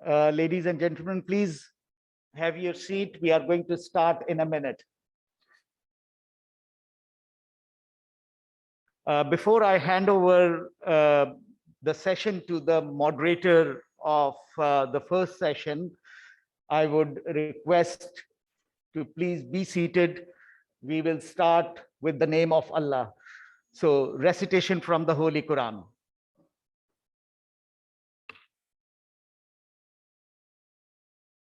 Ladies and gentlemen, please have your seat. We are going to start in a minute. Before I hand over the session to the moderator of the first session, I would request to please be seated. We will start with the name of Allah. So, recitation from the Holy Quran.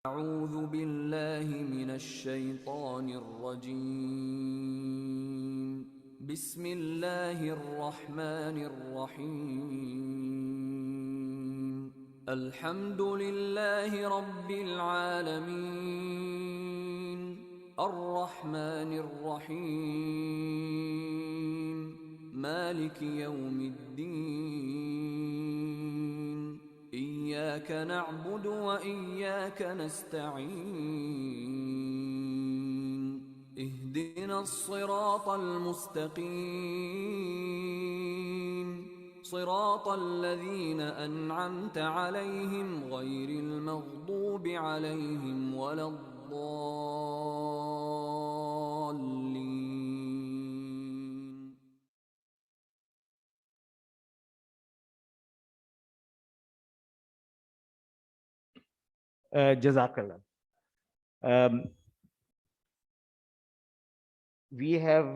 أعوذ بالله من الشيطان الرجيم بسم الله الرحمن الرحيم الحمد لله رب العالمين الرحمن الرحيم مالك يوم الدين إياك نعبد وإياك نستعين اهدنا الصراط المستقيم صراط الذين أنعمت عليهم غير المغضوب عليهم ولا الضالين. Jazakallah. We have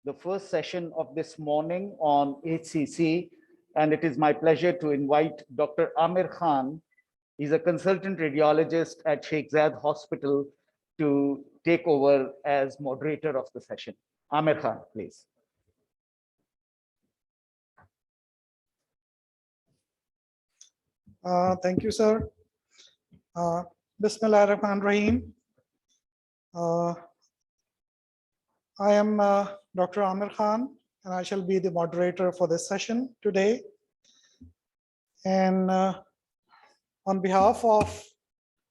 the first session of this morning on HCC, and it is my pleasure to invite Dr. Amir Khan. He's a consultant radiologist at Sheikh Zayed Hospital to take over as moderator of the session. Amir Khan, please. Thank you, sir. Bismillah ar-Rahman ar-Rahim. I am Dr. Amir Khan, and I shall be the moderator for this session today. And on behalf of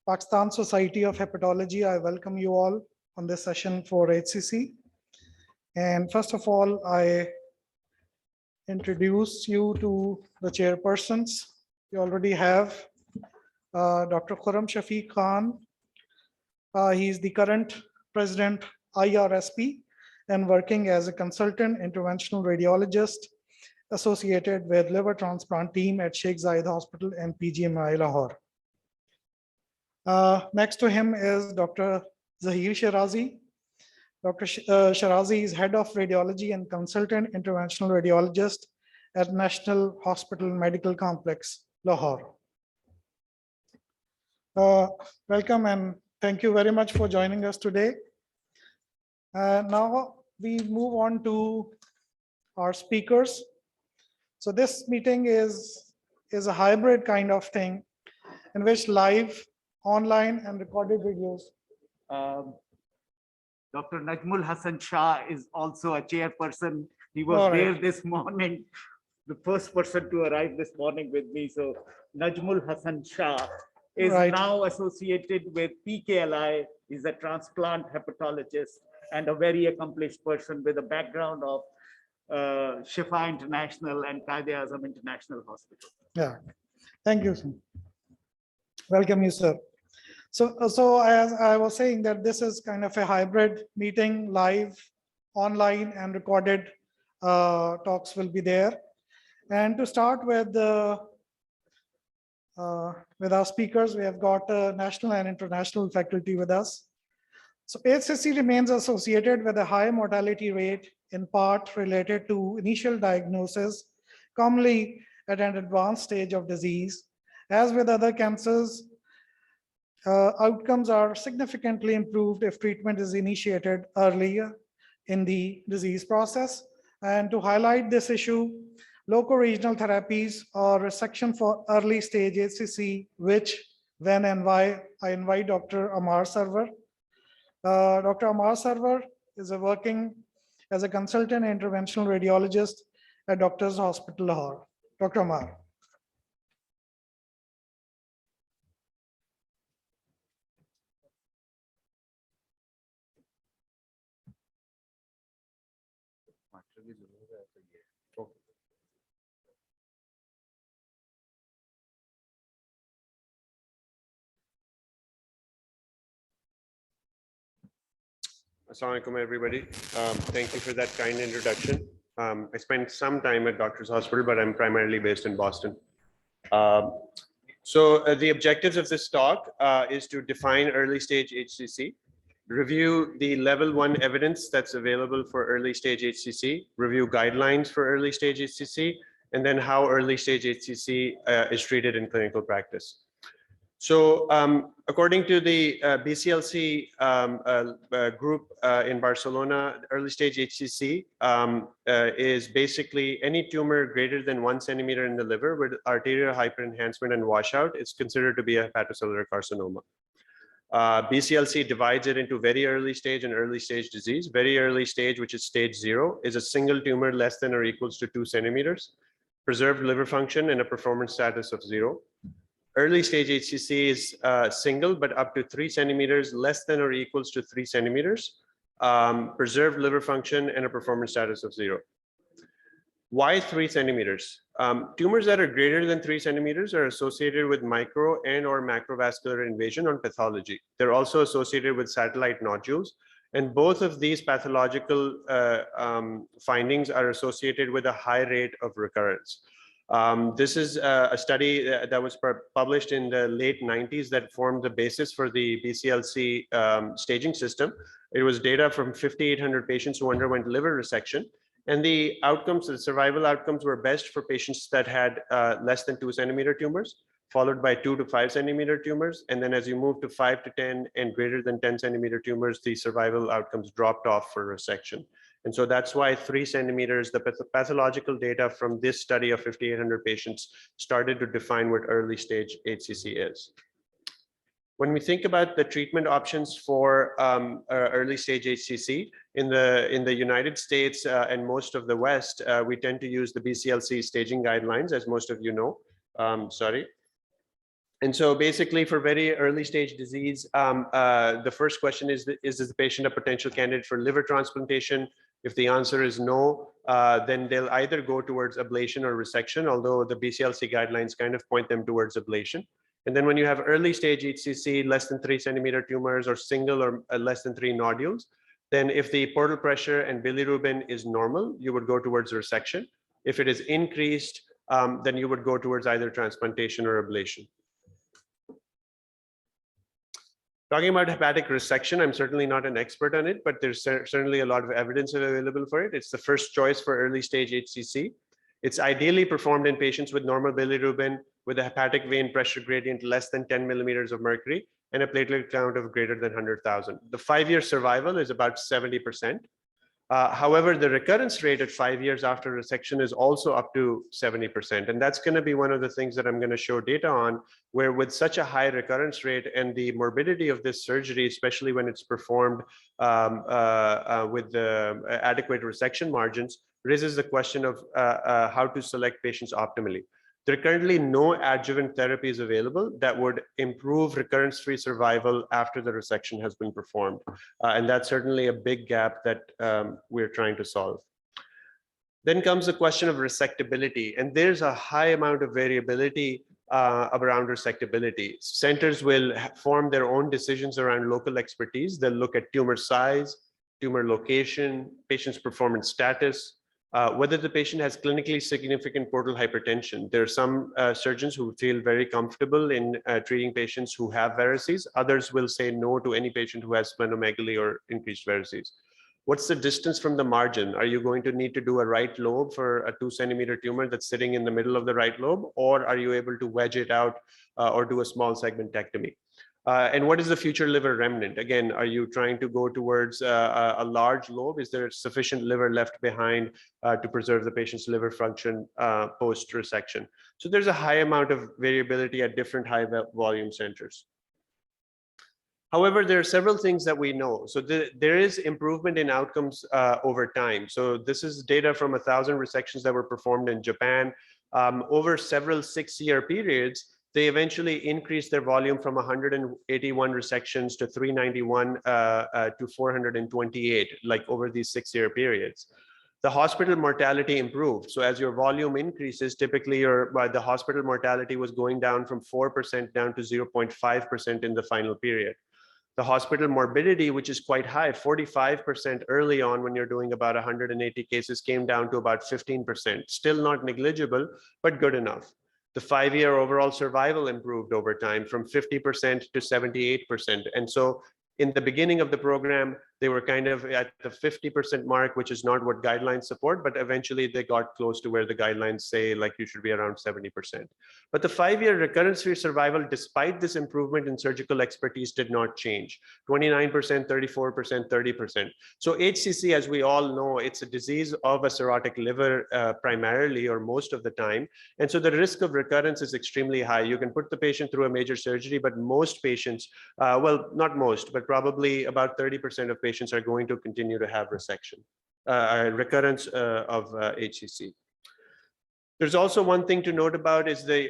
Pakistan Society of Hepatology, I welcome you all on this session for HCC. And first of all, I introduce you to the chairpersons. We already have Dr. Khurram Shafiq Khan. He is the current president IRSP and working as a consultant interventional radiologist associated with liver transplant team at Sheikh Zayed Hospital and PGMI Lahore. Next to him is Dr. Zahir Shirazi. Dr. Shirazi is head of radiology and consultant interventional radiologist at National Hospital Medical Complex, Lahore. Welcome and thank you very much for joining us today. Now we move on to our speakers. So this meeting is a hybrid kind of thing in which live, online and recorded videos. Dr. Najmul Hassan Shah is also a chairperson. He was there this morning, the first person to arrive this morning with me. So Najmul Hassan Shah is now associated with PKLI. He's a transplant hepatologist and a very accomplished person with a background of Shifa International and Quaid-e-Azam International Hospital. Yeah, thank you, sir. Welcome you, sir. So as I was saying that this is kind of a hybrid meeting, live, online and recorded talks will be there. And to start with our speakers, we have got national and international faculty with us. So HCC remains associated with a high mortality rate, in part related to initial diagnosis, commonly at an advanced stage of disease. As with other cancers, outcomes are significantly improved if treatment is initiated earlier in the disease process. And to highlight this issue, local regional therapies or resection for early stage HCC, which, when and why, I invite Dr. Amar Sarwar. Dr. Amar Sarwar is working as a consultant interventional radiologist at Doctors Hospital Lahore. Dr. Amar. Assalamu alaikum, everybody. Thank you for that kind introduction. I spent some time at Doctors Hospital, but I'm primarily based in Boston. The objectives of this talk is to define early stage HCC, review the level 1 evidence that's available for early stage HCC, review guidelines for early stage HCC, and then how early stage HCC is treated in clinical practice. So according to the BCLC group in Barcelona, early stage HCC is basically any tumor greater than 1 centimeter in the liver with arterial hyperenhancement and washout. It's considered to be a hepatocellular carcinoma. BCLC divides it into very early stage and early stage disease. Very early stage, which is stage 0, is a single tumor less than or equals to 2 centimeters, preserved liver function and a performance status of 0. Early stage HCC is single, but up to 3 centimeters, less than or equals to 3 centimeters, preserved liver function and a performance status of 0. Why 3 centimeters? Tumors that are greater than 3 centimeters are associated with micro and or macrovascular invasion on pathology. They're also associated with satellite nodules. And both of these pathological findings are associated with a high rate of recurrence. This is a study that was published in the late 90s that formed the basis for the BCLC staging system. It was data from 5,800 patients who underwent liver resection. And the outcomes, the survival outcomes were best for patients that had less than 2 centimeter tumors, followed by 2 to 5 centimeter tumors. And then as you move to 5 to 10 and greater than 10 centimeter tumors, the survival outcomes dropped off for resection. And so that's why 3 centimeters, the pathological data from this study of 5,800 patients started to define what early stage HCC is. When we think about the treatment options for early stage HCC in the United States and most of the West, we tend to use the BCLC staging guidelines, as most of you know. And so basically for very early stage disease, the first question is the patient a potential candidate for liver transplantation? If the answer is no, then they'll either go towards ablation or resection, although the BCLC guidelines kind of point them towards ablation. And then when you have early stage HCC, less than 3 centimeter tumors or single or less than 3 nodules, then if the portal pressure and bilirubin is normal, you would go towards resection. If it is increased, then you would go towards either transplantation or ablation. Talking about hepatic resection, I'm certainly not an expert on it, but there's certainly a lot of evidence available for it. It's the first choice for early stage HCC. It's ideally performed in patients with normal bilirubin with a hepatic vein pressure gradient less than 10 millimeters of mercury and a platelet count of greater than 100,000. The 5-year survival is about 70%. However, the recurrence rate at 5 years after resection is also up to 70%. And that's going to be one of the things that I'm going to show data on, where with such a high recurrence rate and the morbidity of this surgery, especially when it's performed with the adequate resection margins, raises the question of how to select patients optimally. There are currently no adjuvant therapies available that would improve recurrence-free survival after the resection has been performed. And that's certainly a big gap that we're trying to solve. Then comes the question of resectability. And there's a high amount of variability around resectability. Centers will form their own decisions around local expertise. They'll look at tumor size, tumor location, patient's performance status, whether the patient has clinically significant portal hypertension. There are some surgeons who feel very comfortable in treating patients who have varices. Others will say no to any patient who has splenomegaly or increased varices. What's the distance from the margin? Are you going to need to do a right lobe for a 2 centimeter tumor that's sitting in the middle of the right lobe? Or are you able to wedge it out or do a small segmentectomy? And what is the future liver remnant? Again, are you trying to go towards a large lobe? Is there sufficient liver left behind to preserve the patient's liver function post-resection? So there's a high amount of variability at different high volume centers. However, there are several things that we know. So there is improvement in outcomes over time. So this is data from 1,000 resections that were performed in Japan. Over several 6-year periods, they eventually increased their volume from 181 resections to 391 to 428, like over these 6-year periods. The hospital mortality improved. So as your volume increases, typically the hospital mortality was going down from 4% down to 0.5% in the final period. The hospital morbidity, which is quite high, 45% early on when you're doing about 180 cases, came down to about 15%. Still not negligible, but good enough. The 5-year overall survival improved over time from 50% to 78%. And so in the beginning of the program, they were kind of at the 50% mark, which is not what guidelines support, but eventually they got close to where the guidelines say like you should be around 70%. But the 5-year recurrence-free survival, despite this improvement in surgical expertise, did not change. 29%, 34%, 30%. So HCC, as we all know, it's a disease of a cirrhotic liver primarily or most of the time. And so the risk of recurrence is extremely high. You can put the patient through a major surgery, but most patients, well, not most, but probably about 30% of patients are going to continue to have resection, recurrence of HCC. There's also one thing to note about is the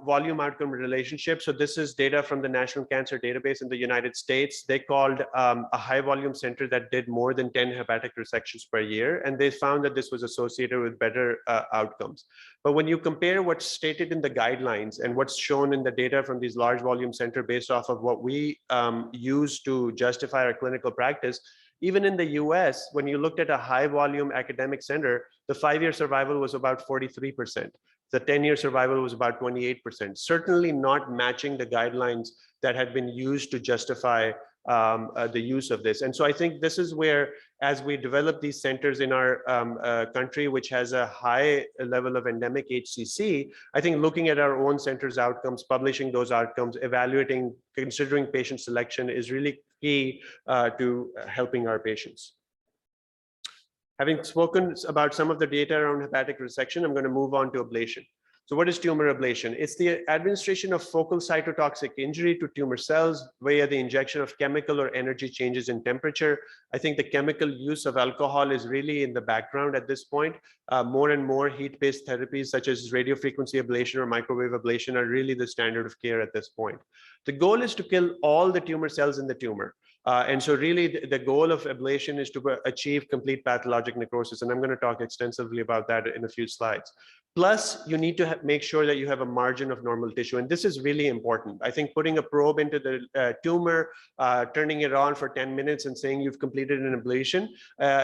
volume outcome relationship. So this is data from the National Cancer Database in the United States. They called a high volume center that did more than 10 hepatic resections per year. And they found that this was associated with better outcomes. But when you compare what's stated in the guidelines and what's shown in the data from these large volume center based off of what we use to justify our clinical practice, even in the US, when you looked at a high volume academic center, the 5-year survival was about 43%. The 10-year survival was about 28%, certainly not matching the guidelines that had been used to justify the use of this. And so I think this is where, as we develop these centers in our country, which has a high level of endemic HCC, I think looking at our own centers' outcomes, publishing those outcomes, evaluating, considering patient selection is really key to helping our patients. Having spoken about some of the data around hepatic resection, I'm going to move on to ablation. So what is tumor ablation? It's the administration of focal cytotoxic injury to tumor cells via the injection of chemical or energy changes in temperature. I think the chemical use of alcohol is really in the background at this point. More and more heat-based therapies such as radiofrequency ablation or microwave ablation are really the standard of care at this point. The goal is to kill all the tumor cells in the tumor. And so really the goal of ablation is to achieve complete pathologic necrosis. And I'm going to talk extensively about that in a few slides. Plus, you need to make sure that you have a margin of normal tissue. And this is really important. I think putting a probe into the tumor, turning it on for 10 minutes and saying you've completed an ablation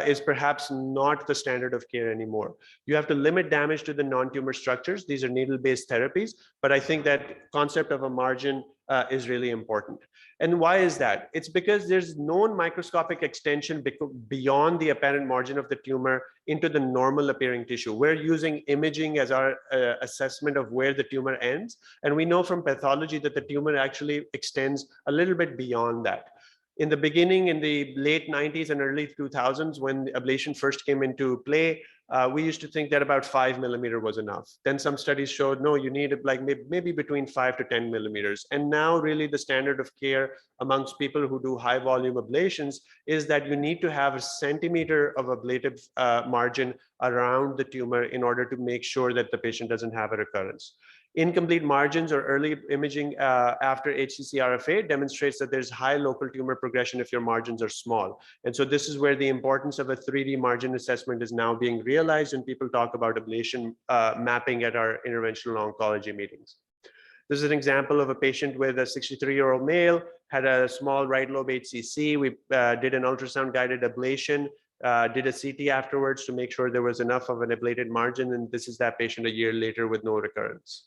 is perhaps not the standard of care anymore. You have to limit damage to the non-tumor structures. These are needle-based therapies. But I think that concept of a margin is really important. And why is that? It's because there's known microscopic extension beyond the apparent margin of the tumor into the normal appearing tissue. We're using imaging as our assessment of where the tumor ends. And we know from pathology that the tumor actually extends a little bit beyond that. In the beginning, in the late 90s and early 2000s, when ablation first came into play, we used to think that about 5 millimeters was enough. Then some studies showed, no, you need like maybe between 5 to 10 millimeters. And now really the standard of care amongst people who do high volume ablations is that you need to have a centimeter of ablative margin around the tumor in order to make sure that the patient doesn't have a recurrence. Incomplete margins or early imaging after HCC-RFA demonstrates that there's high local tumor progression if your margins are small. And so this is where the importance of a 3D margin assessment is now being realized, and people talk about ablation mapping at our interventional oncology meetings. This is an example of a patient with a 63-year-old male, had a small right lobe HCC. We did an ultrasound guided ablation, did a CT afterwards to make sure there was enough of an ablated margin, and this is that patient a year later with no recurrence.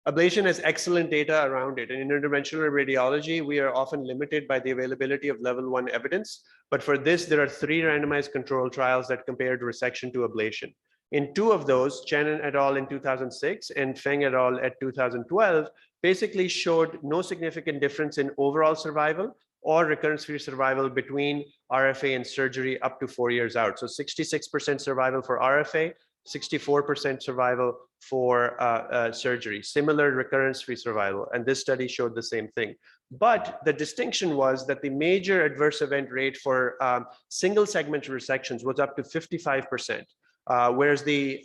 Ablation has excellent data around it. And in interventional radiology, we are often limited by the availability of level 1 evidence. But for this, there are 3 randomized control trials that compared resection to ablation. In 2 of those, Chen et al. In 2006 and Feng et al. At 2012, basically showed no significant difference in overall survival or recurrence-free survival between RFA and surgery up to 4 years out. So 66% survival for RFA, 64% survival for surgery, similar recurrence-free survival. And this study showed the same thing. But the distinction was that the major adverse event rate for single segment resections was up to 55%, whereas the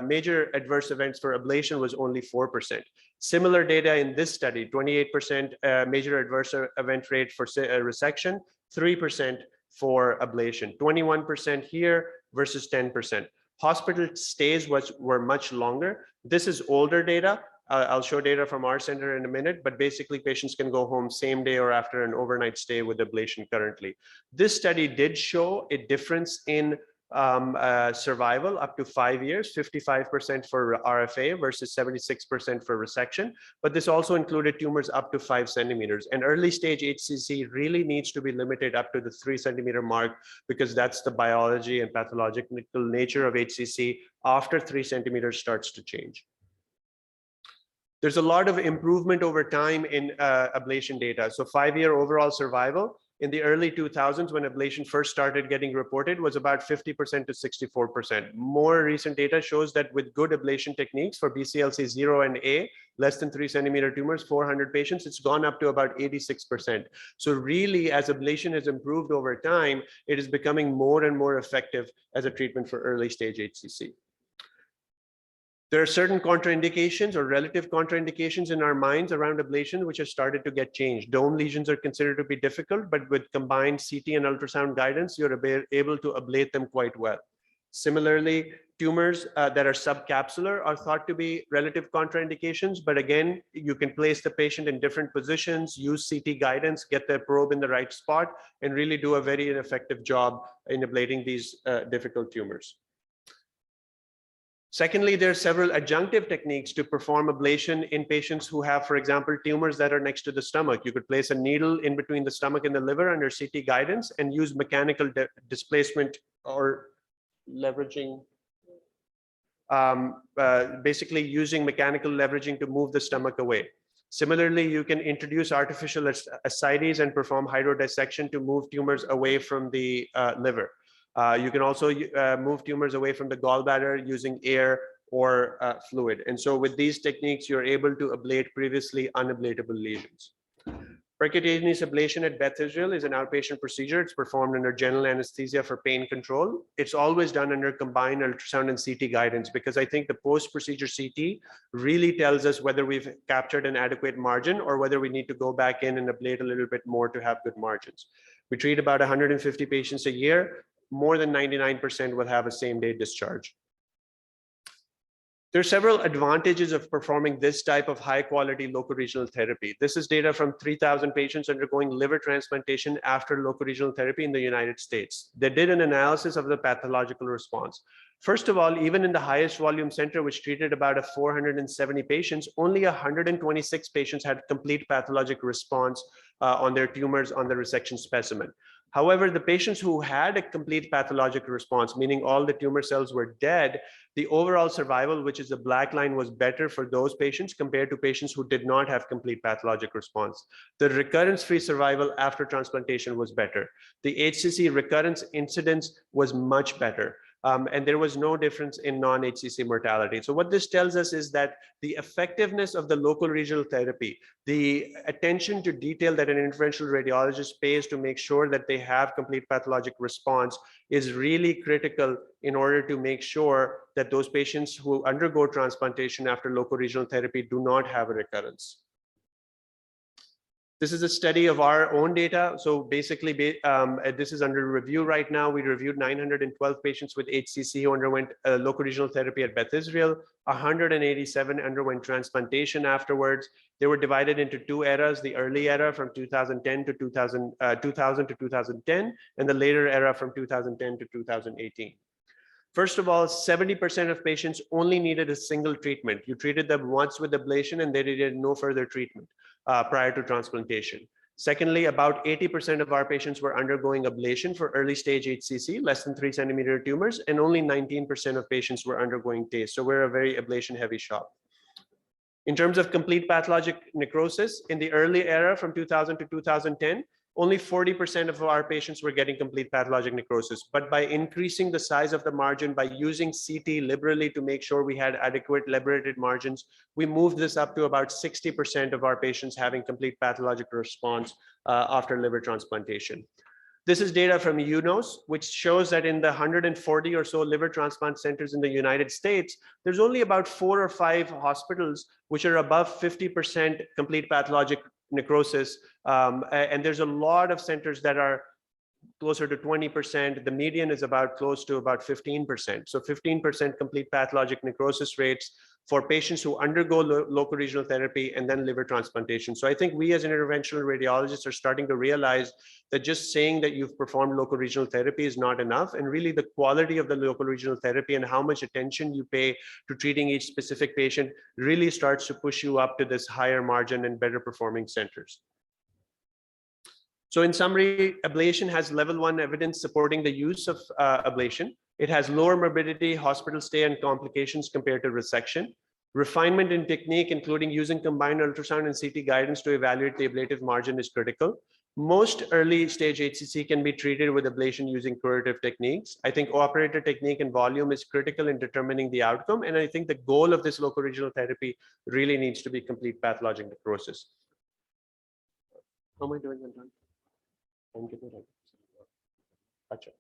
major adverse events for ablation was only 4%. Similar data in this study, 28% major adverse event rate for resection, 3% for ablation, 21% here versus 10%. Hospital stays were much longer. This is older data. I'll show data from our center in a minute, but basically patients can go home same day or after an overnight stay with ablation currently. This study did show a difference in survival up to 5 years, 55% for RFA versus 76% for resection. But this also included tumors up to 5 centimeters. And early stage HCC really needs to be limited up to the 3 centimeter mark, because that's the biology and pathological nature of HCC. After 3 centimeters starts to change. There's a lot of improvement over time in ablation data. So 5-year overall survival in the early 2000s, when ablation first started getting reported, was about 50% to 64%. More recent data shows that with good ablation techniques for BCLC 0 and A, less than 3 centimeter tumors, 400 patients, it's gone up to about 86%. So really, as ablation has improved over time, it is becoming more and more effective as a treatment for early stage HCC. There are certain contraindications or relative contraindications in our minds around ablation, which have started to get changed. Dome lesions are considered to be difficult, but with combined CT and ultrasound guidance, you're able to ablate them quite well. Similarly, tumors that are subcapsular are thought to be relative contraindications, but again, you can place the patient in different positions, use CT guidance, get the probe in the right spot, and really do a very effective job in ablating these difficult tumors. Secondly, there are several adjunctive techniques to perform ablation in patients who have, for example, tumors that are next to the stomach. You could place a needle in between the stomach and the liver under CT guidance and use mechanical displacement or leveraging, basically using mechanical leveraging to move the stomach away. Similarly, you can introduce artificial ascites and perform hydrodissection to move tumors away from the liver. You can also move tumors away from the gallbladder using air or fluid. And so with these techniques, you're able to ablate previously unablatable lesions. Percutaneous ablation at Beth Israel is an outpatient procedure. It's performed under general anesthesia for pain control. It's always done under combined ultrasound and CT guidance, because I think the post-procedure CT really tells us whether we've captured an adequate margin or whether we need to go back in and ablate a little bit more to have good margins. We treat about 150 patients a year. More than 99% will have a same-day discharge. There are several advantages of performing this type of high-quality local regional therapy. This is data from 3,000 patients undergoing liver transplantation after local regional therapy in the United States. They did an analysis of the pathological response. First of all, even in the highest volume center, which treated about 470 patients, only 126 patients had complete pathologic response on their tumors on the resection specimen. However, the patients who had a complete pathologic response, meaning all the tumor cells were dead, the overall survival, which is the black line, was better for those patients compared to patients who did not have complete pathologic response. The recurrence-free survival after transplantation was better. The HCC recurrence incidence was much better. And there was no difference in non-HCC mortality. So what this tells us is that the effectiveness of the local regional therapy, the attention to detail that an interventional radiologist pays to make sure that they have complete pathologic response is really critical in order to make sure that those patients who undergo transplantation after local regional therapy do not have a recurrence. This is a study of our own data. So basically, this is under review right now. We reviewed 912 patients with HCC who underwent local regional therapy at Beth Israel. 187 underwent transplantation afterwards. They were divided into 2 eras, the early era from 2010 to 2000 to 2010, and the later era from 2010 to 2018. First of all, 70% of patients only needed a single treatment. You treated them once with ablation and they needed no further treatment prior to transplantation. Secondly, about 80% of our patients were undergoing ablation for early stage HCC, less than 3 centimeter tumors, and only 19% of patients were undergoing TACE. So we're a very ablation heavy shop. In terms of complete pathologic necrosis, in the early era from 2000 to 2010, only 40% of our patients were getting complete pathologic necrosis. But by increasing the size of the margin, by using CT liberally to make sure we had adequate liberated margins, we moved this up to about 60% of our patients having complete pathologic response after liver transplantation. This is data from UNOS, which shows that in the 140 or so liver transplant centers in the United States, there's only about 4 or 5 hospitals which are above 50% complete pathologic necrosis. And there's a lot of centers that are closer to 20%. The median is about close to about 15%. So 15% complete pathologic necrosis rates for patients who undergo local regional therapy and then liver transplantation. So I think we as interventional radiologists are starting to realize that just saying that you've performed local regional therapy is not enough. And really the quality of the local regional therapy and how much attention you pay to treating each specific patient really starts to push you up to this higher margin and better performing centers. So in summary, ablation has level 1 evidence supporting the use of ablation. It has lower morbidity, hospital stay, and complications compared to resection. Refinement in technique, including using combined ultrasound and CT guidance to evaluate the ablative margin, is critical. Most early stage HCC can be treated with ablation using curative techniques. I think operator technique and volume is critical in determining the outcome. And I think the goal of this local regional therapy really needs to be complete pathologic necrosis. How am I doing on time? Okay.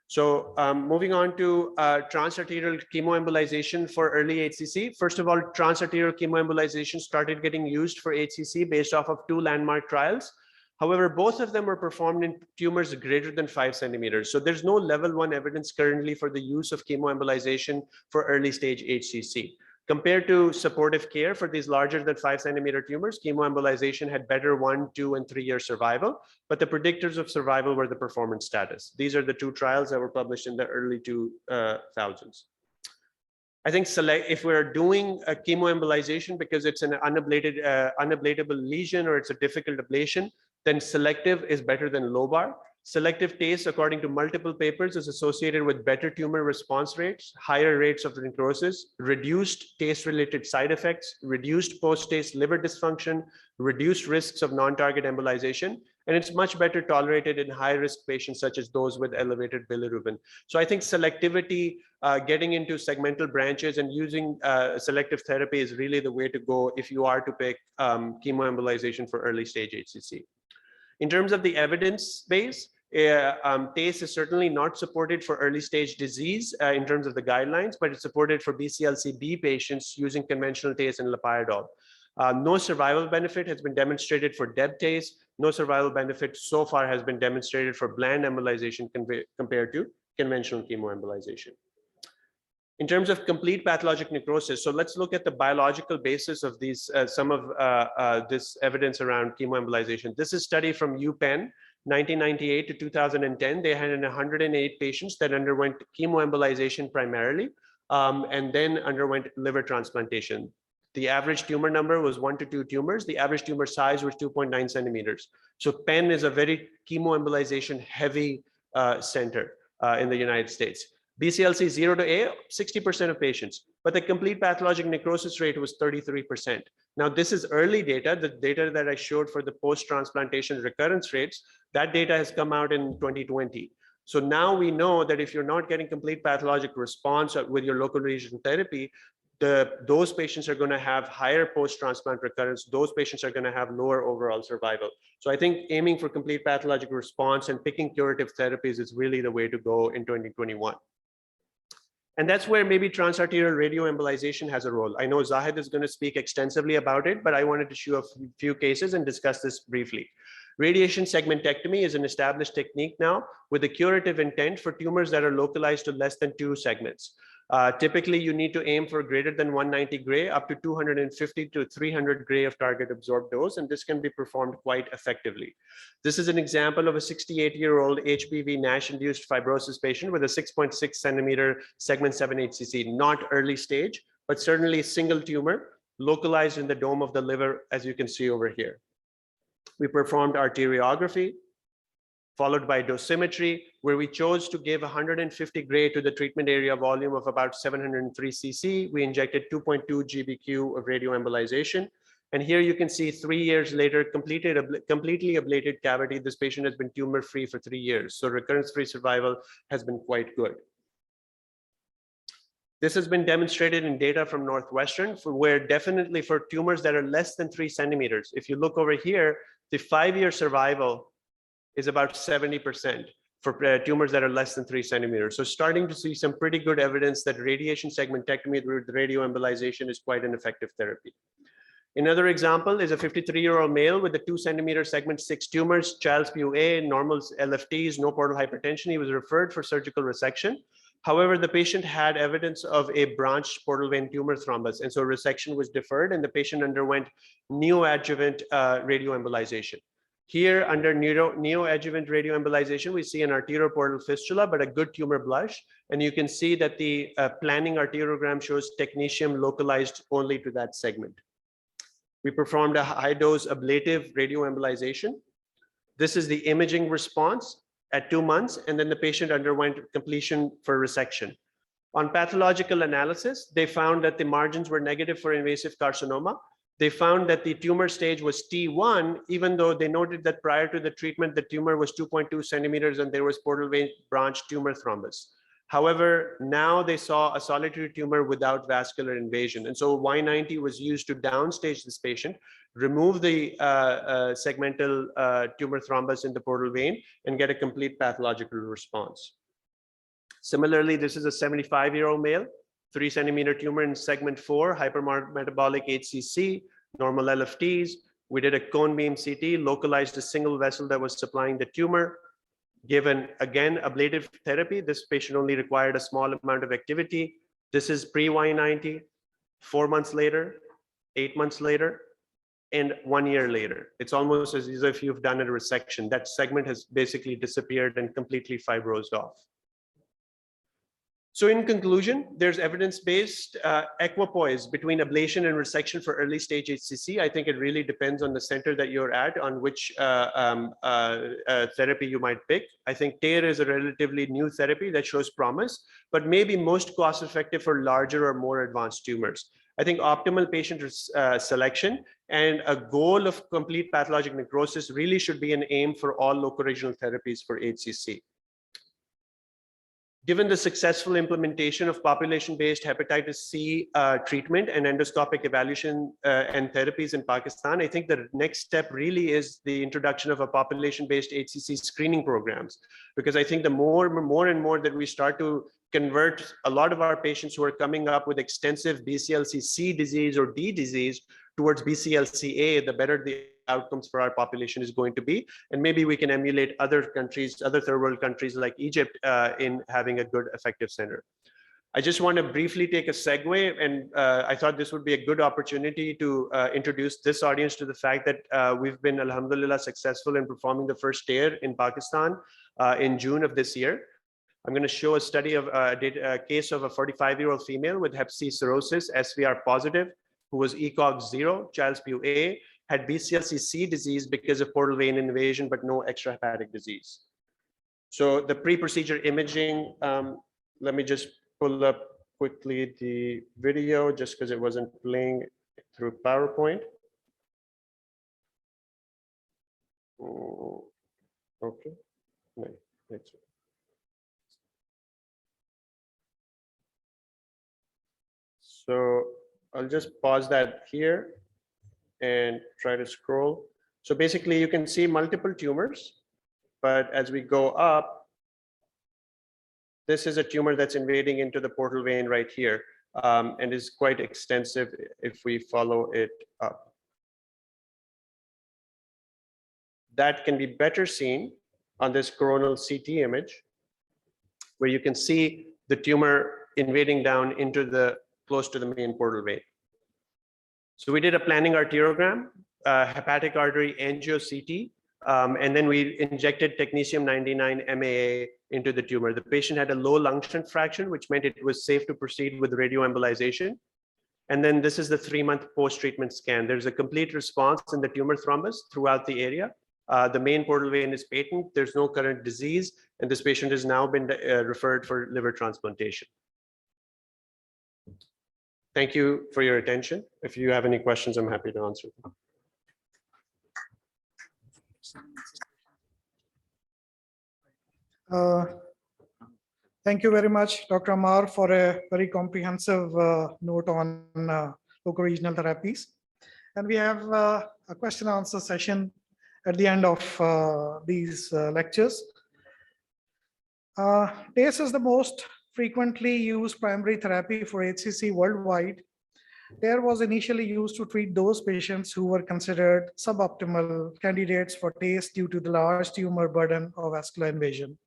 So moving on to transarterial chemoembolization for early HCC. First of all, transarterial chemoembolization started getting used for HCC based off of 2 landmark trials. However, both of them were performed in tumors greater than 5 centimeters. So there's no level 1 evidence currently for the use of chemoembolization for early stage HCC. Compared to supportive care for these larger than 5 centimeter tumors, chemoembolization had better 1, 2, and 3 year survival, but the predictors of survival were the performance status. These are the 2 trials that were published in the early 2000s. I think if we're doing a chemoembolization because it's an unablatable lesion or it's a difficult ablation, then selective is better than lobar. Selective TACE, according to multiple papers, is associated with better tumor response rates, higher rates of necrosis, reduced TACE-related side effects, reduced post-TACE liver dysfunction, reduced risks of non-target embolization, and it's much better tolerated in high-risk patients such as those with elevated bilirubin. So I think selectivity, getting into segmental branches and using selective therapy is really the way to go if you are to pick chemoembolization for early stage HCC. In terms of the evidence base, TACE is certainly not supported for early stage disease in terms of the guidelines, but it's supported for BCLC-B patients using conventional TACE and Lipiodol. No survival benefit has been demonstrated for DEB-TACE. No survival benefit so far has been demonstrated for bland embolization compared to conventional chemoembolization. In terms of complete pathologic necrosis, so let's look at the biological basis of these, some of this evidence around chemoembolization. This is a study from UPenn, 1998 to 2010. They had 108 patients that underwent chemoembolization primarily, and then underwent liver transplantation. The average tumor number was 1 to 2 tumors. The average tumor size was 2.9 centimeters. So Penn is a very chemoembolization heavy center in the United States. BCLC 0 to A, 60% of patients, but the complete pathologic necrosis rate was 33%. Now, this is early data. The data that I showed for the post-transplantation recurrence rates, that data has come out in 2020. So now we know that if you're not getting complete pathologic response with your local regional therapy, those patients are going to have higher post-transplant recurrence. Those patients are going to have lower overall survival. So I think aiming for complete pathologic response and picking curative therapies is really the way to go in 2021. And that's where maybe transarterial radioembolization has a role. I know Zahid is going to speak extensively about it, but I wanted to show a few cases and discuss this briefly. Radiation segmentectomy is an established technique now with a curative intent for tumors that are localized to less than 2 segments. Typically, you need to aim for greater than 190 gray up to 250 to 300 gray of target absorbed dose, and this can be performed quite effectively. This is an example of a 68-year-old HPV NASH-induced fibrosis patient with a 6.6 centimeter segment 7 HCC, not early stage, but certainly single tumor localized in the dome of the liver, as you can see over here. We performed arteriography, followed by dosimetry, where we chose to give 150 gray to the treatment area volume of about 703 cc. We injected 2.2 GBq of radioembolization. And here you can see 3 years later, completely ablated cavity. This patient has been tumor-free for 3 years. So recurrence-free survival has been quite good. This has been demonstrated in data from Northwestern, where definitely for tumors that are less than 3 centimeters, if you look over here, the 5-year survival is about 70% for tumors that are less than 3 centimeters. So starting to see some pretty good evidence that radiation segmentectomy with radioembolization is quite an effective therapy. Another example is a 53-year-old male with a 2-centimeter segment 6 tumors, Child-Pugh A, normal LFTs, no portal hypertension. He was referred for surgical resection. However, the patient had evidence of a branched portal vein tumor thrombus, and so resection was deferred, and the patient underwent neoadjuvant radioembolization. Here, under neoadjuvant radioembolization, we see an arterioportal fistula, but a good tumor blush, and you can see that the planning arteriogram shows technetium localized only to that segment. We performed a high-dose ablative radioembolization. This is the imaging response at 2 months, and then the patient underwent completion for resection. On pathological analysis, they found that the margins were negative for invasive carcinoma. They found that the tumor stage was T1, even though they noted that prior to the treatment, the tumor was 2.2 centimeters and there was portal vein branch tumor thrombus. However, now they saw a solitary tumor without vascular invasion. And so Y90 was used to downstage this patient, remove the segmental tumor thrombus in the portal vein, and get a complete pathological response. Similarly, this is a 75-year-old male, 3-centimeter tumor in segment 4, hypermetabolic HCC, normal LFTs. We did a cone beam CT, localized a single vessel that was supplying the tumor. Given, again, ablative therapy, this patient only required a small amount of activity. This is pre-Y90, 4 months later, 8 months later, and 1 year later. It's almost as if you've done a resection. That segment has basically disappeared and completely fibrosed off. So in conclusion, there's evidence-based equipoise between ablation and resection for early stage HCC. I think it really depends on the center that you're at, on which therapy you might pick. I think TARE is a relatively new therapy that shows promise, but maybe most cost-effective for larger or more advanced tumors. I think optimal patient selection and a goal of complete pathologic necrosis really should be an aim for all local regional therapies for HCC. Given the successful implementation of population-based hepatitis C treatment and endoscopic evaluation and therapies in Pakistan, I think the next step really is the introduction of a population-based HCC screening programs, because I think the more and more that we start to convert a lot of our patients who are coming up with extensive BCLC-C disease or D disease towards BCLC-A, the better the outcomes for our population is going to be. And maybe we can emulate other countries, other third world countries like Egypt in having a good effective center. I just want to briefly take a segue, and I thought this would be a good opportunity to introduce this audience to the fact that we've been, alhamdulillah, successful in performing the first TARE in Pakistan in June of this year. I'm going to show a study of a case of a 45-year-old female with hep C cirrhosis, SVR positive, who was ECOG 0, Child-Pugh A, had BCLC-C disease because of portal vein invasion, but no extrahepatic disease. So the pre-procedure imaging, let me just pull up quickly the video just because it wasn't playing through PowerPoint. Okay, next one. So I'll just pause that here and try to scroll. So basically you can see multiple tumors, but as we go up, this is a tumor that's invading into the portal vein right here and is quite extensive if we follow it up. That can be better seen on this coronal CT image, where you can see the tumor invading down into the close to the main portal vein. So we did a planning arteriogram, hepatic artery angio CT, and then we injected technetium-99 MAA into the tumor. The patient had a low lung shunt fraction, which meant it was safe to proceed with radioembolization. And then this is the 3-month post-treatment scan. There's a complete response in the tumor thrombus throughout the area. The main portal vein is patent. There's no current disease, and this patient has now been referred for liver transplantation. Thank you for your attention. If you have any questions, I'm happy to answer them. Thank you very much, Dr. Amar, for a very comprehensive note on local regional therapies. And we have a question and answer session at the end of these lectures. TACE is the most frequently used primary therapy for HCC worldwide. TARE was initially used to treat those patients who were considered suboptimal candidates for TACE due to the large tumor burden of vascular invasion.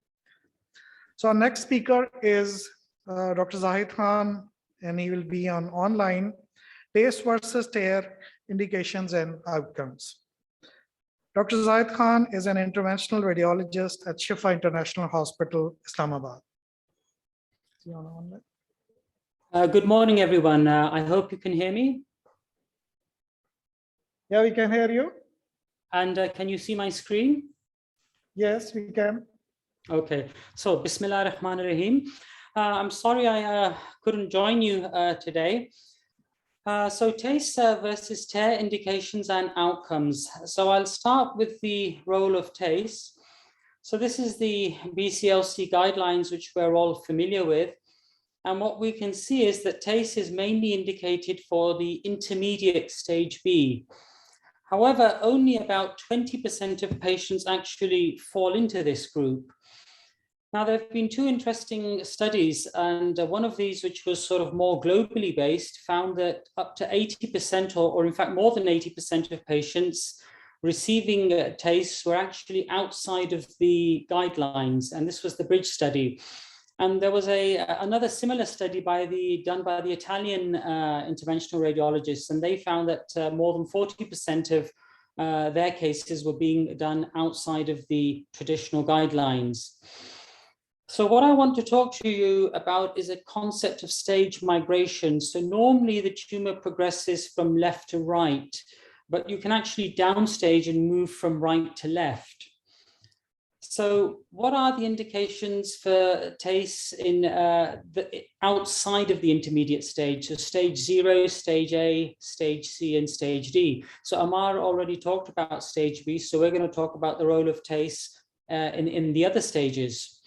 So our next speaker is Dr. Zahid Khan, and he will be on online TACE versus TARE indications and outcomes. Dr. Zahid Khan is an interventional radiologist at Shifa International Hospital, Islamabad. Is he on online? Good morning, everyone. I hope you can hear me. Yeah, we can hear you. And can you see my screen? Yes, we can. Okay, so Bismillah ar-Rahman ar-Rahim. I'm sorry I couldn't join you today. So TACE versus TARE indications and outcomes. So I'll start with the role of TACE. So this is the BCLC guidelines, which we're all familiar with. And what we can see is that TACE is mainly indicated for the intermediate stage B. However, only about 20% of patients actually fall into this group. Now, there have been two interesting studies, and one of these, which was sort of more globally based, found that up to 80%, or in fact more than 80% of patients receiving TACE were actually outside of the guidelines, and this was the BRIDGE study. And there was another similar study done by the Italian interventional radiologists, and they found that more than 40% of their cases were being done outside of the traditional guidelines. So what I want to talk to you about is a concept of stage migration. So normally the tumor progresses from left to right, but you can actually downstage and move from right to left. So what are the indications for TACE in outside of the intermediate stage? So stage 0, stage A, stage C, and stage D. So Amar already talked about stage B, so we're going to talk about the role of TACE in the other stages.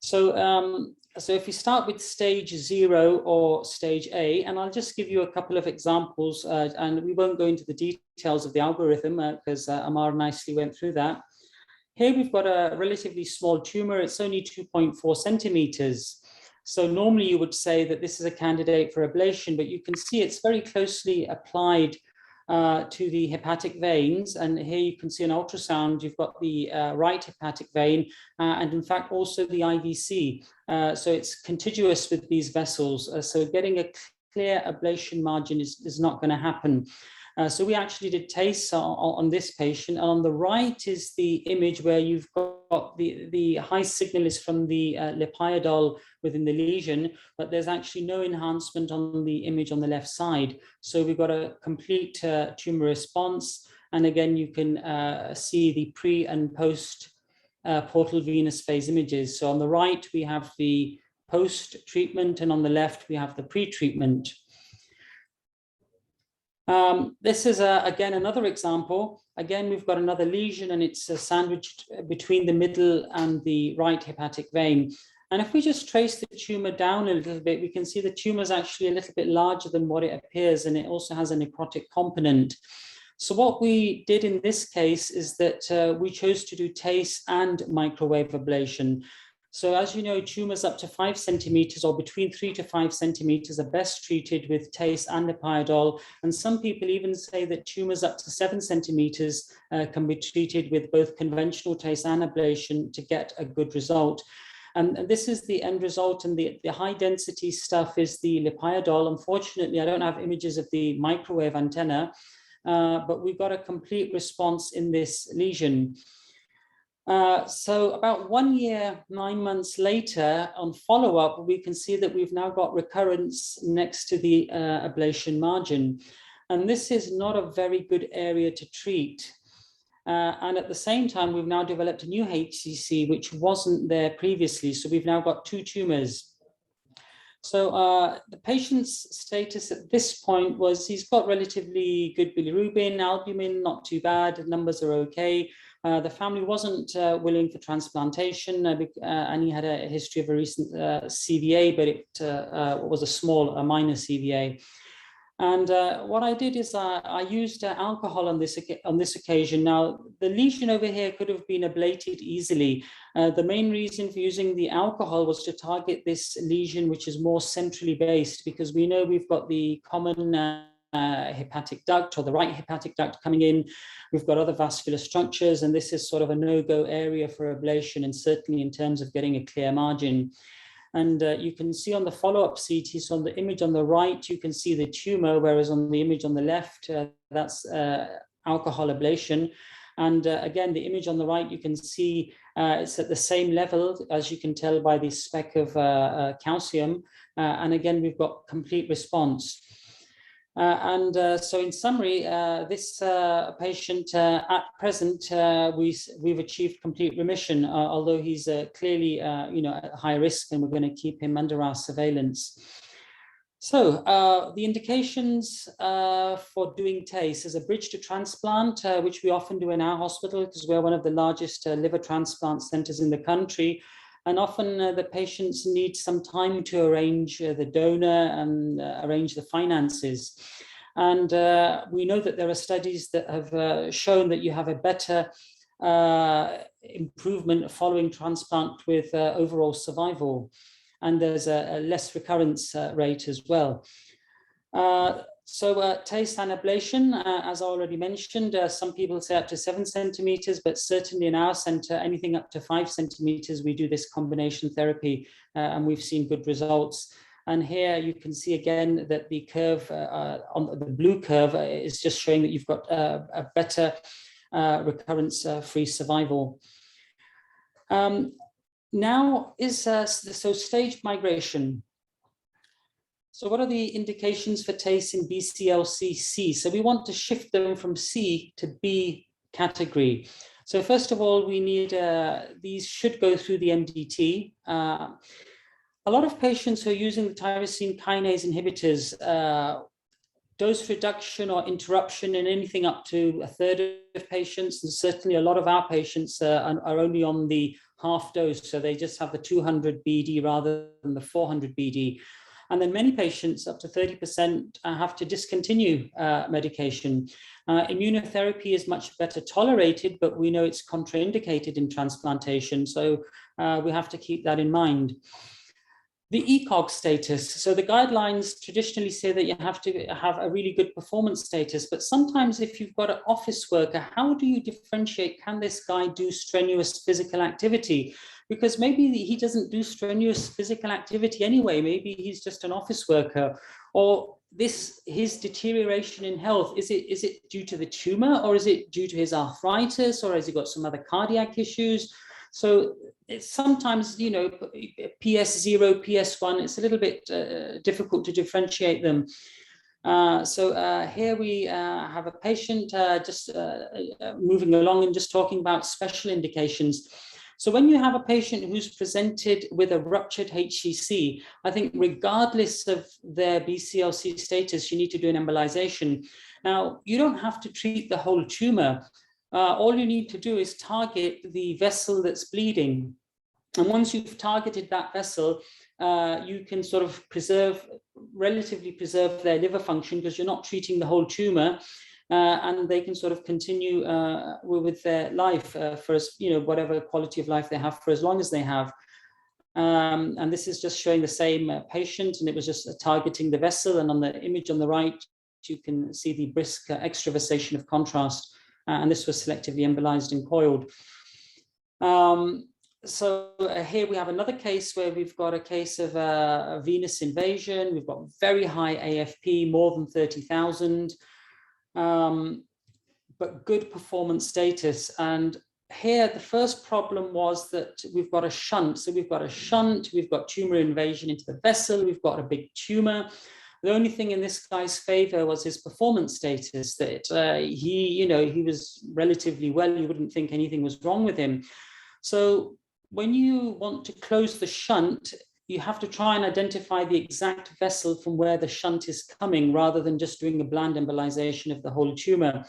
So, so if we start with stage 0 or stage A, and I'll just give you a couple of examples, and we won't go into the details of the algorithm because Amar nicely went through that. Here we've got a relatively small tumor. It's only 2.4 centimeters. So normally you would say that this is a candidate for ablation, but you can see it's very closely applied to the hepatic veins. And here you can see an ultrasound, you've got the right hepatic vein, and in fact also the IVC. So it's contiguous with these vessels. So getting a clear ablation margin is not going to happen. So we actually did TACE on this patient. And on the right is the image where you've got the high signal is from the Lipiodol within the lesion, but there's actually no enhancement on the image on the left side. So we've got a complete tumor response. And again, you can see the pre and post portal venous phase images. So on the right, we have the post-treatment, and on the left, we have the pre-treatment. This is, again, another example. Again, we've got another lesion, and it's sandwiched between the middle and the right hepatic vein. And if we just trace the tumor down a little bit, we can see the tumor is actually a little bit larger than what it appears, and it also has a necrotic component. So what we did in this case is that we chose to do TACE and microwave ablation. So as you know, tumors up to 5 centimeters or between 3 to 5 centimeters are best treated with TACE and Lipiodol. And some people even say that tumors up to 7 centimeters can be treated with both conventional TACE and ablation to get a good result. And this is the end result, and the high density stuff is the Lipiodol. Unfortunately, I don't have images of the microwave antenna, but we got a complete response in this lesion. So about 1 year, 9 months later, on follow-up, we can see that we've now got recurrence next to the ablation margin. And this is not a very good area to treat. And at the same time, we've now developed a new HCC, which wasn't there previously. So we've now got 2 tumors. So the patient's status at this point was he's got relatively good bilirubin, albumin, not too bad, the numbers are okay. The family wasn't willing for transplantation, and he had a history of a recent CVA, but it was a minor CVA. And what I did is I used alcohol on this occasion. Now, the lesion over here could have been ablated easily. The main reason for using the alcohol was to target this lesion, which is more centrally based, because we know we've got the common hepatic duct or the right hepatic duct coming in. We've got other vascular structures, and this is sort of a no-go area for ablation, and certainly in terms of getting a clear margin. And you can see on the follow-up CT, so on the image on the right, you can see the tumor, whereas on the image on the left, that's alcohol ablation. And again, the image on the right, you can see it's at the same level, as you can tell by the speck of calcium. And again, we've got complete response. So in summary, this patient at present, we've achieved complete remission, although he's clearly at high risk, and we're going to keep him under our surveillance. So the indications for doing TACE is a bridge to transplant, which we often do in our hospital because we're one of the largest liver transplant centers in the country. And often the patients need some time to arrange the donor and arrange the finances. And we know that there are studies that have shown that you have a better improvement following transplant with overall survival. And there's a less recurrence rate as well. TACE and ablation, as I already mentioned, some people say up to 7 centimeters, but certainly in our center, anything up to 5 centimeters, we do this combination therapy, and we've seen good results. And here you can see again that the curve, on the blue curve, is just showing that you've got a better recurrence-free survival. Now is stage migration. So what are the indications for TACE in BCLC-C? So we want to shift them from C to B category. So first of all, we need, these should go through the MDT. A lot of patients who are using the tyrosine kinase inhibitors, dose reduction or interruption in anything up to a third of patients, and certainly a lot of our patients are only on the half dose, so they just have the 200 BD rather than the 400 BD. And then many patients, up to 30%, have to discontinue medication. Immunotherapy is much better tolerated, but we know it's contraindicated in transplantation, so we have to keep that in mind. The ECOG status. So the guidelines traditionally say that you have to have a really good performance status, but sometimes if you've got an office worker, how do you differentiate, can this guy do strenuous physical activity? Because maybe he doesn't do strenuous physical activity anyway, maybe he's just an office worker, or his deterioration in health, is it due to the tumor, or is it due to his arthritis, or has he got some other cardiac issues? So it's sometimes, PS0, PS1, it's a little bit difficult to differentiate them. Here we have a patient just moving along and just talking about special indications. So when you have a patient who's presented with a ruptured HCC, I think regardless of their BCLC status, you need to do an embolization. Now, you don't have to treat the whole tumor. All you need to do is target the vessel that's bleeding. And once you've targeted that vessel, you can sort of relatively preserve their liver function because you're not treating the whole tumor, and they can sort of continue with their life for whatever quality of life they have for as long as they have. And this is just showing the same patient, and it was just targeting the vessel. And on the image on the right, you can see the brisk extravasation of contrast. And this was selectively embolized and coiled. Here we have another case where we've got a case of a venous invasion. We've got very high AFP, more than 30,000, but good performance status. And here the first problem was that we've got a shunt. So we've got a shunt, we've got tumor invasion into the vessel, we've got a big tumor. The only thing in this guy's favor was his performance status, that he was relatively well. You wouldn't think anything was wrong with him. So when you want to close the shunt, you have to try and identify the exact vessel from where the shunt is coming, rather than just doing a bland embolization of the whole tumor.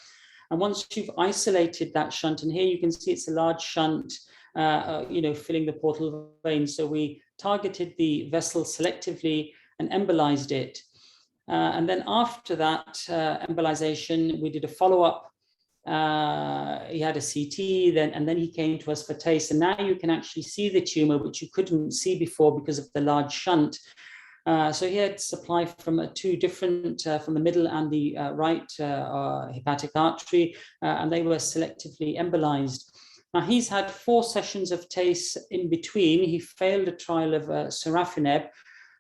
And once you've isolated that shunt, and here you can see it's a large shunt, filling the portal vein. So we targeted the vessel selectively and embolized it. And then after that embolization, we did a follow-up. He had a CT, and then he came to us for TACE. And now you can actually see the tumor, which you couldn't see before because of the large shunt. So he had supply from two different, from the middle and the right hepatic artery, and they were selectively embolized. Now he's had 4 sessions of TACE in between. He failed a trial of sorafenib,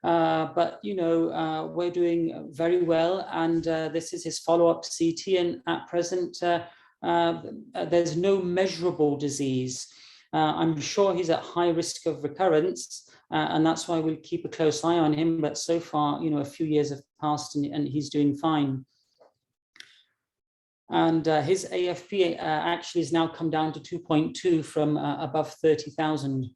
but we're doing very well, and this is his follow-up CT, and at present there's no measurable disease. I'm sure he's at high risk of recurrence, and that's why we'll keep a close eye on him. But so far, a few years have passed, and he's doing fine. And his AFP actually has now come down to 2.2 from above 30,000.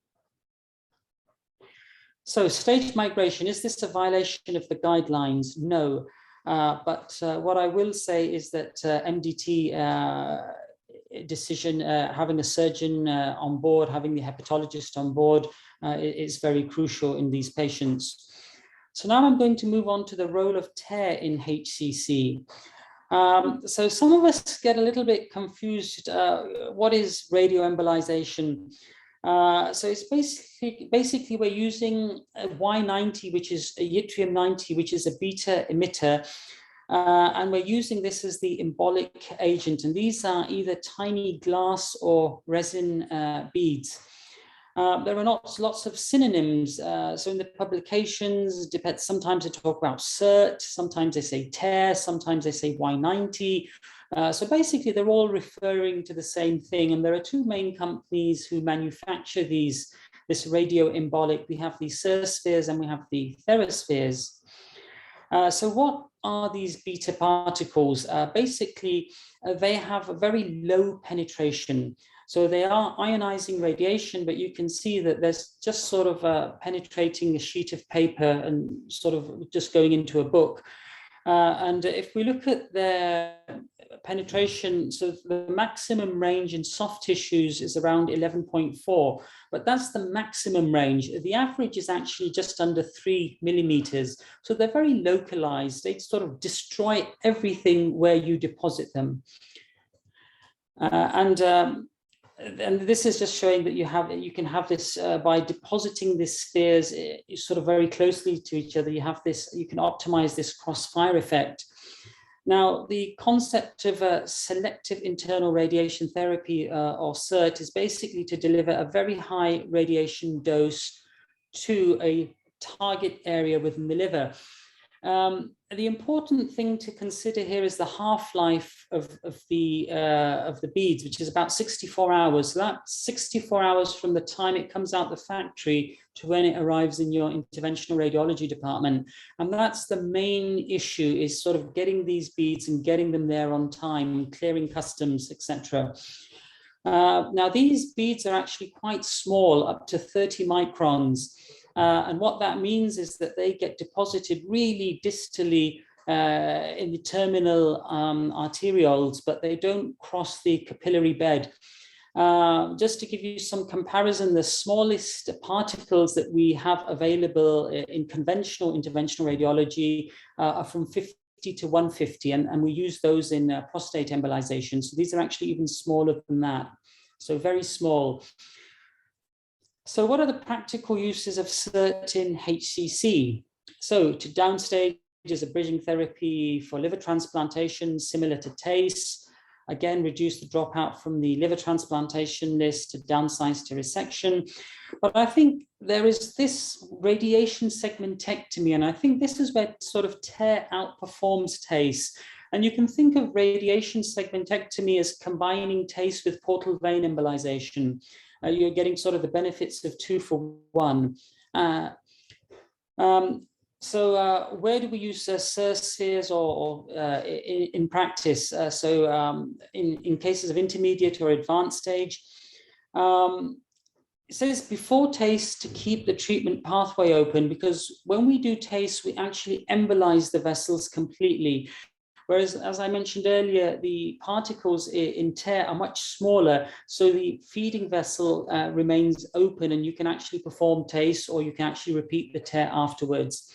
So stage migration, is this a violation of the guidelines? No, but what I will say is that MDT decision, having a surgeon on board, having the hepatologist on board is very crucial in these patients. So now I'm going to move on to the role of TARE in HCC. So some of us get a little bit confused. What is radioembolization? So it's basically we're using a Y90, which is a yttrium-90, which is a beta emitter, and we're using this as the embolic agent. And these are either tiny glass or resin beads. There are lots of synonyms. So in the publications, sometimes they talk about CERT, sometimes they say TARE, sometimes they say Y90. So basically, they're all referring to the same thing. And there are 2 main companies who manufacture this radio embolic. We have the Cerspheres and we have the Theraspheres. So what are these beta particles? Basically, they have a very low penetration. So they are ionizing radiation, but you can see that there's just sort of penetrating a sheet of paper and sort of just going into a book. And if we look at their penetration, so the maximum range in soft tissues is around 11.4, but that's the maximum range. The average is actually just under 3 millimeters. So they're very localized. They sort of destroy everything where you deposit them. And this is just showing that you can have this by depositing these spheres sort of very closely to each other. You can optimize this crossfire effect. Now, the concept of selective internal radiation therapy, or CERT, is basically to deliver a very high radiation dose to a target area within the liver. The important thing to consider here is the half-life of the beads, which is about 64 hours. So that's 64 hours from the time it comes out the factory to when it arrives in your interventional radiology department. And that's the main issue, is sort of getting these beads and getting them there on time, clearing customs, etc. Now, these beads are actually quite small, up to 30 microns. And what that means is that they get deposited really distally in the terminal arterioles, but they don't cross the capillary bed. Just to give you some comparison, the smallest particles that we have available in conventional interventional radiology are from 50 to 150, and we use those in prostate embolization. So these are actually even smaller than that, so very small. So what are the practical uses of CERT in HCC? So to downstage as a bridging therapy for liver transplantation, similar to TACE. Again, reduce the dropout from the liver transplantation list to downsize to resection. But I think there is this radiation segmentectomy, and I think this is where sort of TARE outperforms TACE. And you can think of radiation segmentectomy as combining TACE with portal vein embolization. You're getting sort of the benefits of 2 for 1. So where do we use Cerspheres or in practice? In cases of intermediate or advanced stage, it says before TACE to keep the treatment pathway open, because when we do TACE, we actually embolize the vessels completely. Whereas, as I mentioned earlier, the particles in TARE are much smaller, so the feeding vessel remains open, and you can actually perform TACE, or you can actually repeat the TARE afterwards.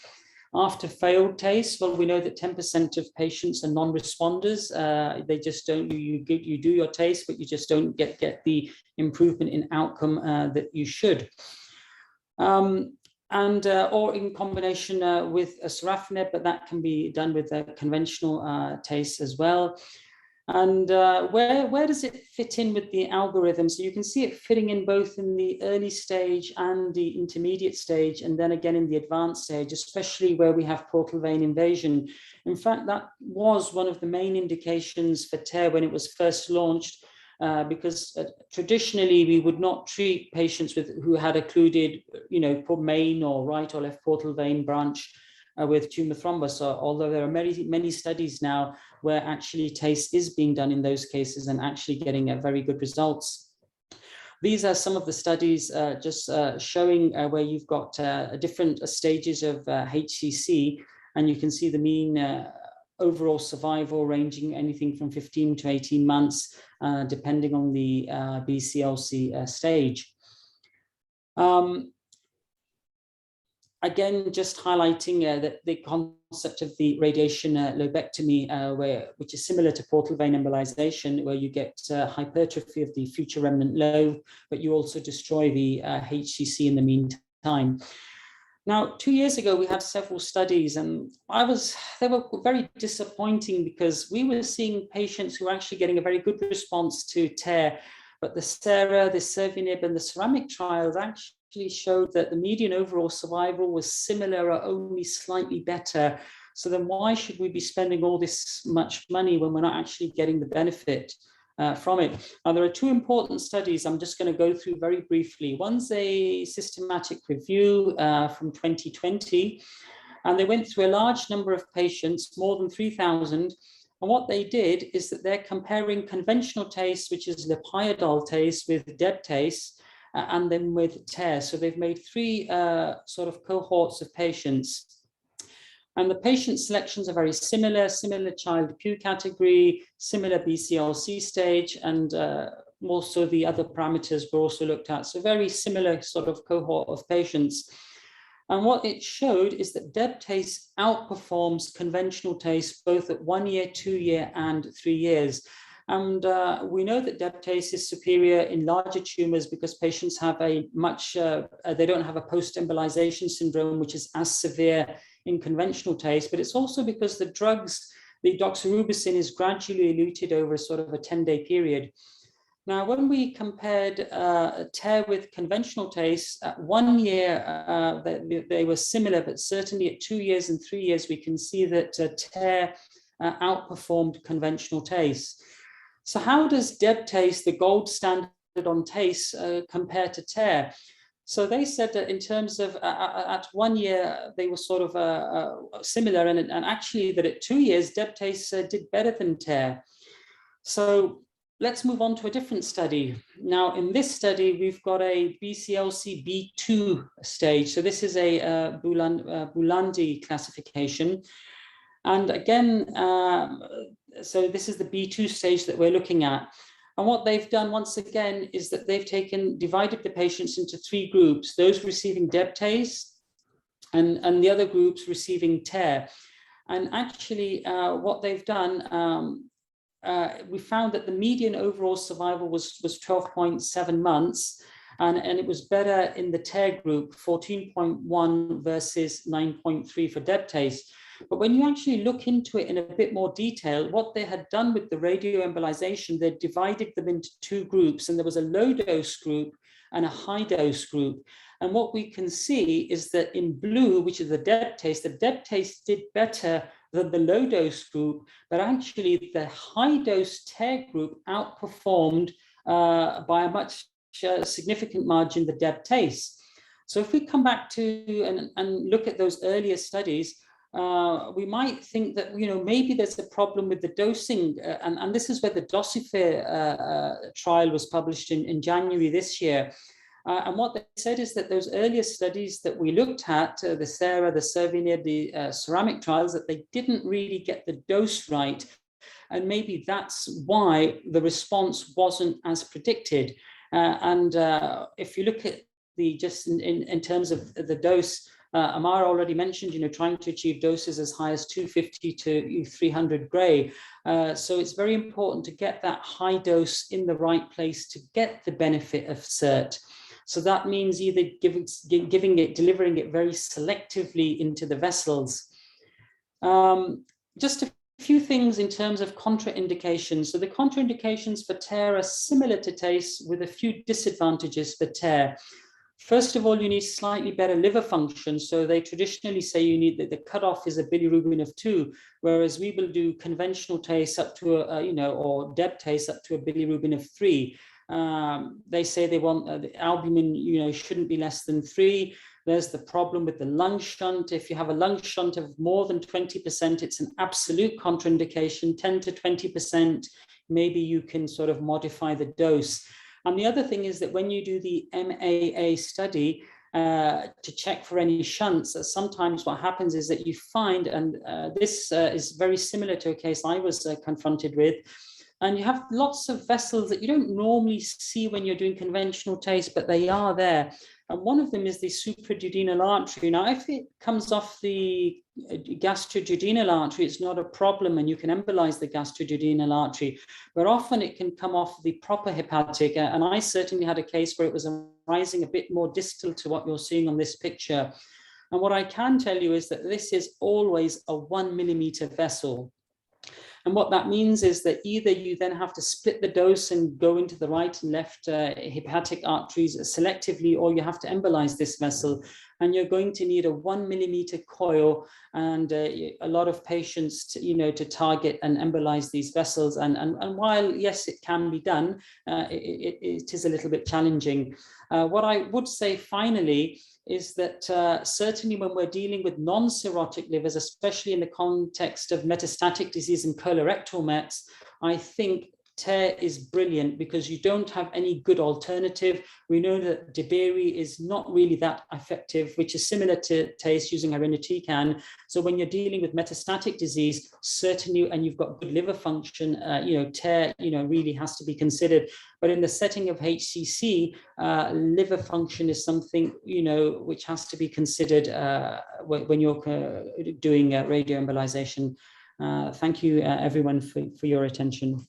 After failed TACE, well, we know that 10% of patients are non-responders. They just don't, you do your TACE, but you just don't get the improvement in outcome that you should. Or in combination with sorafenib, but that can be done with a conventional TACE as well. And where does it fit in with the algorithm? So you can see it fitting in both in the early stage and the intermediate stage, and then again in the advanced stage, especially where we have portal vein invasion. In fact, that was one of the main indications for TARE when it was first launched, because traditionally we would not treat patients who had occluded, main or right or left portal vein branch with tumor thrombus, although there are many studies now where actually TACE is being done in those cases and actually getting very good results. These are some of the studies just showing where you've got different stages of HCC, and you can see the mean overall survival ranging anything from 15 to 18 months, depending on the BCLC stage. Again, just highlighting that the concept of the radiation lobectomy, which is similar to portal vein embolization, where you get hypertrophy of the future remnant lobe, but you also destroy the HCC in the meantime. Now, 2 years ago, we had several studies, and they were very disappointing because we were seeing patients who were actually getting a very good response to TARE, but the SARA, the Cervinib, and the ceramic trials actually showed that the median overall survival was similar or only slightly better. So then why should we be spending all this much money when we're not actually getting the benefit from it? Now, there are two important studies I'm just going to go through very briefly. One's a systematic review from 2020, and they went through a large number of patients, more than 3,000. And what they did is that they're comparing conventional TACE, which is Lepidol TACE, with DEB TACE, and then with TARE. So they've made three sort of cohorts of patients. And the patient selections are very similar child Q category, similar BCLC stage, and also the other parameters were also looked at. So very similar sort of cohort of patients. And what it showed is that DEB TACE outperforms conventional TACE both at 1 year, 2 year, and 3 years. And we know that DEB TACE is superior in larger tumors because patients have a much, they don't have a post-embolization syndrome, which is as severe in conventional TACE, but it's also because the drugs, the doxorubicin is gradually eluted over sort of a 10-day period. Now, when we compared TARE with conventional TACE, at 1 year, they were similar, but certainly at 2 years and 3 years, we can see that TARE outperformed conventional TACE. So how does DEB TACE, the gold standard on TACE, compare to TARE? So they said that in terms of at 1 year, they were sort of similar, and actually that at 2 years, DEB TACE did better than TARE. So let's move on to a different study. Now, in this study, we've got a BCLC B2 stage. So this is a Bulandi classification. And again, so this is the B2 stage that we're looking at. And what they've done once again is that they've divided the patients into 3 groups, those receiving DEB TACE and the other groups receiving TARE. And actually what they've done, we found that the median overall survival was 12.7 months. And it was better in the TARE group, 14.1 versus 9.3 for DEB TACE. But when you actually look into it in a bit more detail, what they had done with the radioembolization, they divided them into 2 groups, and there was a low dose group and a high dose group. And what we can see is that in blue, which is the DEB TACE did better than the low dose group, but actually the high dose TARE group outperformed by a much significant margin the DEB TACE. So if we come back to and look at those earlier studies, we might think that, maybe there's a problem with the dosing. And this is where the Dosifer trial was published in January this year. And what they said is that those earlier studies that we looked at, the SARA, the Cervinib, the ceramic trials, that they didn't really get the dose right. And maybe that's why the response wasn't as predicted. And if you look at just in terms of the dose, Amar already mentioned, trying to achieve doses as high as 250 to 300 gray. So it's very important to get that high dose in the right place to get the benefit of SIRT. So that means either delivering it very selectively into the vessels. Just a few things in terms of contraindications. So the contraindications for TARE are similar to TACE with a few disadvantages for TARE. First of all, you need slightly better liver function. So they traditionally say you need that the cutoff is a bilirubin of 2, whereas we will do conventional TACE up to or DEB TACE up to a bilirubin of 3. They say they want the albumin, shouldn't be less than 3. There's the problem with the lung shunt. If you have a lung shunt of more than 20%, it's an absolute contraindication. 10 to 20%, maybe you can sort of modify the dose. And the other thing is that when you do the MAA study to check for any shunts, sometimes what happens is that you find, and this is very similar to a case I was confronted with, and you have lots of vessels that you don't normally see when you're doing conventional TACE, but they are there. And one of them is the supraduodenal artery. Now, if it comes off the gastroduodenal artery, it's not a problem, and you can embolize the gastroduodenal artery. But often it can come off the proper hepatic. And I certainly had a case where it was rising a bit more distal to what you're seeing on this picture. And what I can tell you is that this is always a 1 millimeter vessel. And what that means is that either you then have to split the dose and go into the right and left hepatic arteries selectively, or you have to embolize this vessel. And you're going to need a 1 millimeter coil and a lot of patients to target and embolize these vessels. And while, yes, it can be done, it is a little bit challenging. What I would say finally is that certainly when we're dealing with non-cirrhotic livers, especially in the context of metastatic disease and colorectal mets, I think TARE is brilliant because you don't have any good alternative. We know that Debiri is not really that effective, which is similar to TACE using irinotecan. So when you're dealing with metastatic disease, certainly, and you've got good liver function, TARE, really has to be considered. But in the setting of HCC, liver function is something, which has to be considered when you're doing radioembolization. Thank you, everyone, for your attention.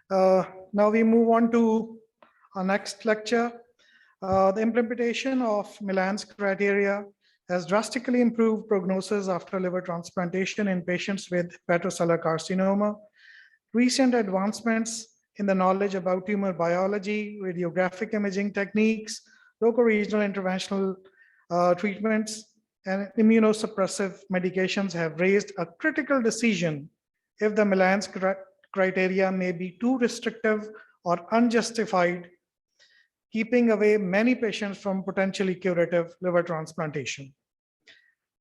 Now we move on to our next lecture. The implementation of Milan's criteria has drastically improved prognosis after liver transplantation in patients with hepatocellular carcinoma. Recent advancements in the knowledge about tumor biology, radiographic imaging techniques, local regional interventional treatments, and immunosuppressive medications have raised a critical decision if the Milan's criteria may be too restrictive or unjustified, keeping away many patients from potentially curative liver transplantation.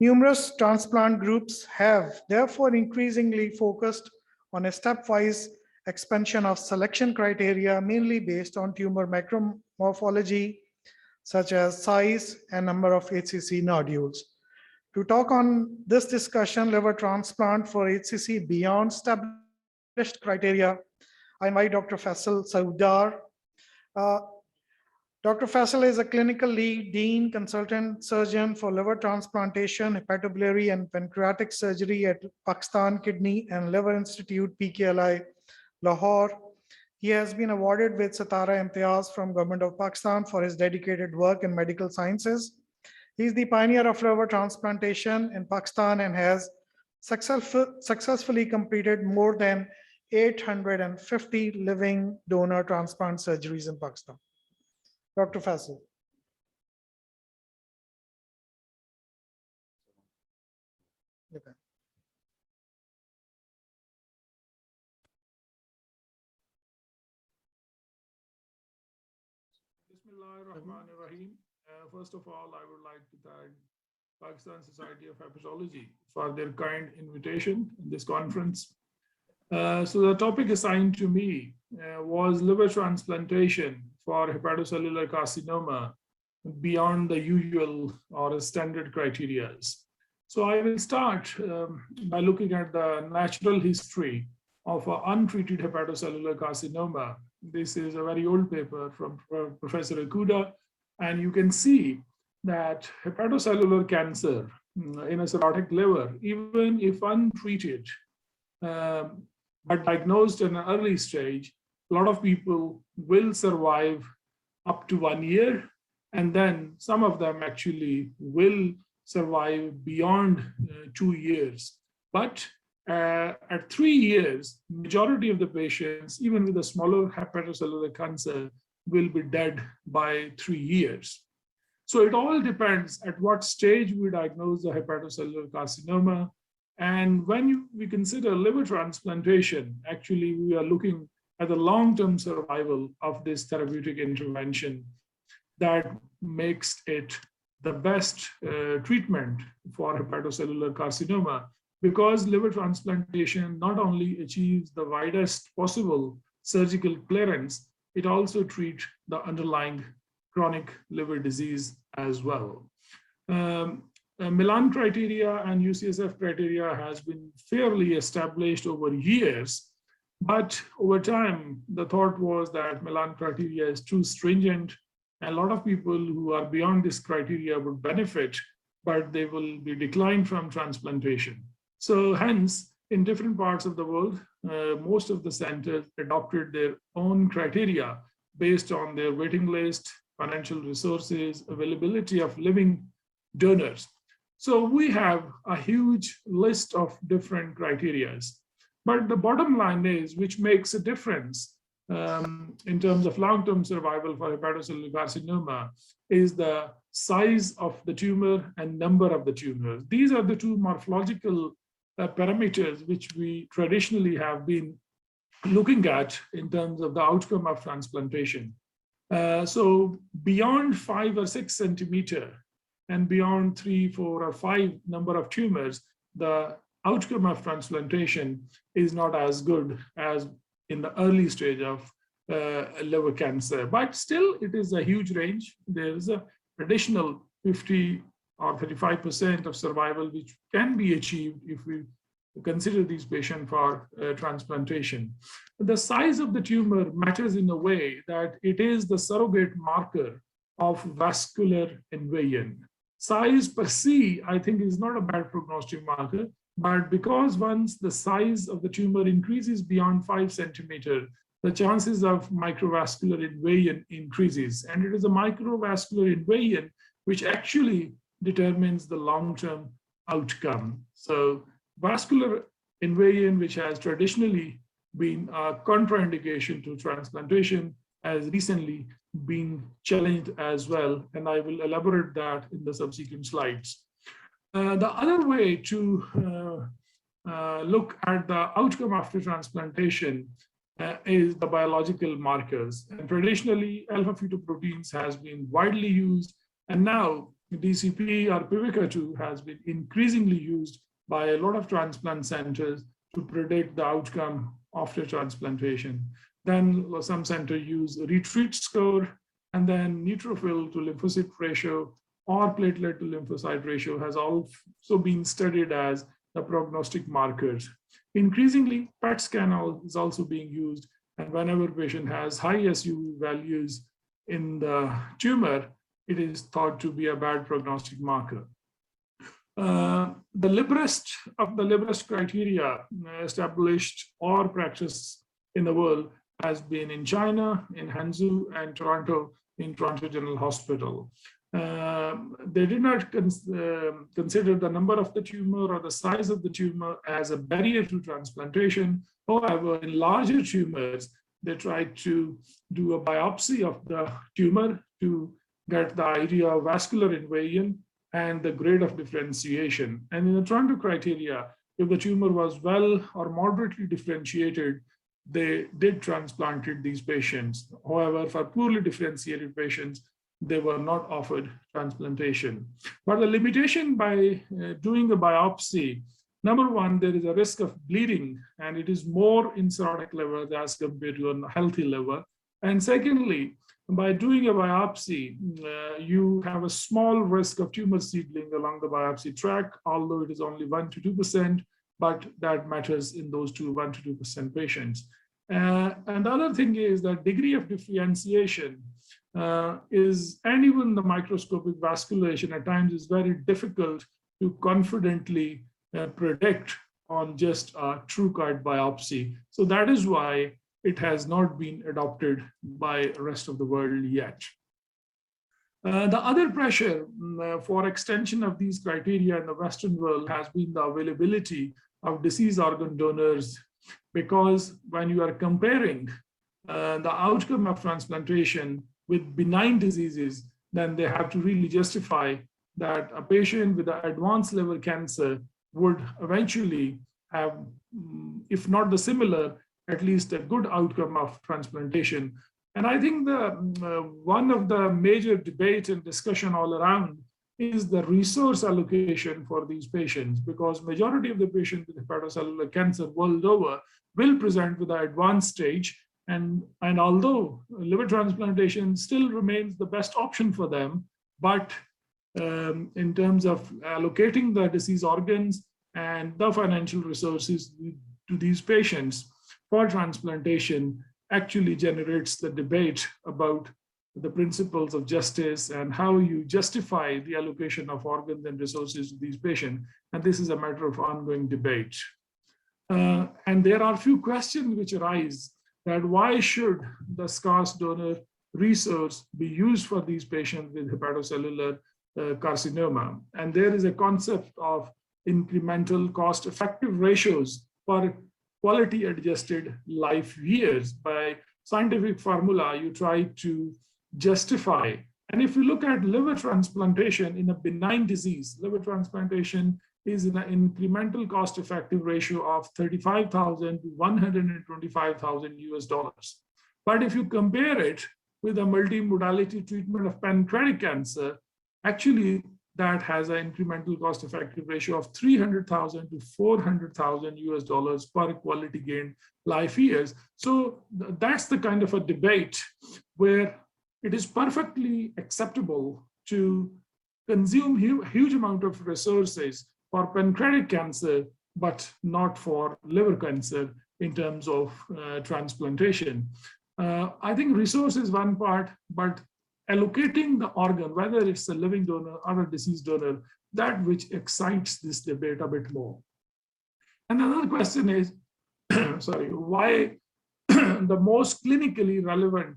Numerous transplant groups have therefore increasingly focused on a stepwise expansion of selection criteria, mainly based on tumor macromorphology, such as size and number of HCC nodules. To talk on this discussion, liver transplant for HCC beyond established criteria, I invite Dr. Faisal Saudar. Dr. Faisal is a clinical lead, dean, consultant surgeon for liver transplantation, hepatobiliary and pancreatic surgery at Pakistan Kidney and Liver Institute, PKLI, Lahore. He has been awarded with Satara Imtiaz from Government of Pakistan for his dedicated work in medical sciences. He is the pioneer of liver transplantation in Pakistan and has successfully completed more than 850 living donor transplant surgeries in Pakistan. Dr. Faisal. Okay. Bismillahirrahmanirrahim. First of all, I would like to thank Pakistan Society of Hepatology for their kind invitation in this conference. So the topic assigned to me was liver transplantation for hepatocellular carcinoma beyond the usual or standard criteria. So I will start by looking at the natural history of untreated hepatocellular carcinoma. This is a very old paper from Professor Ikuda, and you can see that hepatocellular cancer in a cirrhotic liver, even if untreated, but diagnosed in an early stage, a lot of people will survive up to 1 year, and then some of them actually will survive beyond 2 years. But at 3 years, majority of the patients, even with a smaller hepatocellular cancer, will be dead by 3 years. So it all depends at what stage we diagnose the hepatocellular carcinoma. And when we consider liver transplantation, actually we are looking at the long-term survival of this therapeutic intervention that makes it the best treatment for hepatocellular carcinoma, because liver transplantation not only achieves the widest possible surgical clearance, it also treats the underlying chronic liver disease as well. Milan criteria and UCSF criteria has been fairly established over years, but over time, the thought was that Milan criteria is too stringent. A lot of people who are beyond this criteria would benefit, but they will be declined from transplantation. So hence, in different parts of the world, most of the centers adopted their own criteria based on their waiting list, financial resources, availability of living donors. So we have a huge list of different criteria. But the bottom line is, which makes a difference in terms of long-term survival for hepatocellular carcinoma, is the size of the tumor and number of the tumors. These are the two morphological parameters which we traditionally have been looking at in terms of the outcome of transplantation. So beyond 5 or 6 centimeter and beyond 3, 4, or 5 number of tumors, the outcome of transplantation is not as good as in the early stage of liver cancer. But still, it is a huge range. There is an additional 50 or 35% of survival which can be achieved if we consider these patients for transplantation. The size of the tumor matters in a way that it is the surrogate marker of vascular invasion. Size per se, I think, is not a bad prognostic marker, but because once the size of the tumor increases beyond 5 centimeters, the chances of microvascular invasion increases. And it is a microvascular invasion which actually determines the long-term outcome. So vascular invasion, which has traditionally been a contraindication to transplantation, has recently been challenged as well. And I will elaborate that in the subsequent slides. The other way to look at the outcome after transplantation is the biological markers. And traditionally, alpha-fetoproteins has been widely used, and now DCP or PIVICA2 has been increasingly used by a lot of transplant centers to predict the outcome after transplantation. Then some centers use retreat score, and then neutrophil to lymphocyte ratio or platelet to lymphocyte ratio has also been studied as the prognostic markers. Increasingly, PET scan is also being used, and whenever patient has high SUV values in the tumor, it is thought to be a bad prognostic marker. The liberest of the liberest criteria established or practiced in the world has been in China, in Hangzhou, and Toronto, in Toronto General Hospital. They did not consider the number of the tumor or the size of the tumor as a barrier to transplantation. However, in larger tumors, they tried to do a biopsy of the tumor to get the idea of vascular invasion and the grade of differentiation. And in the Toronto criteria, if the tumor was well or moderately differentiated, they did transplanted these patients. However, for poorly differentiated patients, they were not offered transplantation. But the limitation by doing a biopsy, number one, there is a risk of bleeding, and it is more in cirrhotic liver as compared to a healthy liver. And secondly, by doing a biopsy, you have a small risk of tumor seedling along the biopsy tract, although it is only 1 to 2%, but that matters in those 1 to 2% patients. And the other thing is that degree of differentiation and even the microscopic vasculation at times is very difficult to confidently predict on just a TrueCut biopsy. So that is why it has not been adopted by the rest of the world yet. The other pressure for extension of these criteria in the Western world has been the availability of deceased organ donors, because when you are comparing the outcome of transplantation with benign diseases, then they have to really justify that a patient with an advanced liver cancer would eventually have, if not the similar, at least a good outcome of transplantation. And I think one of the major debate and discussion all around is the resource allocation for these patients, because majority of the patients with hepatocellular cancer world over will present with an advanced stage. And although liver transplantation still remains the best option for them, but in terms of allocating the disease organs and the financial resources to these patients for transplantation actually generates the debate about the principles of justice and how you justify the allocation of organs and resources to these patients. And this is a matter of ongoing debate. And there are a few questions which arise that why should the scarce donor resource be used for these patients with hepatocellular carcinoma? And there is a concept of incremental cost-effective ratios for quality adjusted life years. By scientific formula, you try to justify. And if you look at liver transplantation in a benign disease, liver transplantation is in an incremental cost-effective ratio of $35,000 to $125,000. But if you compare it with a multimodality treatment of pancreatic cancer, actually that has an incremental cost-effective ratio of $300,000 to $400,000 per quality gained life years. So that's the kind of a debate where it is perfectly acceptable to consume huge amount of resources for pancreatic cancer, but not for liver cancer in terms of transplantation. I think resource is one part, but allocating the organ, whether it's a living donor or a deceased donor, that which excites this debate a bit more. And another question is, sorry, why the most clinically relevant,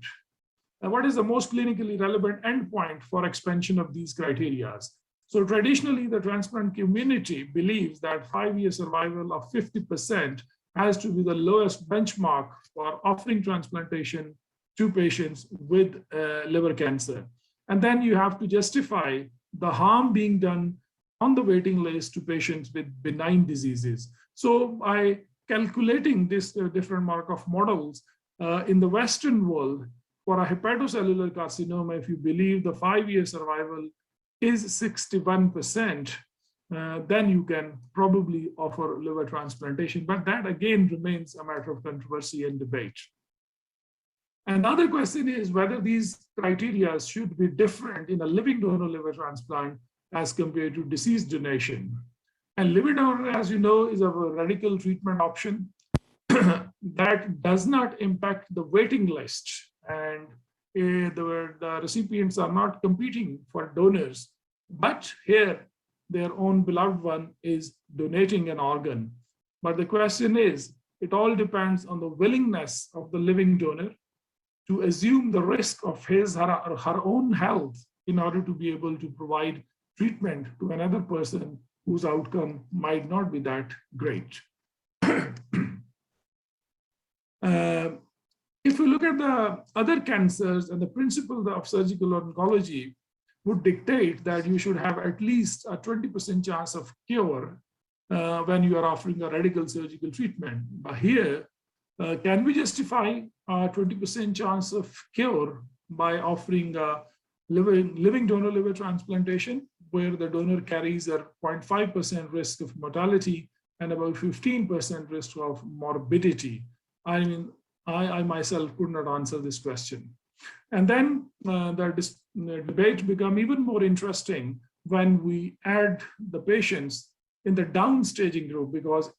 what is the most clinically relevant endpoint for expansion of these criteria? So traditionally, the transplant community believes that 5-year survival of 50% has to be the lowest benchmark for offering transplantation to patients with liver cancer. And then you have to justify the harm being done on the waiting list to patients with benign diseases. So by calculating this different Markov models in the Western world, for a hepatocellular carcinoma, if you believe the 5-year survival is 61%, then you can probably offer liver transplantation. But that again remains a matter of controversy and debate. Another question is whether these criteria should be different in a living donor liver transplant as compared to deceased donation. And living donor, as you know, is a radical treatment option that does not impact the waiting list. And the recipients are not competing for donors, but here their own beloved one is donating an organ. But the question is, it all depends on the willingness of the living donor to assume the risk of his or her own health in order to be able to provide treatment to another person whose outcome might not be that great. If we look at the other cancers, and the principle of surgical oncology would dictate that you should have at least a 20% chance of cure when you are offering a radical surgical treatment. But here, can we justify a 20% chance of cure by offering a living donor liver transplantation, where the donor carries a 0.5% risk of mortality and about 15% risk of morbidity? I mean, I myself could not answer this question. And then the debate become even more interesting when we add the patients in the downstaging group, because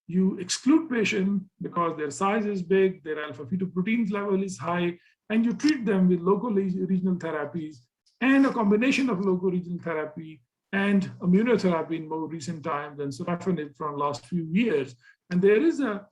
you exclude patients because their size is big, their alpha-fetoprotein level is high, and you treat them with local regional therapies and a combination of local regional therapy and immunotherapy in more recent times than sorafenib from last few years. And there is a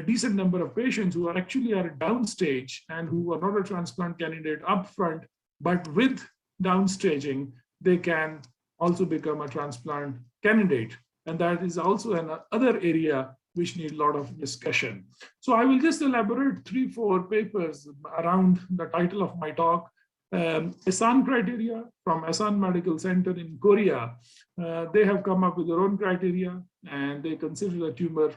decent number of patients who are actually at a downstage and who are not a transplant candidate upfront, but with downstaging, they can also become a transplant candidate. And that is also another area which need a lot of discussion. So I will just elaborate 3-4 papers around the title of my talk. Asan criteria from Asan Medical Center in Korea. They have come up with their own criteria, and they consider the tumor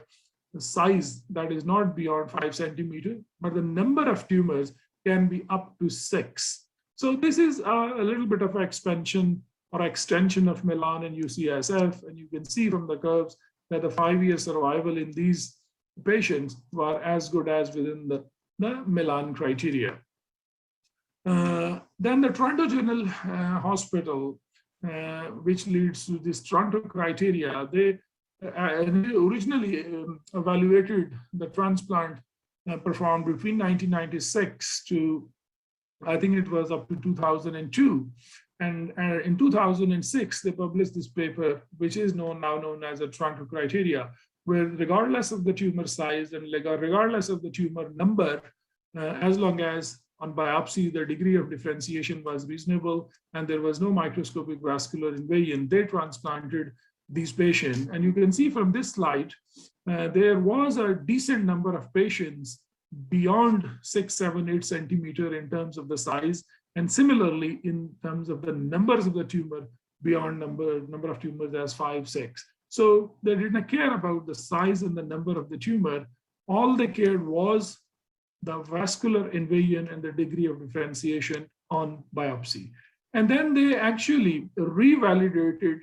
size that is not beyond 5 centimeters, but the number of tumors can be up to 6. So this is a little bit of an expansion or extension of Milan and UCSF, and you can see from the curves that the 5-year survival in these patients were as good as within the Milan criteria. Then the Toronto General Hospital, which leads to this Toronto criteria, they originally evaluated the transplant performed between 1996 to, I think it was up to 2002. And in 2006, they published this paper, which is now known as the Toronto criteria, where regardless of the tumor size and regardless of the tumor number, as long as on biopsy, the degree of differentiation was reasonable and there was no microscopic vascular invasion, they transplanted these patients. And you can see from this slide, there was a decent number of patients beyond 6, 7, 8 centimeter in terms of the size. And similarly, in terms of the numbers of the tumor, beyond number of tumors as 5, 6. So they didn't care about the size and the number of the tumor. All they cared was the vascular invasion and the degree of differentiation on biopsy. And then they actually revalidated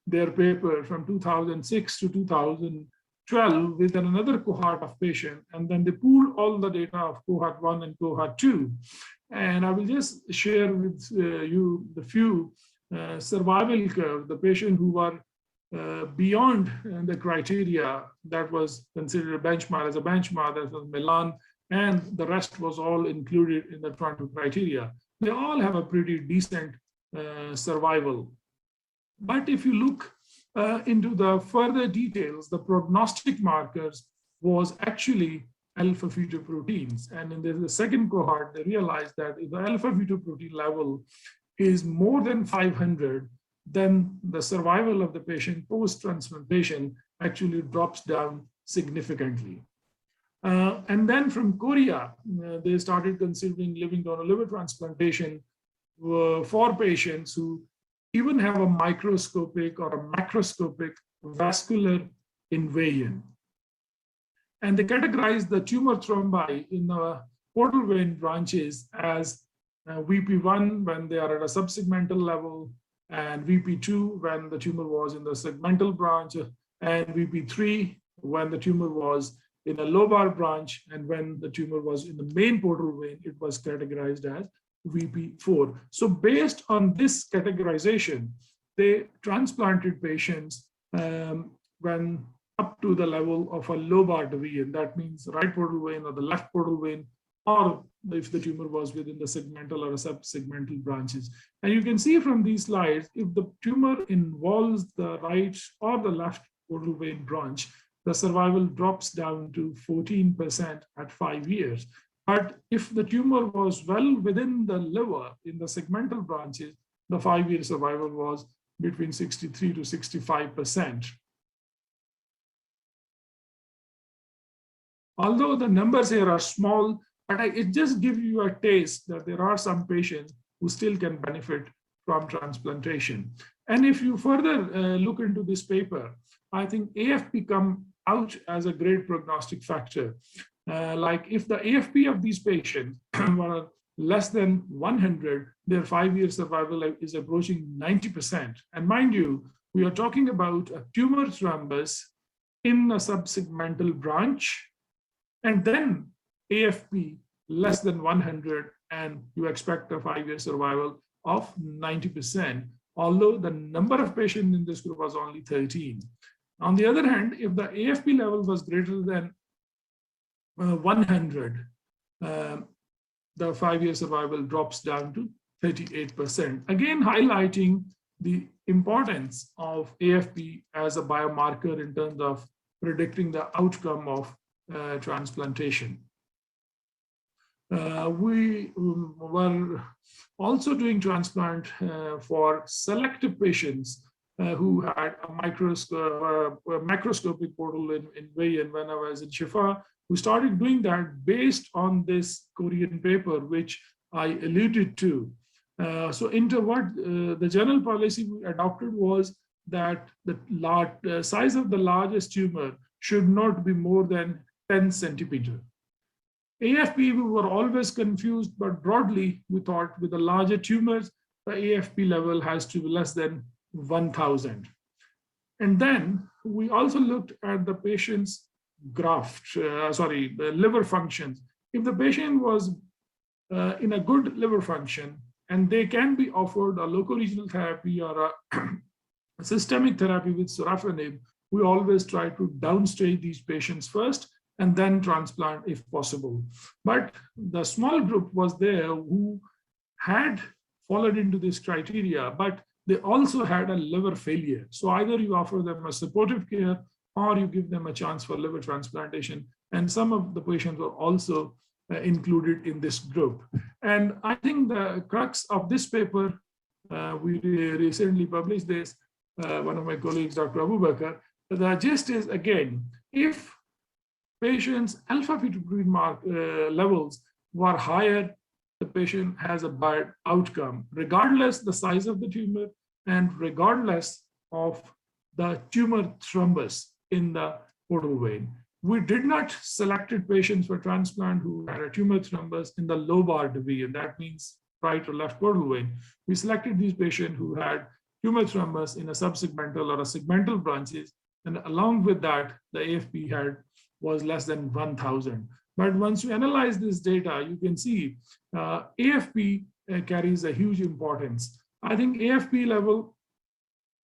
their paper from 2006 to 2012 with another cohort of patients. And then they pooled all the data of cohort 1 and cohort 2. And I will just share with you the few survival curve, the patient who were beyond the criteria that was considered a benchmark as a benchmark, that was Milan, and the rest was all included in the Toronto criteria. They all have a pretty decent survival. But if you look into the further details, the prognostic markers was actually alpha-fetoproteins. And in the second cohort, they realized that if the alpha-fetoprotein level is more than 500, then the survival of the patient post-transplantation actually drops down significantly. And then from Korea, they started considering living donor liver transplantation for patients who even have a microscopic or a macroscopic vascular invasion. And they categorize the tumor thrombi in the portal vein branches as VP1 when they are at a subsegmental level, and VP2 when the tumor was in the segmental branch, and VP3 when the tumor was in a lobar branch, and when the tumor was in the main portal vein, it was categorized as VP4. So based on this categorization, they transplanted patients when up to the level of a lobar division. That means right portal vein or the left portal vein, or if the tumor was within the segmental or subsegmental branches. And you can see from these slides, if the tumor involves the right or the left portal vein branch, the survival drops down to 14% at 5 years. But if the tumor was well within the liver in the segmental branches, the 5-year survival was between 63 to 65%. Although the numbers here are small, but it just gives you a taste that there are some patients who still can benefit from transplantation. And if you further look into this paper, I think AFP come out as a great prognostic factor. Like if the AFP of these patients were less than 100, their 5-year survival is approaching 90%. And mind you, we are talking about a tumor thrombus in a subsegmental branch. And then AFP less than 100, and you expect a 5-year survival of 90%, although the number of patients in this group was only 13. On the other hand, if the AFP level was greater than 100, the 5-year survival drops down to 38%. Again, highlighting the importance of AFP as a biomarker in terms of predicting the outcome of transplantation. We were also doing transplant for selective patients who had a macroscopic portal vein when I was in Shifa. We started doing that based on this Korean paper, which I alluded to. So into what the general policy we adopted was that the size of the largest tumor should not be more than 10 centimeter. AFP, we were always confused, but broadly, we thought with the larger tumors, the AFP level has to be less than 1,000. And then we also looked at the patient's the liver functions. If the patient was in a good liver function, and they can be offered a local regional therapy or a systemic therapy with sorafenib, we always try to downstage these patients first and then transplant if possible. But the small group was there who had fallen into this criteria, but they also had a liver failure. So either you offer them a supportive care or you give them a chance for liver transplantation. And some of the patients were also included in this group. And I think the crux of this paper, we recently published this, one of my colleagues, Dr. Abu Bakr, the gist is, again, if patients' alpha-fetoprotein levels were higher, the patient has a bad outcome, regardless the size of the tumor and regardless of the tumor thrombus in the portal vein. We did not selected patients for transplant who had a tumor thrombus in the lobar division. That means right or left portal vein. We selected these patients who had tumor thrombus in a subsegmental or a segmental branches. And along with that, the AFP was less than 1,000. But once you analyze this data, you can see AFP carries a huge importance. I think AFP level,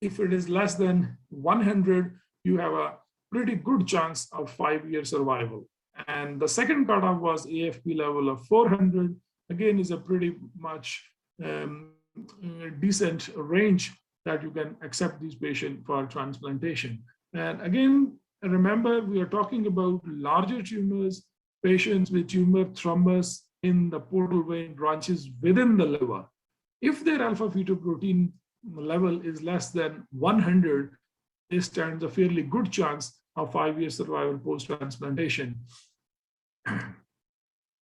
if it is less than 100, you have a pretty good chance of 5-year survival. And the second cutoff was AFP level of 400, again, is a pretty much decent range that you can accept these patients for transplantation. And again, remember, we are talking about larger tumors, patients with tumor thrombus in the portal vein branches within the liver. If their alpha-fetoprotein level is less than 100, there stands a fairly good chance of 5-year survival post-transplantation.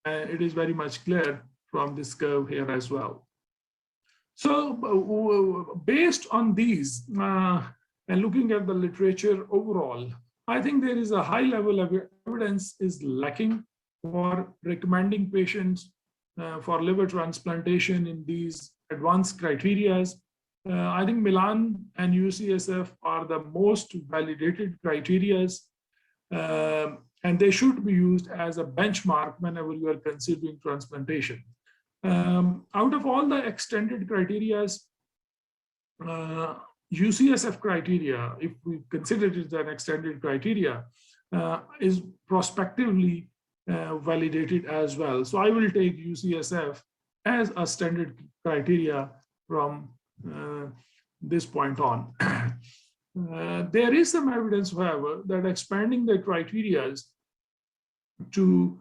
It is very much clear from this curve here as well. So based on these and looking at the literature overall, I think there is a high level of evidence is lacking for recommending patients for liver transplantation in these advanced criteria. I think Milan and UCSF are the most validated criteria, and they should be used as a benchmark whenever you are considering transplantation. Out of all the extended criteria, UCSF criteria, if we consider it as an extended criteria, is prospectively validated as well. So I will take UCSF as a standard criteria from this point on. There is some evidence, however, that expanding the criteria to,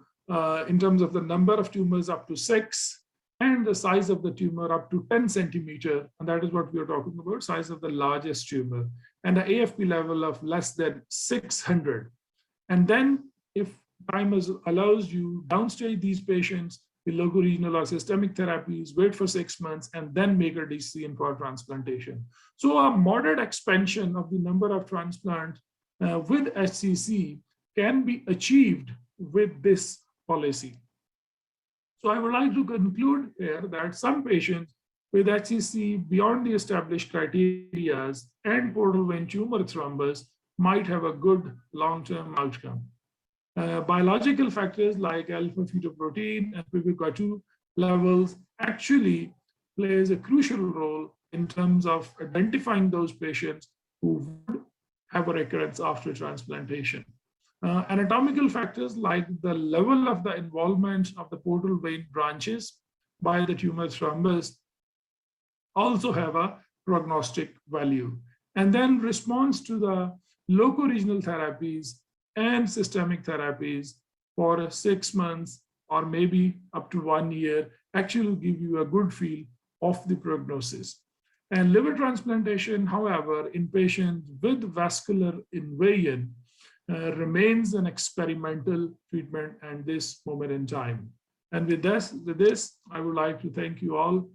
in terms of the number of tumors up to 6 and the size of the tumor up to 10 centimeter, and that is what we are talking about, size of the largest tumor, and the AFP level of less than 600. And then if time allows you, downstage these patients with local, regional, or systemic therapies, wait for 6 months, and then make a decision for transplantation. So a moderate expansion of the number of transplants with HCC can be achieved with this policy. So I would like to conclude here that some patients with HCC beyond the established criteria and portal vein tumor thrombus might have a good long-term outcome. Biological factors like alpha-fetoprotein and PPK2 levels actually plays a crucial role in terms of identifying those patients who would have a recurrence after transplantation. Anatomical factors like the level of the involvement of the portal vein branches by the tumor thrombus also have a prognostic value. And then response to the loco-regional therapies and systemic therapies for 6 months or maybe up to 1 year actually give you a good feel of the prognosis. And liver transplantation, however, in patients with vascular invasion remains an experimental treatment at this moment in time. And with this, I would like to thank you all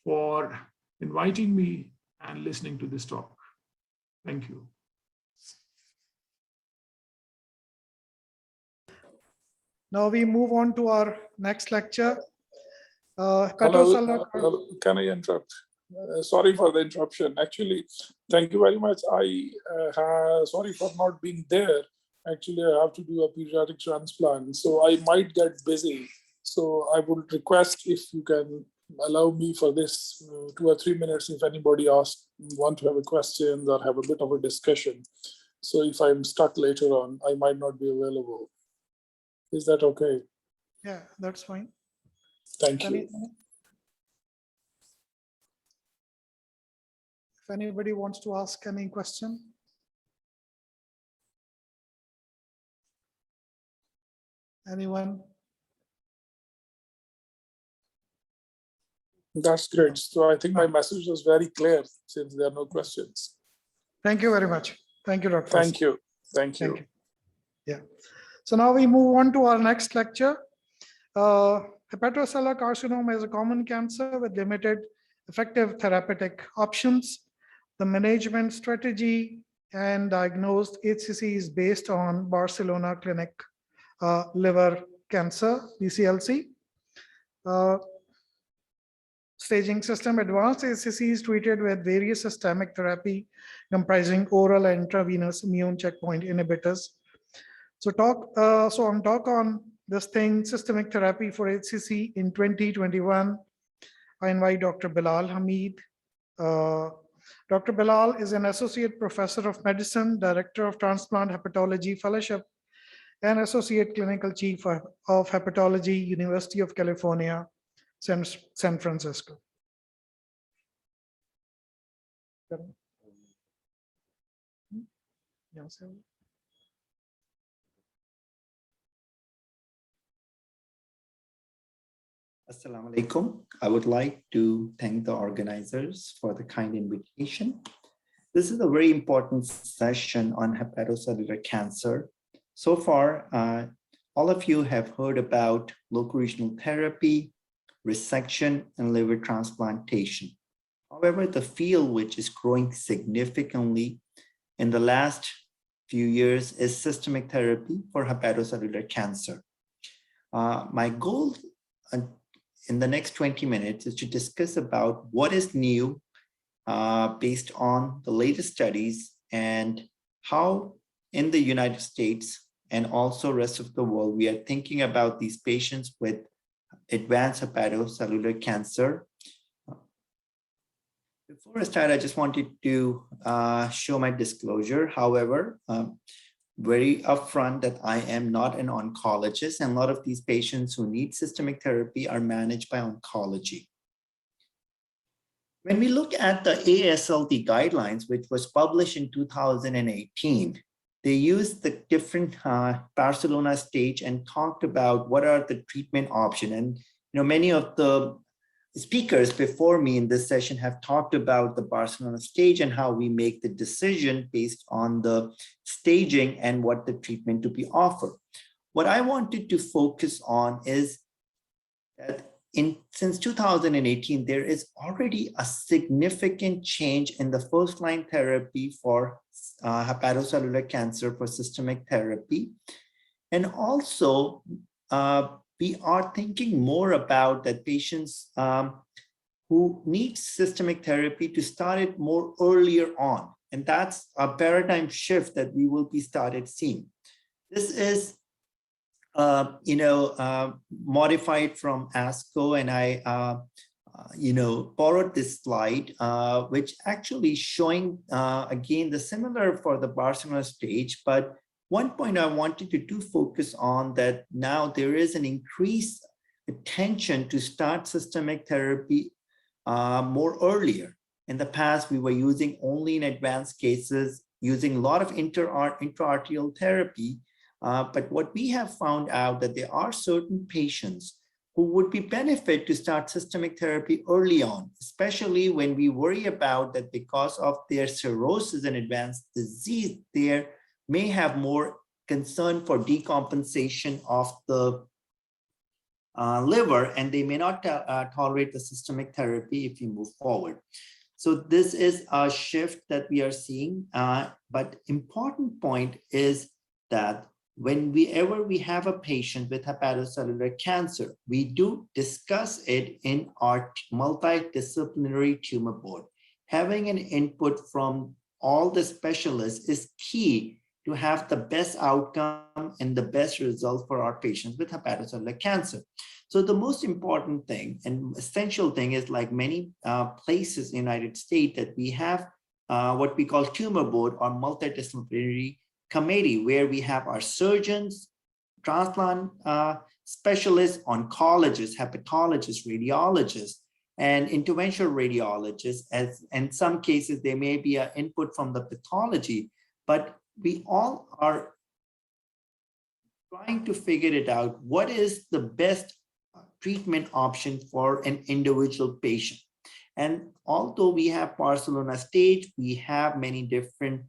for inviting me and listening to this talk. Thank you. Now we move on to our next lecture. Hello, can I interrupt? Sorry for the interruption. Actually, thank you very much. Sorry for not being there. Actually, I have to do a pediatric transplant, so I might get busy. So I would request if you can allow me for this 2 or 3 minutes if anybody want to have a question or have a bit of a discussion. So if I'm stuck later on, I might not be available. Is that okay? Yeah, that's fine. Thank you. If anybody wants to ask any question. Anyone? That's great. So I think my message was very clear since there are no questions. Thank you very much. Thank you, Dr. Thank you. Thank you. Thank you. Yeah. So now we move on to our next lecture. Hepatocellular carcinoma is a common cancer with limited effective therapeutic options. The management strategy and diagnosed HCC is based on Barcelona Clinic liver cancer, BCLC. Staging system: advanced HCC is treated with various systemic therapy comprising oral and intravenous immune checkpoint inhibitors. So on talk on this thing, systemic therapy for HCC in 2021, I invite Dr. Bilal Hamid. Dr. Bilal is an associate professor of medicine, director of transplant hepatology fellowship, and associate clinical chief of hepatology, University of California, San Francisco. Assalamu alaikum. I would like to thank the organizers for the kind invitation. This is a very important session on hepatocellular cancer. So far, all of you have heard about local regional therapy, resection, and liver transplantation. However, the field which is growing significantly in the last few years is systemic therapy for hepatocellular cancer. My goal in the next 20 minutes is to discuss about what is new based on the latest studies and how in the United States and also rest of the world, we are thinking about these patients with advanced hepatocellular cancer. Before I start, I just wanted to show my disclosure. However, very upfront that I am not an oncologist, and a lot of these patients who need systemic therapy are managed by oncology. When we look at the AASLD guidelines, which was published in 2018, they used the different Barcelona stage and talked about what are the treatment options. And many of the speakers before me in this session have talked about the Barcelona stage and how we make the decision based on the staging and what the treatment to be offered. What I wanted to focus on is that since 2018, there is already a significant change in the first-line therapy for hepatocellular cancer for systemic therapy. And also, we are thinking more about that patients who need systemic therapy to start it more earlier on. And that's a paradigm shift that we will be started seeing. This is modified from ASCO, and I, borrowed this slide, which actually showing, again, the similar for the Barcelona stage. But one point I wanted to do focus on that now there is an increased attention to start systemic therapy more earlier. In the past, we were using only in advanced cases, using a lot of intra-arterial therapy. But what we have found out that there are certain patients who would be benefit to start systemic therapy early on, especially when we worry about that because of their cirrhosis and advanced disease, they may have more concern for decompensation of the liver, and they may not tolerate the systemic therapy if you move forward. So this is a shift that we are seeing, but important point is that whenever we have a patient with hepatocellular cancer, we do discuss it in our multidisciplinary tumor board. Having an input from all the specialists is key to have the best outcome and the best result for our patients with hepatocellular cancer. So the most important thing and essential thing is, like many places in the United States, that we have what we call tumor board or multidisciplinary committee, where we have our surgeons, transplant specialists, oncologists, hepatologists, radiologists, and interventional radiologists. As in some cases, there may be an input from the pathology, but we all are trying to figure it out. What is the best treatment option for an individual patient? And although we have Barcelona stage, we have many different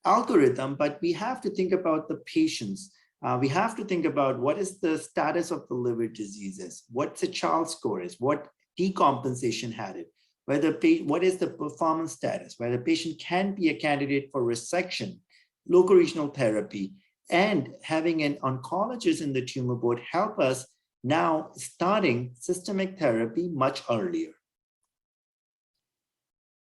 algorithm, but we have to think about the patients. We have to think about what is the status of the liver diseases, what's the child score is, what decompensation had it, what is the performance status, whether the patient can be a candidate for resection, local regional therapy, and having an oncologist in the tumor board help us now starting systemic therapy much earlier.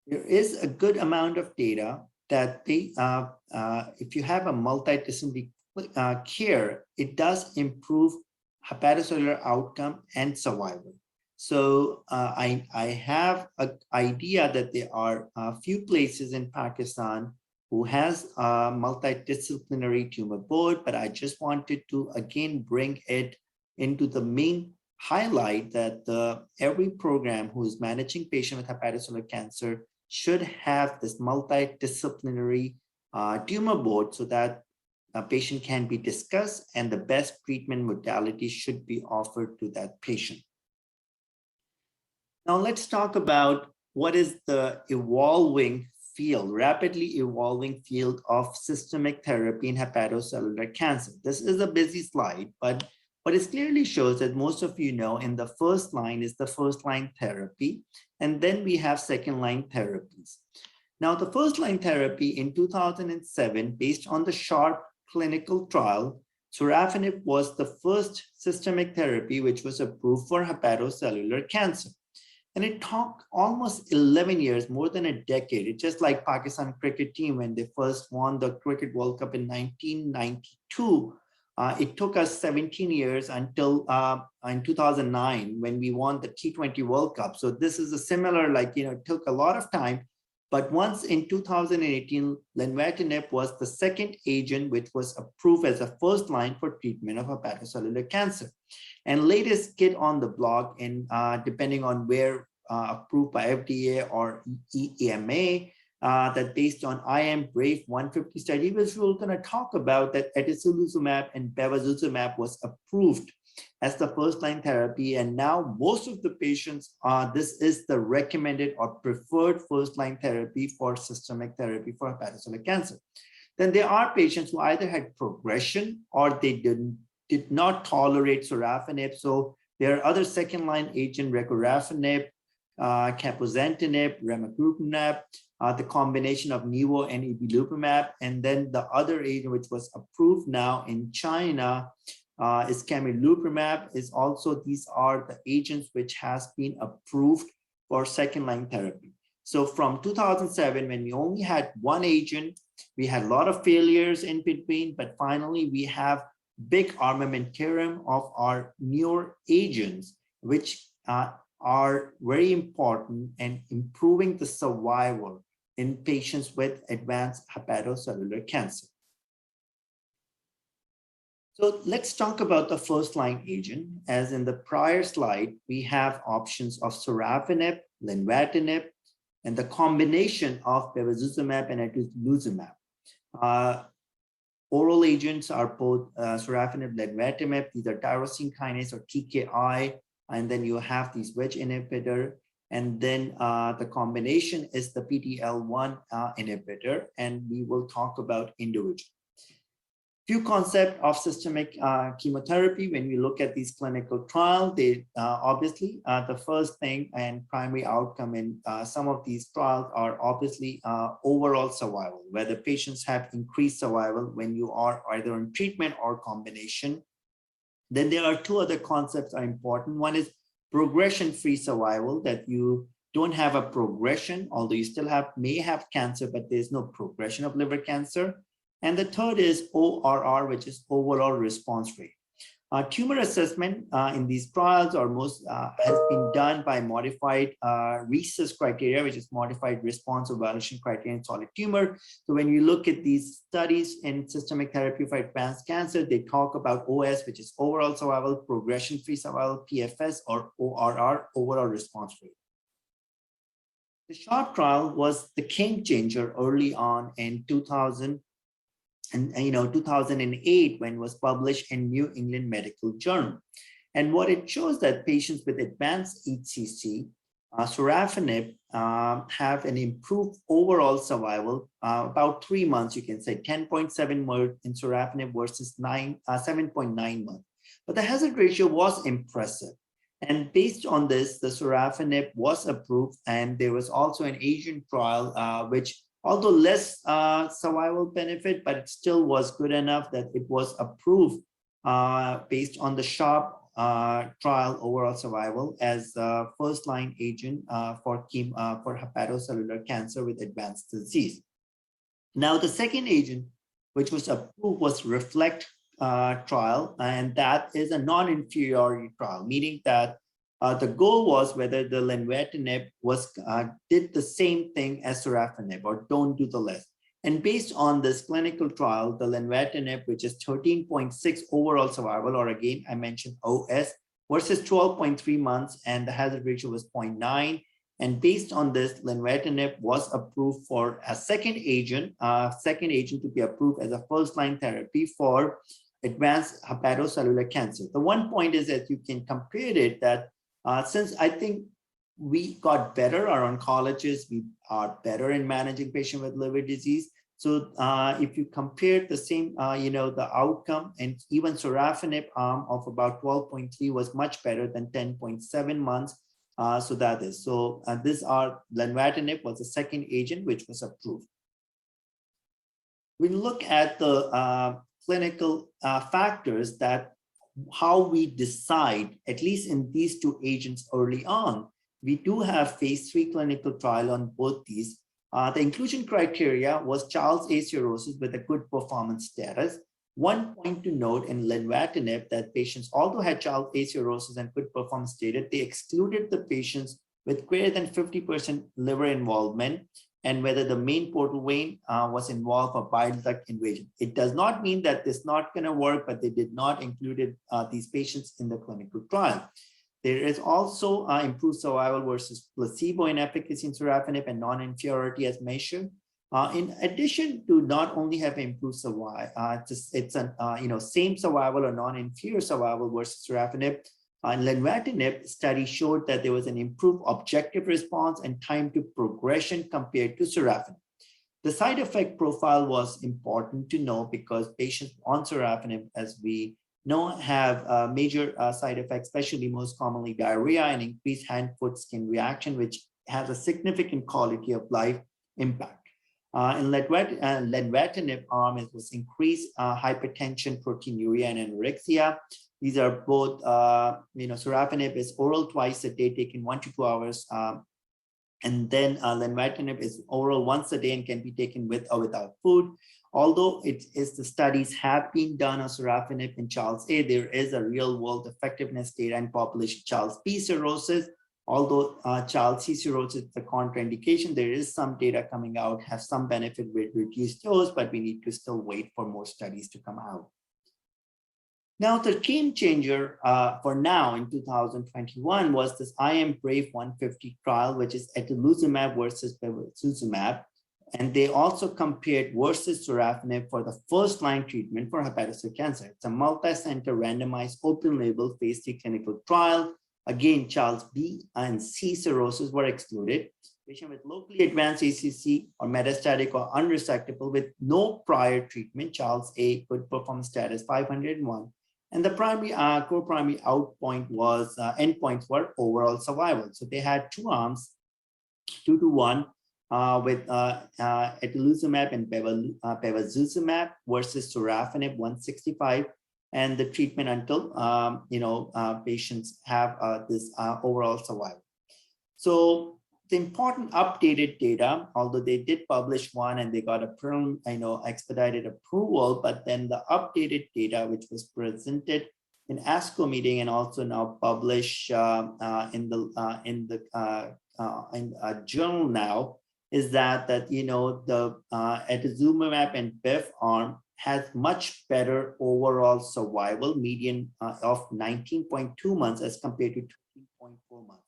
There is a good amount of data that if you have a multidisciplinary care, it does improve hepatocellular outcome and survival. So I have an idea that there are a few places in Pakistan who has a multidisciplinary tumor board, but I just wanted to again bring it into the main highlight that every program who is managing patient with hepatocellular cancer should have this multidisciplinary tumor board so that a patient can be discussed and the best treatment modality should be offered to that patient. Now let's talk about what is the evolving field, rapidly evolving field of systemic therapy in hepatocellular cancer. This is a busy slide, but it clearly shows that most of you know in the first line is the first line therapy, and then we have second line therapies. Now the first line therapy in 2007, based on the SHARP clinical trial, sorafenib was the first systemic therapy which was approved for hepatocellular cancer. And it took almost 11 years, more than a decade. It's just like Pakistan cricket team when they first won the Cricket World Cup in 1992. It took us 17 years until in 2009 when we won the T20 World Cup. So this is a similar, it took a lot of time. But once in 2018, lenvatinib was the second agent which was approved as a first line for treatment of hepatocellular cancer. And latest kid on the block, and depending on where approved by FDA or EMA, that based on IM Brave 150 study, which we're going to talk about, that atezolizumab and bevacizumab was approved as the first line therapy. And now most of the patients, this is the recommended or preferred first line therapy for systemic therapy for hepatocellular cancer. Then there are patients who either had progression or they did not tolerate sorafenib. So there are other second line agent, regorafenib, cabozantinib, ramucirumab, the combination of nivo and ipilimumab, and then the other agent which was approved now in China is camilupimab. Is also, these are the agents which has been approved for second line therapy. So from 2007, when we only had one agent, we had a lot of failures in between, but finally we have big armamentarium of our newer agents, which are very important in improving the survival in patients with advanced hepatocellular cancer. So let's talk about the first line agent. As in the prior slide, we have options of sorafenib, lenvatinib, and the combination of bevacizumab and atezolizumab. Oral agents are both sorafenib, lenvatinib. These are tyrosine kinase or TKI, and then you have these wedge inhibitor, and then the combination is the PD-L1 inhibitor, and we will talk about individual. Few concept of systemic chemotherapy. When we look at these clinical trials, they obviously the first thing and primary outcome in some of these trials are obviously overall survival, where the patients have increased survival when you are either in treatment or combination. Then there are two other concepts are important. One is progression-free survival, that you don't have a progression, although you still may have cancer, but there's no progression of liver cancer. And the third is ORR, which is overall response rate. Tumor assessment in these trials are has been done by modified RECIST criteria, which is modified response evaluation criteria in solid tumor. So when you look at these studies in systemic therapy for advanced cancer, they talk about OS, which is overall survival, progression-free survival, PFS, or ORR, overall response rate. The SHARP trial was the game changer early on in 2008, when it was published in New England Medical Journal. And what it shows that patients with advanced HCC, sorafenib, have an improved overall survival, about 3 months, you can say 10.7 months in sorafenib versus 7.9 months. But the hazard ratio was impressive. And based on this, the sorafenib was approved, and there was also an Asian trial, which although less survival benefit, but it still was good enough that it was approved based on the SHARP trial overall survival as the first-line agent for hepatocellular cancer with advanced disease. Now, the second agent which was approved was REFLECT trial, and that is a non-inferiority trial, meaning that the goal was whether the lenvatinib did the same thing as sorafenib or don't do the less. And based on this clinical trial, the lenvatinib, which is 13.6 overall survival, or again, I mentioned OS, versus 12.3 months, and the hazard ratio was 0.9. And based on this, lenvatinib was approved for a second agent to be approved as a first-line therapy for advanced hepatocellular cancer. The one point is that you can compare it that since I think we got better, our oncologists, we are better in managing patients with liver disease. So if you compare the same, the outcome, and even sorafenib of about 12.3 was much better than 10.7 months. So that is, so lenvatinib was the second agent which was approved. We look at the clinical factors that how we decide, at least in these two agents early on. We do have phase 3 clinical trial on both these. The inclusion criteria was Charles A cirrhosis with a good performance status. One point to note in lenvatinib that patients, although had Charles A cirrhosis and good performance status, they excluded the patients with greater than 50% liver involvement and whether the main portal vein was involved for bile duct invasion. It does not mean that this is not going to work, but they did not include these patients in the clinical trial. There is also improved survival versus placebo in efficacy in sorafenib and non-inferiority as measured. In addition to not only have improved survival, it's a same survival or non-inferior survival versus sorafenib. Lenvatinib study showed that there was an improved objective response and time to progression compared to sorafenib. The side effect profile was important to know because patients on sorafenib, as we know, have major side effects, especially most commonly diarrhea and increased hand, foot, skin reaction, which has a significant quality of life impact. In lenvatinib arm, it was increased hypertension, proteinuria, and anorexia. These are both, sorafenib is oral twice a day, taken 1 to 2 hours. And then lenvatinib is oral once a day and can be taken with or without food. Although the studies have been done on sorafenib in Charles A, there is a real world effectiveness data in population Charles B cirrhosis. Although Charles C cirrhosis is a contraindication, there is some data coming out, has some benefit with reduced dose, but we need to still wait for more studies to come out. Now, the game changer for now in 2021 was this IM-BRAVE 150 trial, which is etolizumab versus bevacizumab. And they also compared versus sorafenib for the first-line treatment for hepatocellular cancer. It's a multi-center randomized open-label phase 3 clinical trial. Again, Charles B and C cirrhosis were excluded. Patient with locally advanced ACC or metastatic or unresectable with no prior treatment, Charles A, good performance status 501. And the primary co-primary endpoints were overall survival. So they had two arms, 2-to-1, with etolizumab and bevacizumab versus sorafenib 165, and the treatment until patients have this overall survival. So the important updated data, although they did publish one and they got a expedited approval, but then the updated data, which was presented in ASCO meeting and also now published in a journal now, is that the etolizumab and bev arm has much better overall survival, median of 19.2 months as compared to 13.4 months.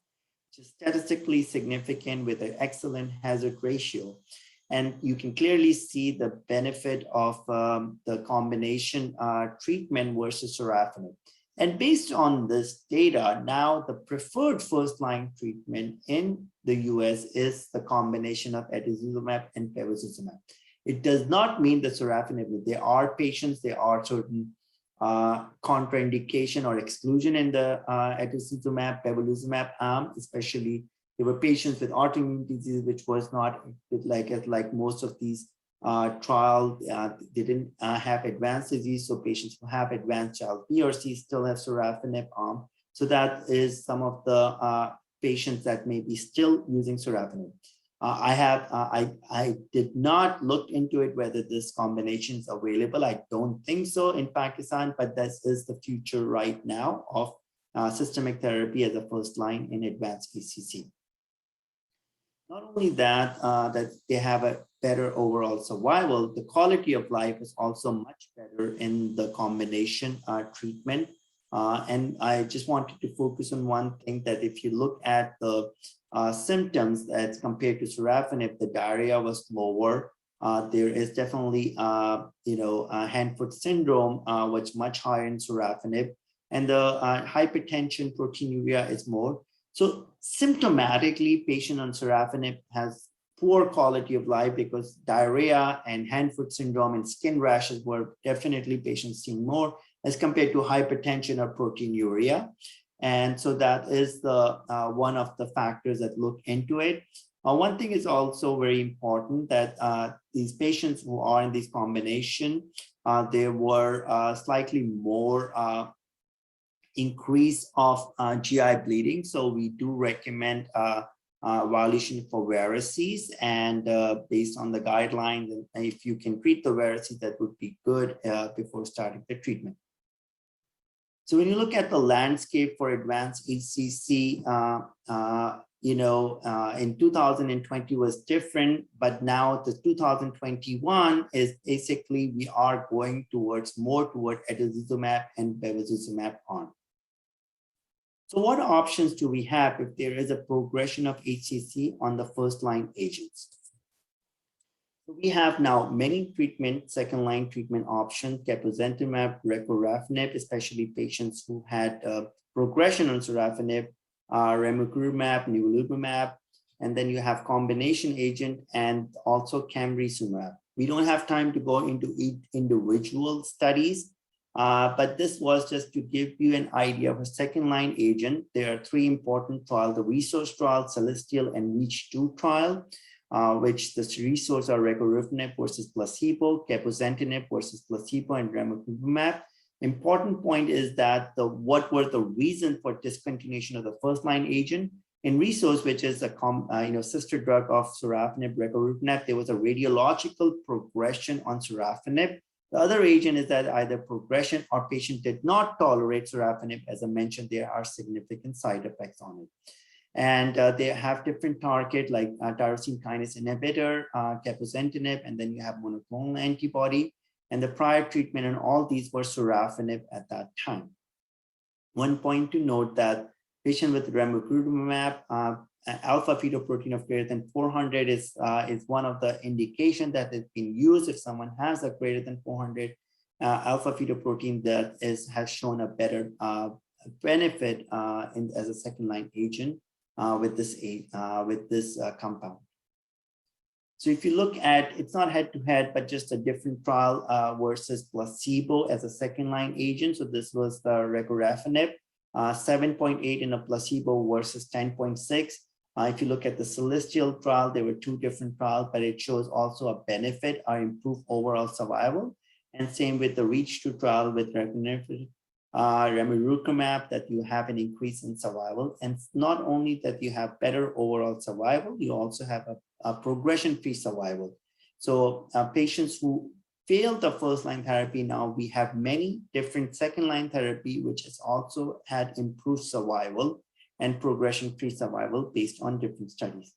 Which is statistically significant with an excellent hazard ratio. And you can clearly see the benefit of the combination treatment versus sorafenib. And based on this data, now the preferred first-line treatment in the US is the combination of etolizumab and bevacizumab. It does not mean that sorafenib, there are patients, there are certain contraindication or exclusion in the etolizumab, bevacizumab arm, especially there were patients with autoimmune disease, which was not like most of these trials, they didn't have advanced disease. So patients who have advanced Charles B or C still have sorafenib arm. So that is some of the patients that may be still using sorafenib. I did not look into it whether this combination is available. I don't think so in Pakistan, but this is the future right now of systemic therapy as a first line in advanced ACC. Not only that, that they have a better overall survival, the quality of life is also much better in the combination treatment. And I just wanted to focus on one thing, that if you look at the symptoms as compared to sorafenib, the diarrhea was lower. There is definitely, hand-foot syndrome, which much higher in sorafenib, and the hypertension, proteinuria is more. So symptomatically, patient on sorafenib has poor quality of life because diarrhea and hand-foot syndrome and skin rashes were definitely patients seeing more as compared to hypertension or proteinuria. And so that is the one of the factors that look into it. One thing is also very important, that these patients who are in this combination, there were slightly more increase of GI bleeding. So we do recommend violation for varices, and based on the guidelines, and if you can treat the varices, that would be good before starting the treatment. So when you look at the landscape for advanced HCC, in 2020 was different, but now the 2021 is basically we are going more toward etolizumab and bevacizumab arm. So what options do we have if there is a progression of HCC on the first line agents? So we have now many second line treatment options, cabozantinib, regorafenib, especially patients who had progression on sorafenib, ramucirumab, nivolumab, and then you have combination agent and also camrelizumab. We don't have time to go into individual studies, but this was just to give you an idea of a second line agent. There are three important trials: the RESOURCE trial, Celestial, and REACH2 trial. Which the resource are regorafenib versus placebo, cabozantinib versus placebo, and ramucirumab. Important point is that what were the reason for discontinuation of the first line agent? In RESOURCE, which is a sister drug of sorafenib, regorafenib, there was a radiological progression on sorafenib. The other agent is that either progression or patient did not tolerate sorafenib. As I mentioned, there are significant side effects on it. And they have different target like tyrosine kinase inhibitor, cabozantinib, and then you have monoclonal antibody. And the prior treatment and all these were sorafenib at that time. One point to note that patient with ramucirumab, alpha fetoprotein of greater than 400 is one of the indication that has been used if someone has a greater than 400 alpha fetoprotein that has shown a better benefit as a second line agent with this compound. So if you look at, it's not head to head, but just a different trial versus placebo as a second line agent. So this was the regorafenib, 7.8 in a placebo versus 10.6. If you look at the Celestial trial, there were two different trials, but it shows also a benefit or improved overall survival. And same with the REACH2 trial with ramucirumab, that you have an increase in survival. And not only that you have better overall survival, you also have a progression-free survival. So patients who failed the first-line therapy, now we have many different second-line therapy, which has also had improved survival and progression-free survival based on different studies.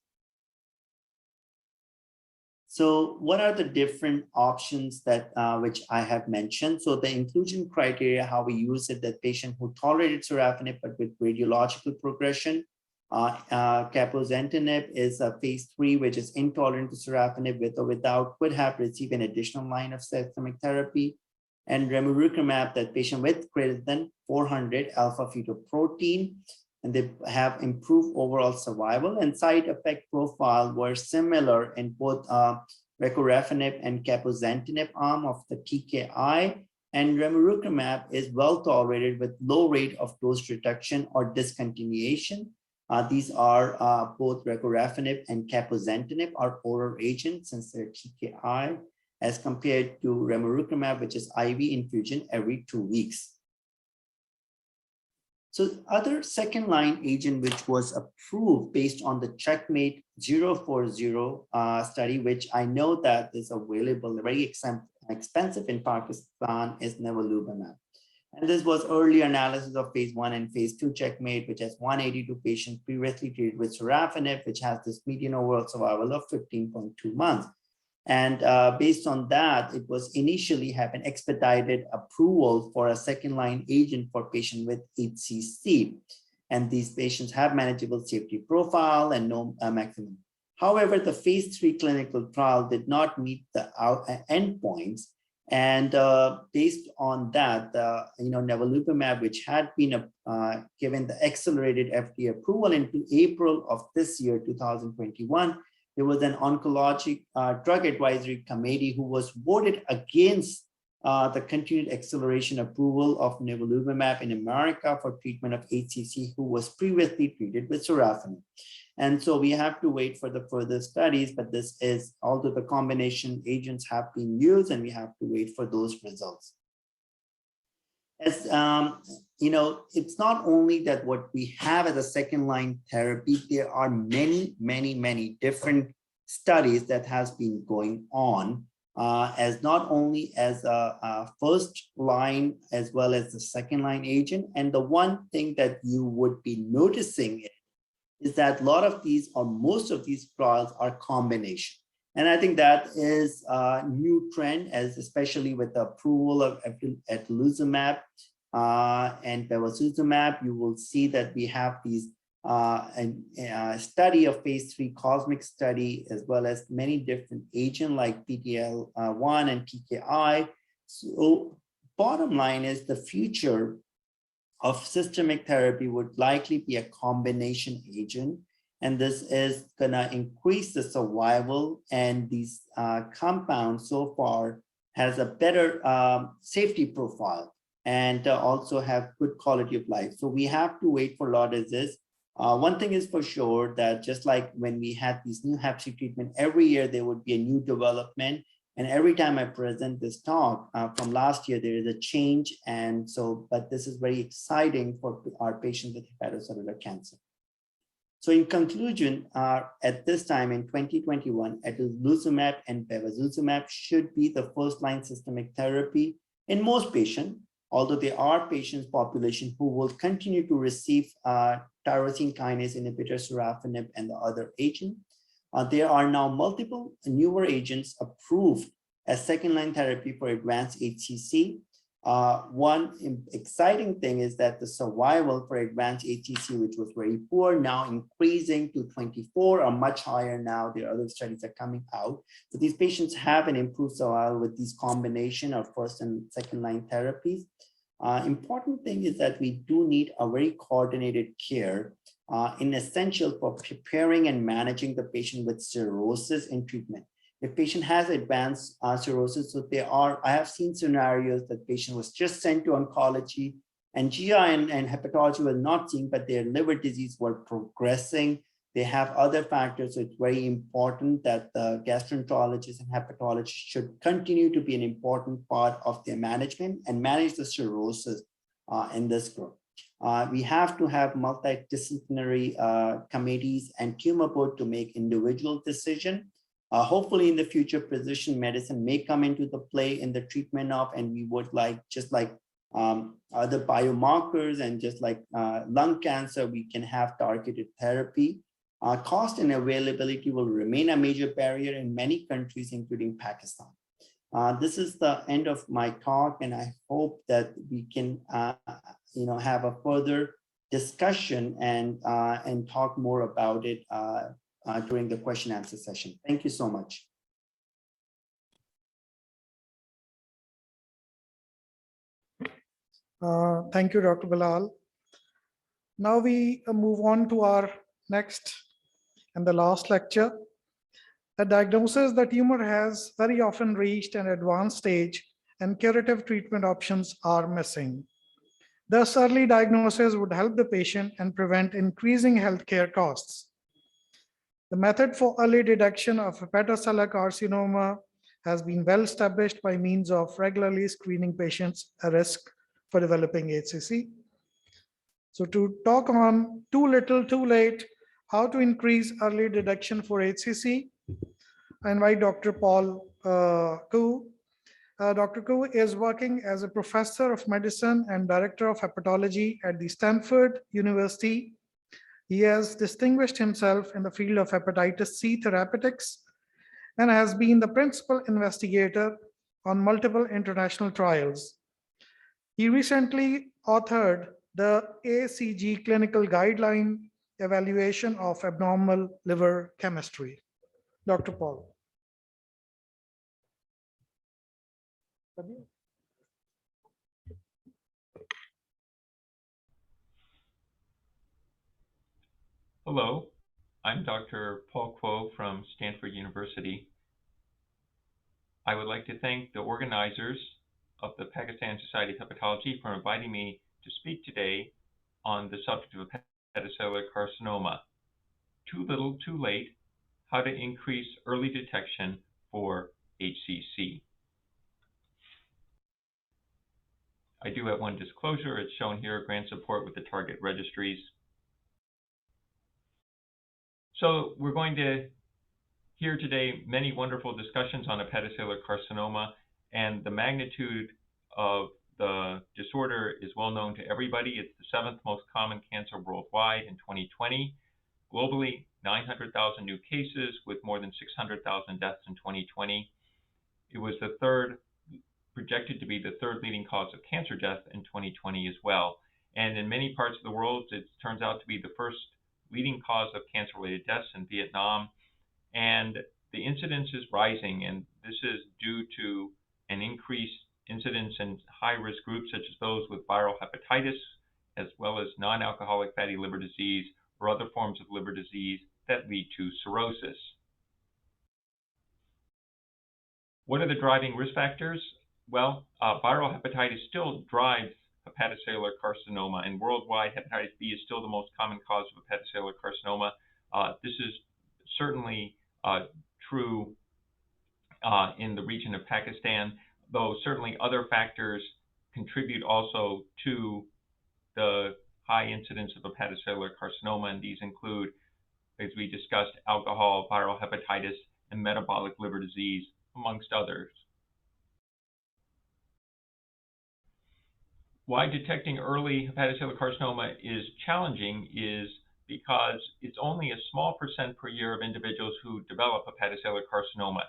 So what are the different options that which I have mentioned? So the inclusion criteria, how we use it, that patient who tolerated sorafenib but with radiological progression. Cabozantinib is a phase 3, which is intolerant to sorafenib with or without, could have received an additional line of systemic therapy. And ramucirumab, that patient with greater than 400 alpha fetoprotein, and they have improved overall survival, and side effect profile were similar in both regorafenib and cabozantinib arm of the TKI. And ramucirumab is well tolerated with low rate of dose reduction or discontinuation. These are both regorafenib and cabozantinib are oral agents since they're TKI, as compared to ramucirumab, which is IV infusion every 2 weeks. So other second line agent which was approved based on the Checkmate 040 study, which I know that is available, very expensive in Pakistan, is nivolumab. And this was early analysis of phase 1 and phase 2 Checkmate, which has 182 patients previously treated with sorafenib, which has this median overall survival of 15.2 months. And based on that, it was initially have an expedited approval for a second line agent for patient with HCC. And these patients have manageable safety profile and no maximum. However, the phase 3 clinical trial did not meet the endpoints. And based on that, nivolumab, which had been given the accelerated FDA approval into April of this year, 2021, there was an oncologic drug advisory committee who was voted against the continued acceleration approval of nivolumab in America for treatment of HCC who was previously treated with sorafenib. And so we have to wait for the further studies, but this is, although the combination agents have been used, and we have to wait for those results. As it's not only that what we have as a second line therapy, there are many different studies that has been going on as not only as a first line as well as the second line agent. And the one thing that you would be noticing is that a lot of these or most of these trials are combination. And I think that is a new trend, as especially with the approval of atezolizumab and bevacizumab. You will see that we have these study of phase 3 cosmic study, as well as many different agents like PDL1 and TKI. So bottom line is the future of systemic therapy would likely be a combination agent. And this is gonna increase the survival, and these compounds so far has a better safety profile and also have good quality of life. So we have to wait for a lot of this. One thing is for sure that just like when we had these new Hep C treatment, every year there would be a new development. And every time I present this talk from last year, there is a change. And so, but this is very exciting for our patients with hepatocellular cancer. So in conclusion, at this time in 2021, atezolizumab and bevacizumab should be the first-line systemic therapy in most patients, although there are patients population who will continue to receive tyrosine kinase inhibitor, sorafenib, and the other agent. There are now multiple newer agents approved as second-line therapy for advanced HCC. One exciting thing is that the survival for advanced HCC, which was very poor, now increasing to 24 or much higher now. There are other studies that are coming out. So these patients have an improved survival with these combination of first and second line therapies. Important thing is that we do need a very coordinated care essential for preparing and managing the patient with cirrhosis in treatment. If patient has advanced cirrhosis, so I have seen scenarios that patient was just sent to oncology and GI and hepatology were not seen, but their liver disease were progressing. They have other factors, so it's very important that the gastroenterologist and hepatologist should continue to be an important part of their management and manage the cirrhosis in this group. We have to have multidisciplinary committees and tumor board to make individual decision. Hopefully in the future, precision medicine may come into the play in the treatment of, and we would like, just like other biomarkers and just like lung cancer, we can have targeted therapy. Cost and availability will remain a major barrier in many countries, including Pakistan. This is the end of my talk, and I hope that we can have a further discussion and talk more about it during the question answer session. Thank you so much. Thank you, Dr. Bilal. Now we move on to our next and the last lecture. The diagnosis the tumor has very often reached an advanced stage and curative treatment options are missing. Thus, early diagnosis would help the patient and prevent increasing healthcare costs. The method for early detection of hepatocellular carcinoma has been well established by means of regularly screening patients at risk for developing HCC. So to talk on too little, too late, how to increase early detection for HCC, I invite Dr. Paul Koo. Dr. Koo is working as a professor of medicine and director of hepatology at the Stanford University. He has distinguished himself in the field of hepatitis C therapeutics and has been the principal investigator on multiple international trials. He recently authored the ACG clinical guideline evaluation of abnormal liver chemistry. Dr. Paul. Hello, I'm Dr. Paul Kuo from Stanford University. I would like to thank the organizers of the Pakistan Society of Hepatology for inviting me to speak today on the subject of hepatocellular carcinoma. Too little, too late, how to increase early detection for HCC. I do have one disclosure. It's shown here, grant support with the target registries. So we're going to hear today many wonderful discussions on hepatocellular carcinoma, and the magnitude of the disorder is well known to everybody. It's the 7th most common cancer worldwide in 2020. Globally, 900,000 new cases with more than 600,000 deaths in 2020. It was projected to be the 3rd leading cause of cancer death in 2020 as well. And in many parts of the world, it turns out to be the 1st leading cause of cancer-related deaths in Vietnam. And the incidence is rising, and this is due to an increased incidence in high-risk groups such as those with viral hepatitis, as well as non-alcoholic fatty liver disease or other forms of liver disease that lead to cirrhosis. What are the driving risk factors? Well, viral hepatitis still drives hepatocellular carcinoma, and worldwide hepatitis B is still the most common cause of hepatocellular carcinoma. This is certainly true in the region of Pakistan, though certainly other factors contribute also to the high incidence of hepatocellular carcinoma, and these include as we discussed, alcohol, viral hepatitis, and metabolic liver disease, amongst others. Why detecting early hepatocellular carcinoma is challenging is because it's only a small % per year of individuals who develop hepatocellular carcinoma.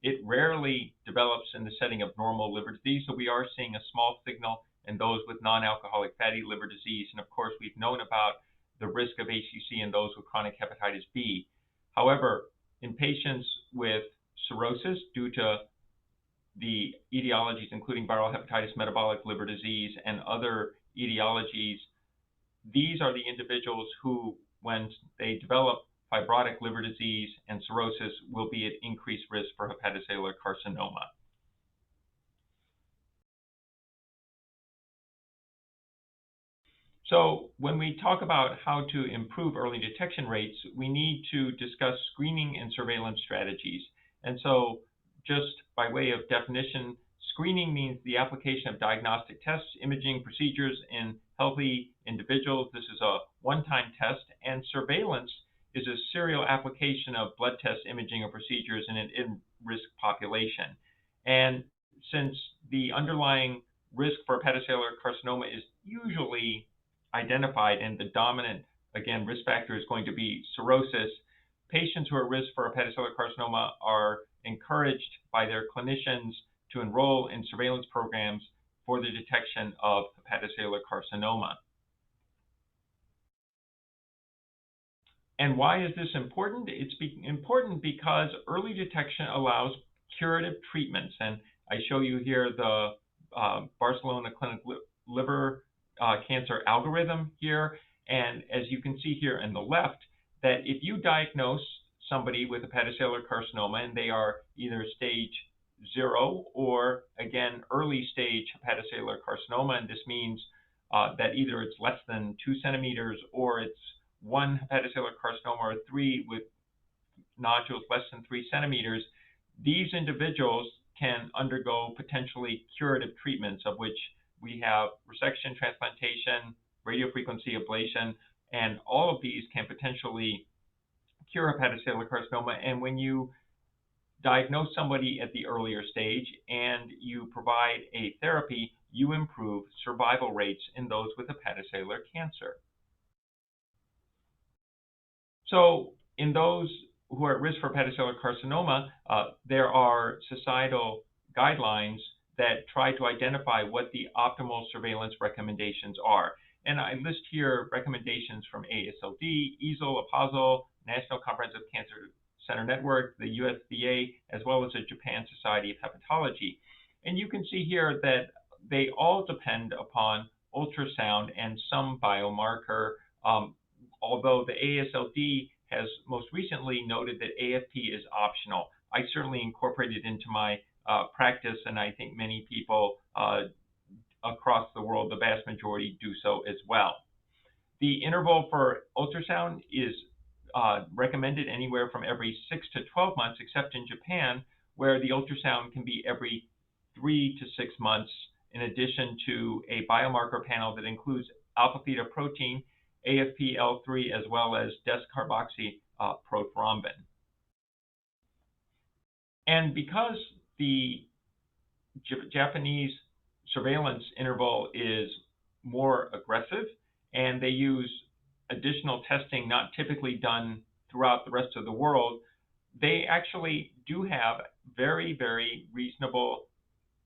It rarely develops in the setting of normal liver disease, so we are seeing a small signal in those with non-alcoholic fatty liver disease. And of course, we've known about the risk of HCC in those with chronic hepatitis B. However, in patients with cirrhosis due to the etiologies, including viral hepatitis, metabolic liver disease, and other etiologies, these are the individuals who, when they develop fibrotic liver disease and cirrhosis, will be at increased risk for hepatocellular carcinoma. So when we talk about how to improve early detection rates, we need to discuss screening and surveillance strategies. And so just by way of definition, screening means the application of diagnostic tests, imaging procedures in healthy individuals. This is a one-time test, and surveillance is a serial application of blood test imaging or procedures in an in-risk population. And since the underlying risk for hepatocellular carcinoma is usually identified and the dominant, again, risk factor is going to be cirrhosis, patients who are at risk for hepatocellular carcinoma are encouraged by their clinicians to enroll in surveillance programs for the detection of hepatocellular carcinoma. And why is this important? It's important because early detection allows curative treatments. And I show you here the Barcelona Clinic liver cancer algorithm here. And as you can see here on the left, that if you diagnose somebody with hepatocellular carcinoma and they are either stage 0 or, again, early stage hepatocellular carcinoma, and this means that either it's less than 2 centimeters or it's 1 hepatocellular carcinoma or 3 with nodules less than 3 centimeters, these individuals can undergo potentially curative treatments, of which we have resection, transplantation, radiofrequency ablation, and all of these can potentially cure hepatocellular carcinoma. And when you diagnose somebody at the earlier stage and you provide a therapy, you improve survival rates in those with hepatocellular cancer. So in those who are at risk for hepatocellular carcinoma, there are societal guidelines that try to identify what the optimal surveillance recommendations are. And I list here recommendations from AASLD, EASL, APASL, National Comprehensive Cancer Center Network, the USDA, as well as the Japan Society of Hepatology. And you can see here that they all depend upon ultrasound and some biomarker, although the AASLD has most recently noted that AFP is optional. I certainly incorporate it into my practice, and I think many people across the world, the vast majority, do so as well. The interval for ultrasound is recommended anywhere from every 6 to 12 months, except in Japan, where the ultrasound can be every 3 to 6 months, in addition to a biomarker panel that includes alpha-fetoprotein, AFP-L3, as well as descarboxyprothrombin. And because the Japanese surveillance interval is more aggressive, and they use additional testing not typically done throughout the rest of the world, they actually do have very, very reasonable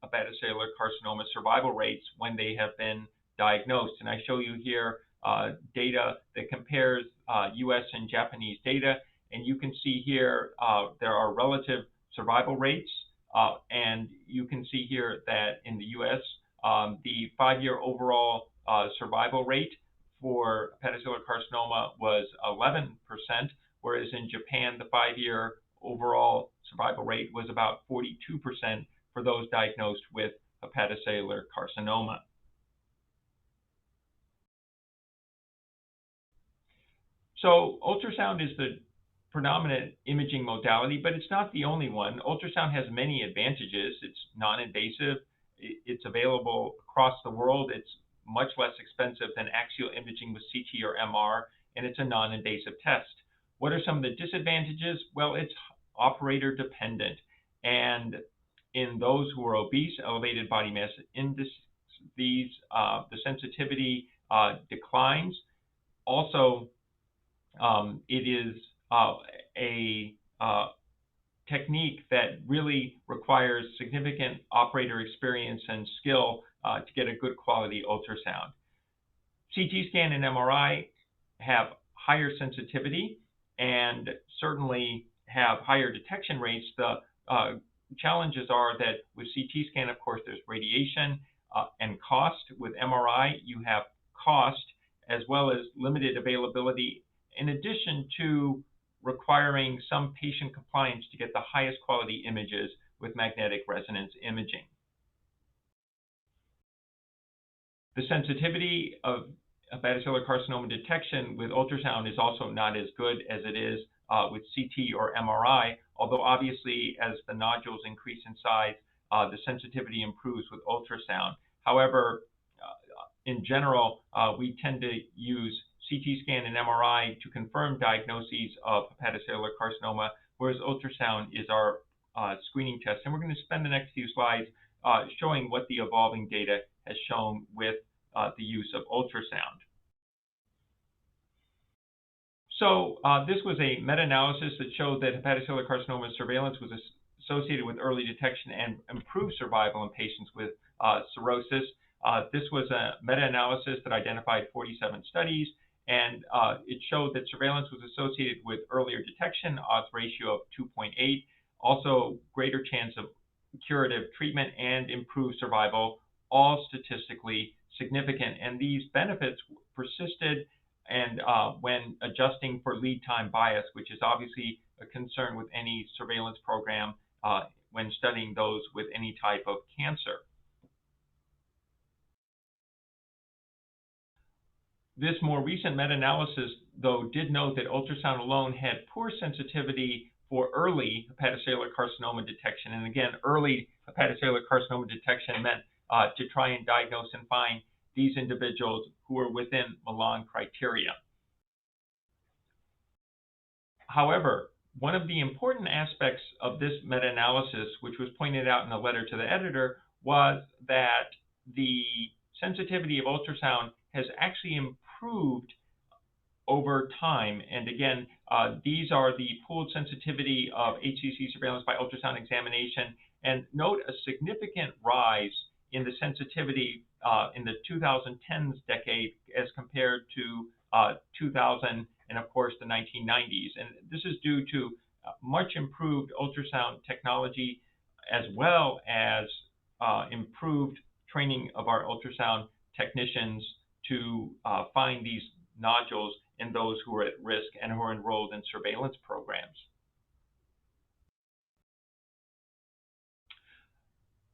hepatocellular carcinoma survival rates when they have been diagnosed. And I show you here data that compares US and Japanese data. And you can see here there are relative survival rates. And you can see here that in the US, the 5-year overall survival rate for hepatocellular carcinoma was 11%, whereas in Japan, the 5-year overall survival rate was about 42% for those diagnosed with hepatocellular carcinoma. So ultrasound is the predominant imaging modality, but it's not the only one. Ultrasound has many advantages. It's non-invasive. It's available across the world. It's much less expensive than axial imaging with CT or MR, and it's a non-invasive test. What are some of the disadvantages? Well, it's operator dependent. And in those who are obese, elevated body mass index, the sensitivity declines. Also, it is a technique that really requires significant operator experience and skill to get a good quality ultrasound. CT scan and MRI have higher sensitivity and certainly have higher detection rates. The challenges are that with CT scan, of course, there's radiation and cost. With MRI, you have cost as well as limited availability, in addition to requiring some patient compliance to get the highest quality images with magnetic resonance imaging. The sensitivity of hepatocellular carcinoma detection with ultrasound is also not as good as it is with CT or MRI, although obviously as the nodules increase in size, the sensitivity improves with ultrasound. However, in general, we tend to use CT scan and MRI to confirm diagnoses of hepatocellular carcinoma, whereas ultrasound is our screening test. And we're going to spend the next few slides showing what the evolving data has shown with the use of ultrasound. So this was a meta-analysis that showed that hepatocellular carcinoma surveillance was associated with early detection and improved survival in patients with cirrhosis. This was a meta-analysis that identified 47 studies, and it showed that surveillance was associated with earlier detection, odds ratio of 2.8, also greater chance of curative treatment and improved survival, all statistically significant. And these benefits persisted and when adjusting for lead time bias, which is obviously a concern with any surveillance program when studying those with any type of cancer. This more recent meta-analysis, though, did note that ultrasound alone had poor sensitivity for early hepatocellular carcinoma detection. And again, early hepatocellular carcinoma detection meant to try and diagnose and find these individuals who are within Milan criteria. However, one of the important aspects of this meta-analysis, which was pointed out in a letter to the editor, was that the sensitivity of ultrasound has actually improved over time. And again, these are the pooled sensitivity of HCC surveillance by ultrasound examination. And note a significant rise in the sensitivity in the 2010s decade as compared to 2000 and of course the 1990s. And this is due to much improved ultrasound technology as well as improved training of our ultrasound technicians to find these nodules in those who are at risk and who are enrolled in surveillance programs.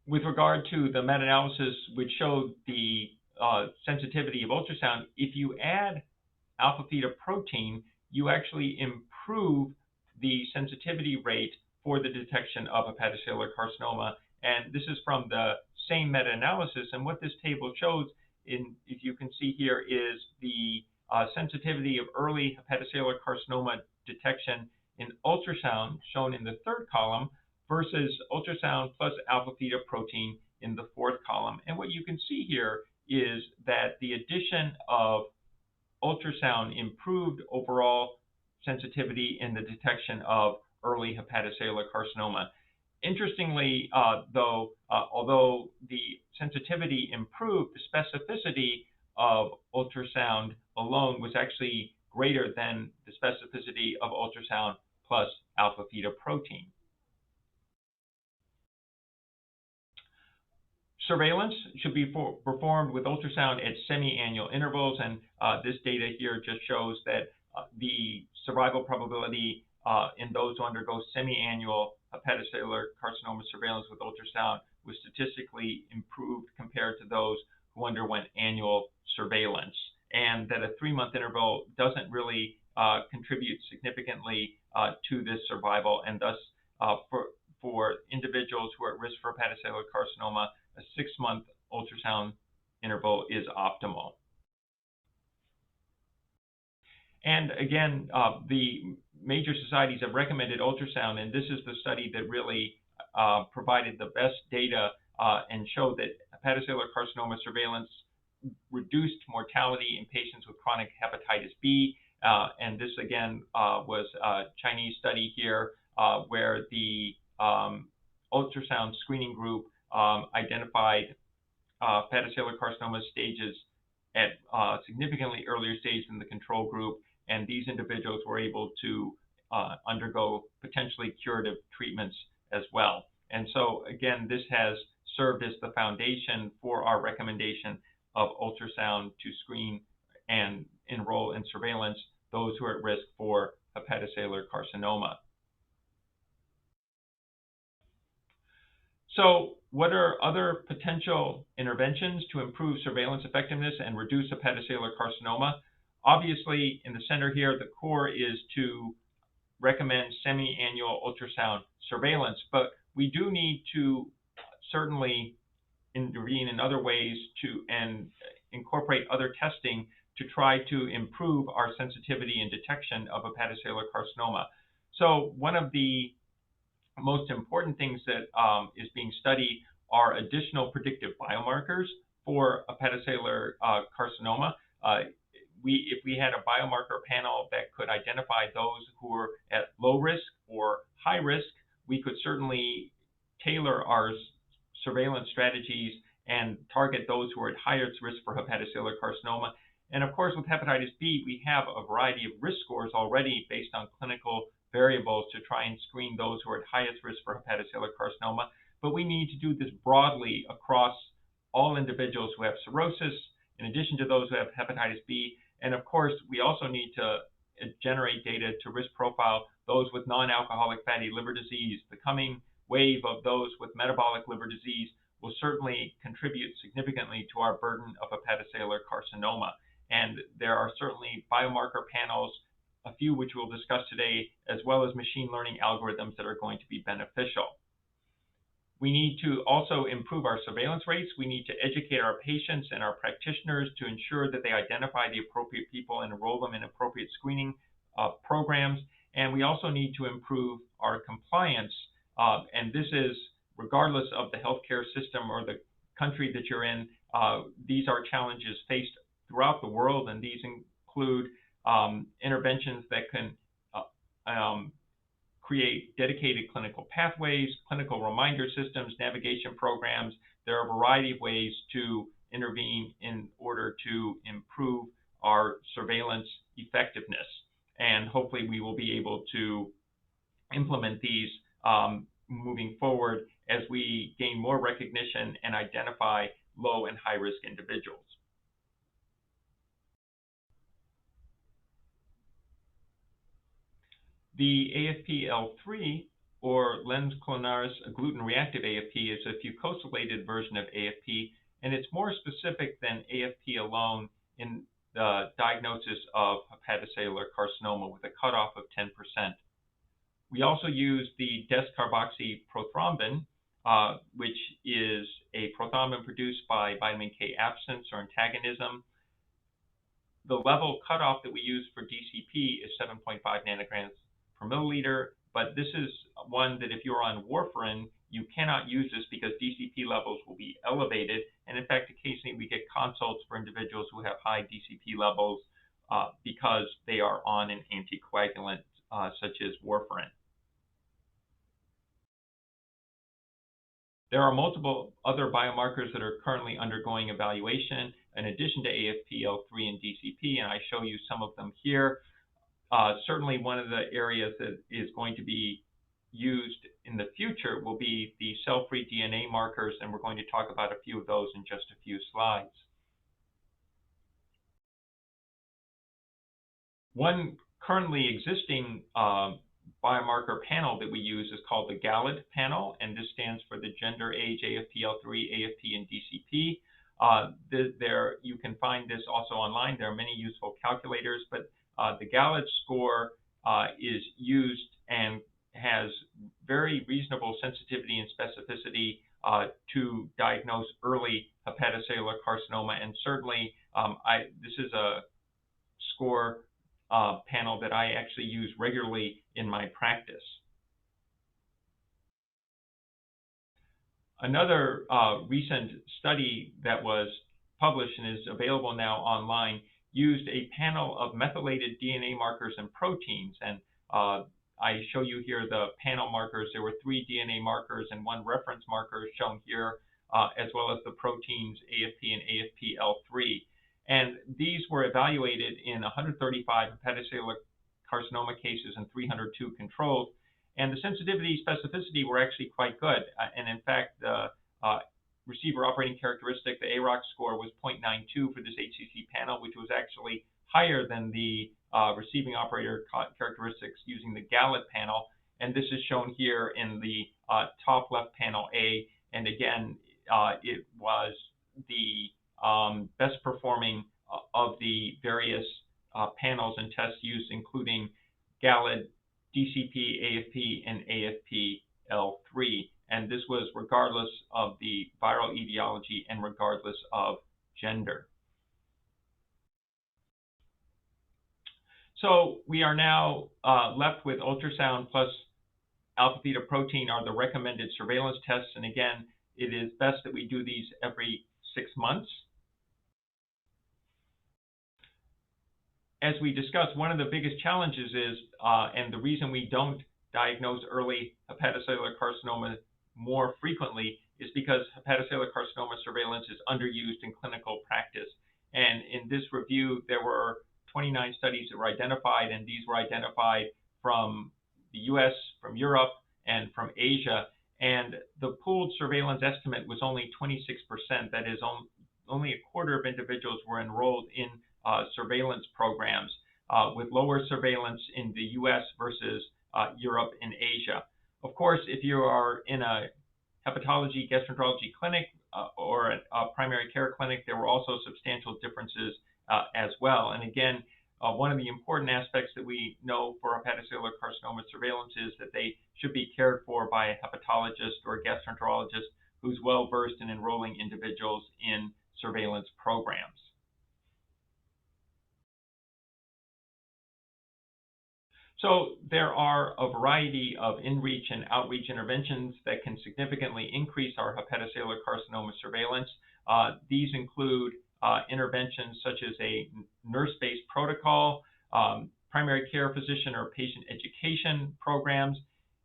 With regard to the meta-analysis which showed the sensitivity of ultrasound, if you add alpha-fetoprotein, you actually improve the sensitivity rate for the detection of hepatocellular carcinoma. And this is from the same meta-analysis. And what this table shows, if you can see here, is the sensitivity of early hepatocellular carcinoma detection in ultrasound, shown in the third column, versus ultrasound plus alpha-fetoprotein in the fourth column. And what you can see here is that the addition of ultrasound improved overall sensitivity in the detection of early hepatocellular carcinoma. Interestingly, though, although the sensitivity improved, the specificity of ultrasound alone was actually greater than the specificity of ultrasound plus alpha-fetoprotein. Surveillance should be performed with ultrasound at semi-annual intervals, and this data here just shows that the survival probability in those who undergo semi-annual hepatocellular carcinoma surveillance with ultrasound was statistically improved compared to those who underwent annual surveillance, and that a 3-month interval doesn't really contribute significantly to this survival, and thus for individuals who are at risk for hepatocellular carcinoma, a 6-month ultrasound interval is optimal. And again, the major societies have recommended ultrasound, and this is the study that really provided the best data and showed that hepatocellular carcinoma surveillance reduced mortality in patients with chronic hepatitis B. And this again was a Chinese study here where the ultrasound screening group identified hepatocellular carcinoma stages at significantly earlier stage than the control group, and these individuals were able to undergo potentially curative treatments as well. And so again, this has served as the foundation for our recommendation of ultrasound to screen and enroll in surveillance those who are at risk for hepatocellular carcinoma. So what are other potential interventions to improve surveillance effectiveness and reduce hepatocellular carcinoma? Obviously, in the center here, the core is to recommend semi-annual ultrasound surveillance, but we do need to certainly intervene in other ways and incorporate other testing to try to improve our sensitivity and detection of hepatocellular carcinoma. So one of the most important things that is being studied are additional predictive biomarkers for hepatocellular carcinoma. If we had a biomarker panel that could identify those who are at low risk or high risk, we could certainly tailor our surveillance strategies and target those who are at highest risk for hepatocellular carcinoma. And of course, with hepatitis B, we have a variety of risk scores already based on clinical variables to try and screen those who are at highest risk for hepatocellular carcinoma. But we need to do this broadly across all individuals who have cirrhosis, in addition to those who have hepatitis B. And of course, we also need to generate data to risk profile those with non-alcoholic fatty liver disease. The coming wave of those with metabolic liver disease will certainly contribute significantly to our burden of hepatocellular carcinoma. And there are certainly biomarker panels, a few which we'll discuss today, as well as machine learning algorithms that are going to be beneficial. We need to also improve our surveillance rates. We need to educate our patients and our practitioners to ensure that they identify the appropriate people and enroll them in appropriate screening programs. And we also need to improve our compliance. And this is regardless of the healthcare system or the country that you're in. These are challenges faced throughout the world, and these include interventions that can create dedicated clinical pathways, clinical reminder systems, navigation programs. There are a variety of ways to intervene in order to improve our surveillance effectiveness. And hopefully we will be able to implement these moving forward as we gain more recognition and identify low and high risk individuals. The AFP-L3, or Lenz-Clonard's gluten-reactive AFP, is a fucosylated version of AFP, and it's more specific than AFP alone in the diagnosis of hepatocellular carcinoma with a cutoff of 10%. We also use the descarboxyprothrombin, which is a prothrombin produced by vitamin K absence or antagonism. The level cutoff that we use for DCP is 7.5 nanograms per milliliter, but this is one that if you're on warfarin, you cannot use this because DCP levels will be elevated. And in fact, occasionally we get consults for individuals who have high DCP levels because they are on an anticoagulant such as warfarin. There are multiple other biomarkers that are currently undergoing evaluation in addition to AFP, L3, and DCP, and I show you some of them here. Certainly one of the areas that is going to be used in the future will be the cell-free DNA markers, and we're going to talk about a few of those in just a few slides. One currently existing biomarker panel that we use is called the GALAD panel, and this stands for the gender, age, AFP, L3, AFP, and DCP. There you can find this also online. There are many useful calculators, but the GALAD score is used and has very reasonable sensitivity and specificity to diagnose early hepatocellular carcinoma, and certainly this is a score panel that I actually use regularly in my practice. Another recent study that was published and is available now online used a panel of methylated DNA markers and proteins. And I show you here the panel markers. There were 3 DNA markers and 1 reference marker shown here, as well as the proteins AFP and AFP-L3. And these were evaluated in 135 hepatocellular carcinoma cases and 302 controls. And the sensitivity specificity were actually quite good. And in fact, the receiver operating characteristic, the AROC score, was 0.92 for this HCC panel, which was actually higher than the receiving operator characteristics using the Gallet panel. And this is shown here in the top left panel A. And again, it was the best performing of the various panels and tests used, including Gallet, DCP, AFP, and AFP-L3. And this was regardless of the viral etiology and regardless of gender. So we are now left with ultrasound plus alpha-fetoprotein are the recommended surveillance tests. And again, it is best that we do these every 6 months. As we discussed, one of the biggest challenges is, and the reason we don't diagnose early hepatocellular carcinoma more frequently, is because hepatocellular carcinoma surveillance is underused in clinical practice. And in this review, there were 29 studies that were identified, and these were identified from the US, from Europe, and from Asia. And the pooled surveillance estimate was only 26%. That is, only a quarter of individuals were enrolled in surveillance programs, with lower surveillance in the US versus Europe and Asia. Of course, if you are in a hepatology gastroenterology clinic or a primary care clinic, there were also substantial differences as well. And again, one of the important aspects that we know for hepatocellular carcinoma surveillance is that they should be cared for by a hepatologist or a gastroenterologist who's well versed in enrolling individuals in surveillance programs. So there are a variety of in-reach and outreach interventions that can significantly increase our hepatocellular carcinoma surveillance. These include interventions such as a nurse-based protocol, primary care physician or patient education programs.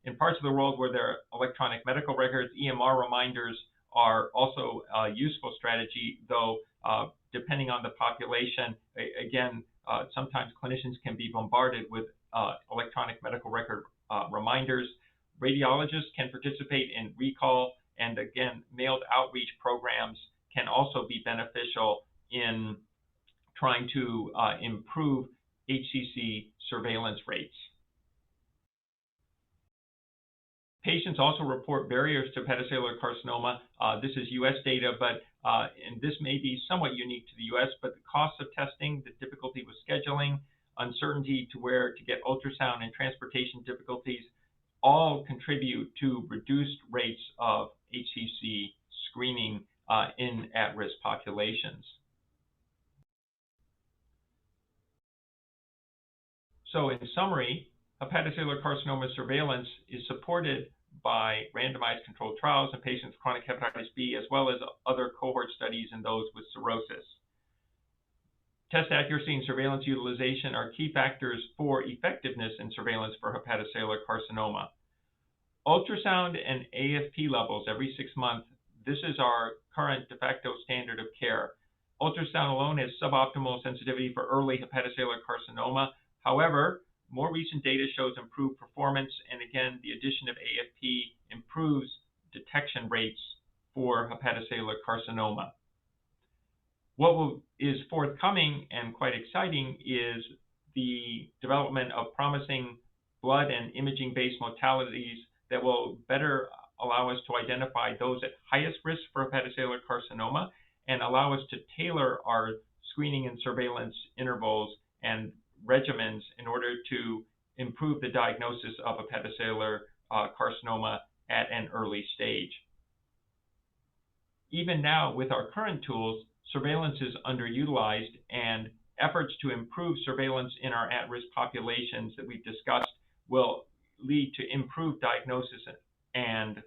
In parts of the world where there are electronic medical records, EMR reminders are also a useful strategy, though depending on the population, again, sometimes clinicians can be bombarded with electronic medical record reminders. Radiologists can participate in recall, and again, mailed outreach programs can also be beneficial in trying to improve HCC surveillance rates. Patients also report barriers to hepatocellular carcinoma. This is US data, but and this may be somewhat unique to the US, but the cost of testing, the difficulty with scheduling, uncertainty to where to get ultrasound, and transportation difficulties all contribute to reduced rates of HCC screening in at-risk populations. So in summary, hepatocellular carcinoma surveillance is supported by randomized controlled trials in patients with chronic hepatitis B, as well as other cohort studies in those with cirrhosis. Test accuracy and surveillance utilization are key factors for effectiveness in surveillance for hepatocellular carcinoma. Ultrasound and AFP levels every 6 months, this is our current de facto standard of care. Ultrasound alone has suboptimal sensitivity for early hepatocellular carcinoma. However, more recent data shows improved performance, and again, the addition of AFP improves detection rates for hepatocellular carcinoma. What is forthcoming and quite exciting is the development of promising blood and imaging-based modalities that will better allow us to identify those at highest risk for hepatocellular carcinoma and allow us to tailor our screening and surveillance intervals and regimens in order to improve the diagnosis of hepatocellular carcinoma at an early stage. Even now, with our current tools, surveillance is underutilized, and efforts to improve surveillance in our at-risk populations that we've discussed will lead to improved diagnosis and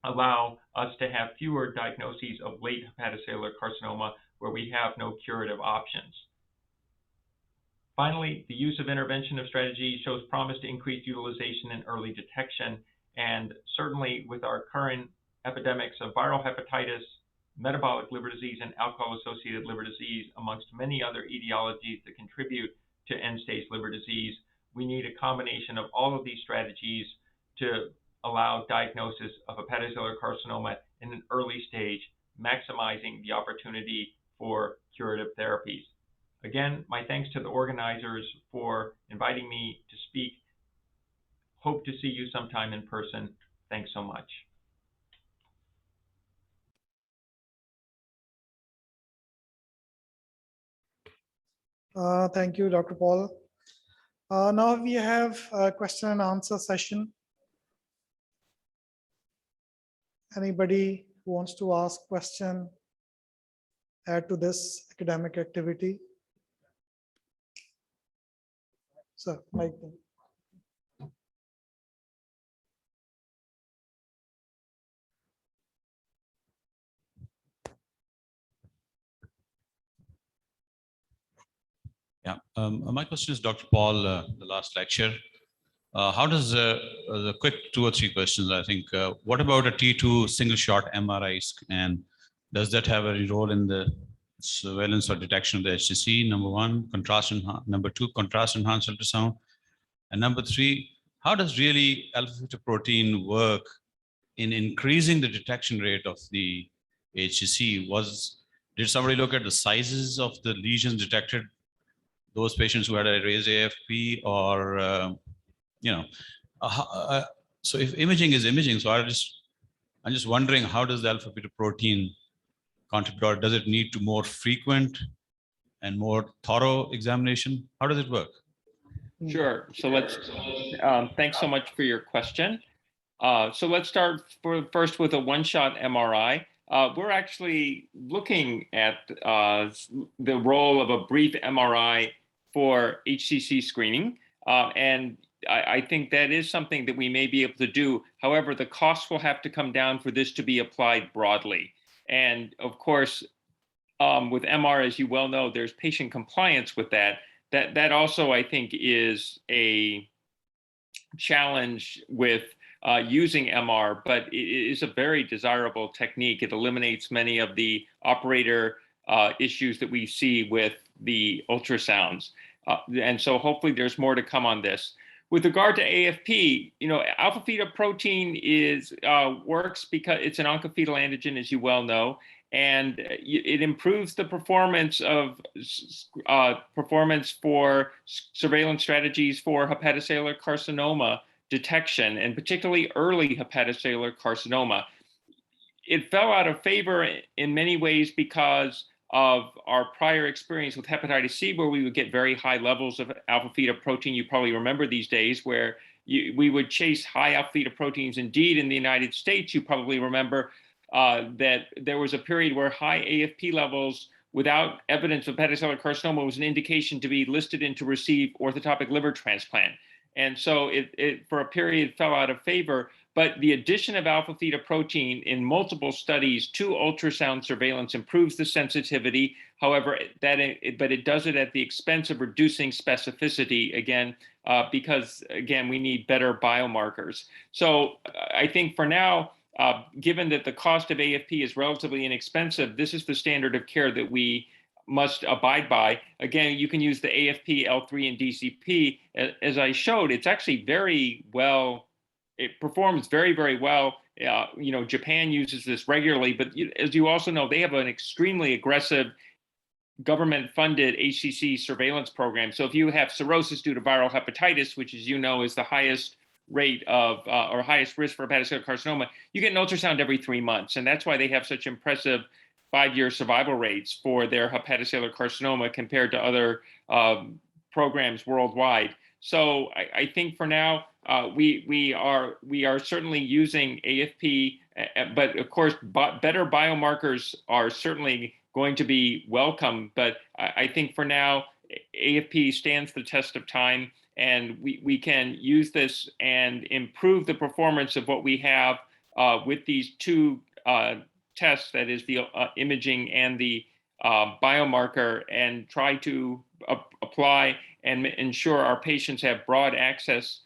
allow us to have fewer diagnoses of late hepatocellular carcinoma where we have no curative options. Finally, the use of intervention strategies shows promise to increase utilization and early detection, and certainly with our current epidemics of viral hepatitis, metabolic liver disease, and alcohol-associated liver disease, amongst many other etiologies that contribute to end-stage liver disease, we need a combination of all of these strategies to allow diagnosis of hepatocellular carcinoma in an early stage, maximizing the opportunity for curative therapies. Again, my thanks to the organizers for inviting me to speak. Hope to see you sometime in person. Thanks so much. Thank you, Dr. Paul. Now we have a question and answer session. Anybody who wants to ask question, add to this academic activity? So, Mike. Yeah, my question is Dr. Paul, the last lecture. How does the quick 2 or 3 questions, I think, what about a T2 single shot MRI scan? Does that have a role in the surveillance or detection of the HCC? Number 1, number 2, contrast enhanced ultrasound. And number 3, how does really alpha-fetoprotein work in increasing the detection rate of the HCC? Did somebody look at the sizes of the lesions detected, those patients who had a raised AFP, or so if imaging is imaging, so I'm just wondering, how does the alpha-fetoprotein contribute, or does it need to more frequent and more thorough examination? How does it work? Sure. So thanks so much for your question. So let's start first with a one-shot MRI. We're actually looking at the role of a brief MRI for HCC screening. And I think that is something that we may be able to do. However, the cost will have to come down for this to be applied broadly. And of course, with MR, as you well know, there's patient compliance with that. That also, I think, is a challenge with using MR, but it is a very desirable technique. It eliminates many of the operator issues that we see with the ultrasounds. And so hopefully there's more to come on this. With regard to AFP, alpha-fetoprotein works because it's an oncofetal antigen, as you well know, and it improves the performance for surveillance strategies for hepatocellular carcinoma detection, and particularly early hepatocellular carcinoma. It fell out of favor in many ways because of our prior experience with hepatitis C, where we would get very high levels of alpha-fetoprotein. You probably remember these days where we would chase high alpha-fetoproteins. Indeed, in the United States, you probably remember that there was a period where high AFP levels without evidence of hepatocellular carcinoma was an indication to be listed in to receive orthotopic liver transplant. And so it for a period fell out of favor. But the addition of alpha-fetoprotein in multiple studies to ultrasound surveillance improves the sensitivity. However, but it does it at the expense of reducing specificity, again, because, again, we need better biomarkers. So I think for now, given that the cost of AFP is relatively inexpensive, this is the standard of care that we must abide by. Again, you can use the AFP, L3, and DCP. As I showed, it's actually very well. It performs very, very well. Japan uses this regularly, but as you also know, they have an extremely aggressive government-funded HCC surveillance program. So if you have cirrhosis due to viral hepatitis, which, as you know, is the highest rate of or highest risk for hepatocellular carcinoma, you get an ultrasound every 3 months. And that's why they have such impressive 5-year survival rates for their hepatocellular carcinoma compared to other programs worldwide. So I think for now, we are certainly using AFP, but of course, better biomarkers are certainly going to be welcome. But I think for now, AFP stands the test of time, and we can use this and improve the performance of what we have with these two tests, that is the imaging and the biomarker, and try to apply and ensure our patients have broad access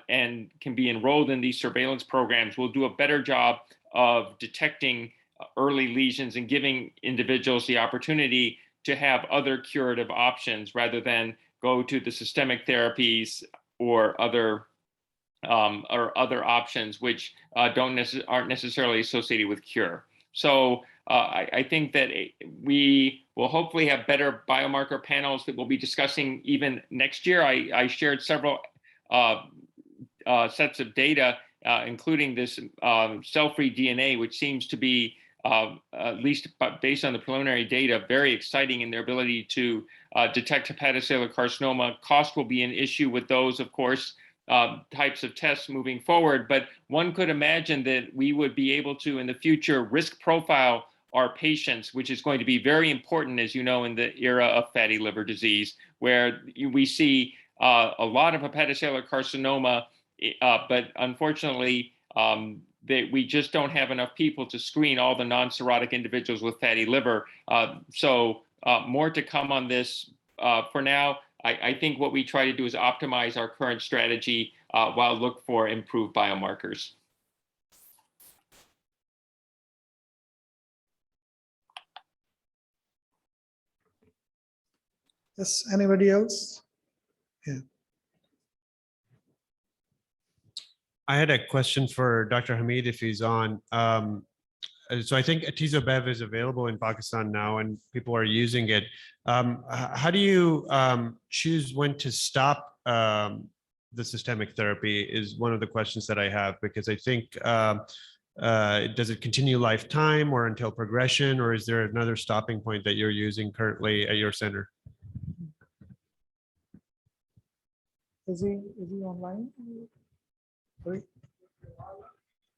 and can be enrolled in these surveillance programs. We'll do a better job of detecting early lesions and giving individuals the opportunity to have other curative options rather than go to the systemic therapies or other options which aren't necessarily associated with cure. So I think that we will hopefully have better biomarker panels that we'll be discussing even next year. I shared several sets of data, including this cell-free DNA, which seems to be, at least based on the preliminary data, very exciting in their ability to detect hepatocellular carcinoma. Cost will be an issue with those, of course, types of tests moving forward, but one could imagine that we would be able to, in the future, risk profile our patients, which is going to be very important, as you know, in the era of fatty liver disease, where we see a lot of hepatocellular carcinoma, but unfortunately, we just don't have enough people to screen all the non-cirrhotic individuals with fatty liver. So more to come on this. For now, I think what we try to do is optimize our current strategy while look for improved biomarkers. Yes, anybody else? Yeah. I had a question for Dr. Hamid if he's on. So I think Atezo-Bev is available in Pakistan now and people are using it. How do you choose when to stop the systemic therapy is one of the questions that I have, because I think, does it continue lifetime or until progression, or is there another stopping point that you're using currently at your center? Is he online? Sorry.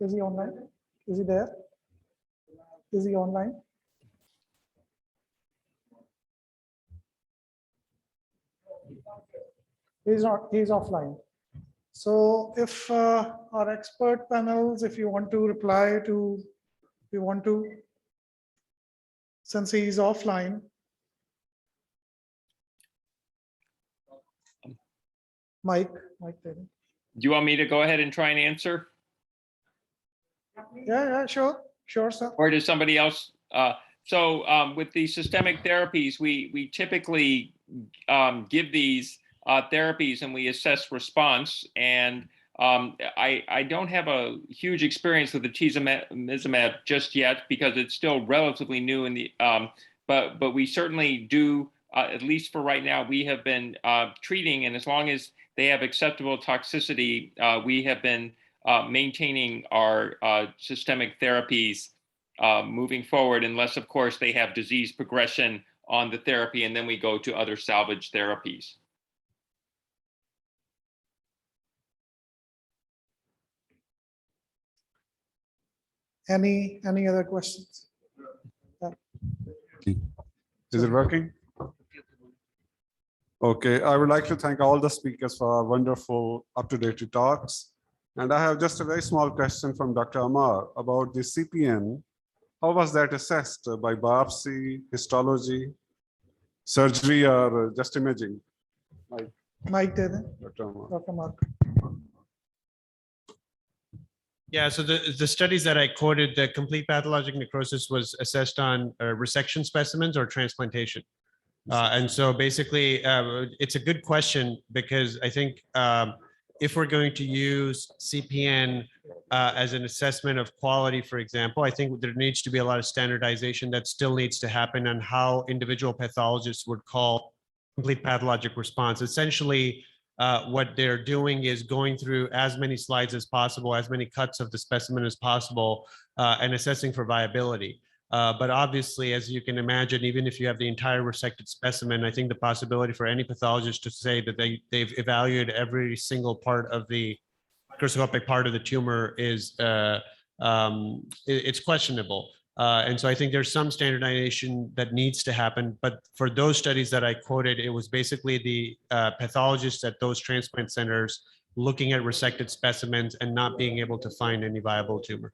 Is he online? Is he there? Is he online? He's not, he's offline. So if our expert panels, if you want to reply to, if you want to, since he's offline. Mike, do you want me to go ahead and try and answer? Yeah, sure, sir. Or does somebody else? So with the systemic therapies, we typically give these therapies and we assess response. And I don't have a huge experience with the atezolizumab just yet because it's still relatively new in the. But we certainly do. At least for right now, we have been treating, and as long as they have acceptable toxicity, we have been maintaining our systemic therapies moving forward, unless, of course, they have disease progression on the therapy, and then we go to other salvage therapies. Any other questions? Is it working? Okay, I would like to thank all the speakers for wonderful up-to-date talks. And I have just a very small question from Dr. Amar about the CPN. How was that assessed by biopsy, histology, surgery, or just imaging? Mike, Dr. Mark. Yeah, so the studies that I quoted, the complete pathologic necrosis was assessed on resection specimens or transplantation. And so basically, it's a good question because I think if we're going to use CPN as an assessment of quality, for example, I think there needs to be a lot of standardization that still needs to happen on how individual pathologists would call complete pathologic response. Essentially, what they're doing is going through as many slides as possible, as many cuts of the specimen as possible, and assessing for viability. But obviously, as you can imagine, even if you have the entire resected specimen, I think the possibility for any pathologist to say that they've evaluated every single part of the microscopic part of the tumor is it's questionable. And so I think there's some standardization that needs to happen. But for those studies that I quoted, it was basically the pathologists at those transplant centers looking at resected specimens and not being able to find any viable tumor.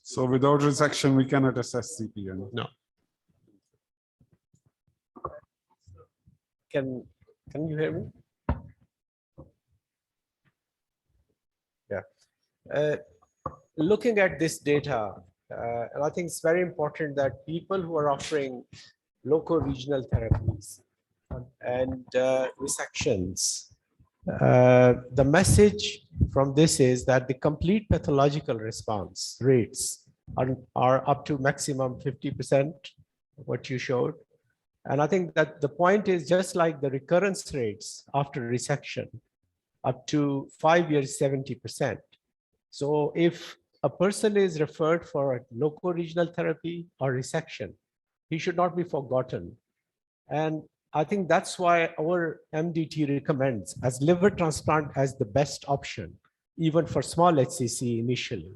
So without resection, we cannot assess CPN. No. Can you hear me? Yeah. Looking at this data, and I think it's very important that people who are offering local regional therapies and resections, the message from this is that the complete pathological response rates are up to maximum 50%, what you showed. And I think that the point is just like the recurrence rates after resection, up to 5 years, 70%. So if a person is referred for a local regional therapy or resection, he should not be forgotten. And I think that's why our MDT recommends as liver transplant as the best option, even for small HCC initially,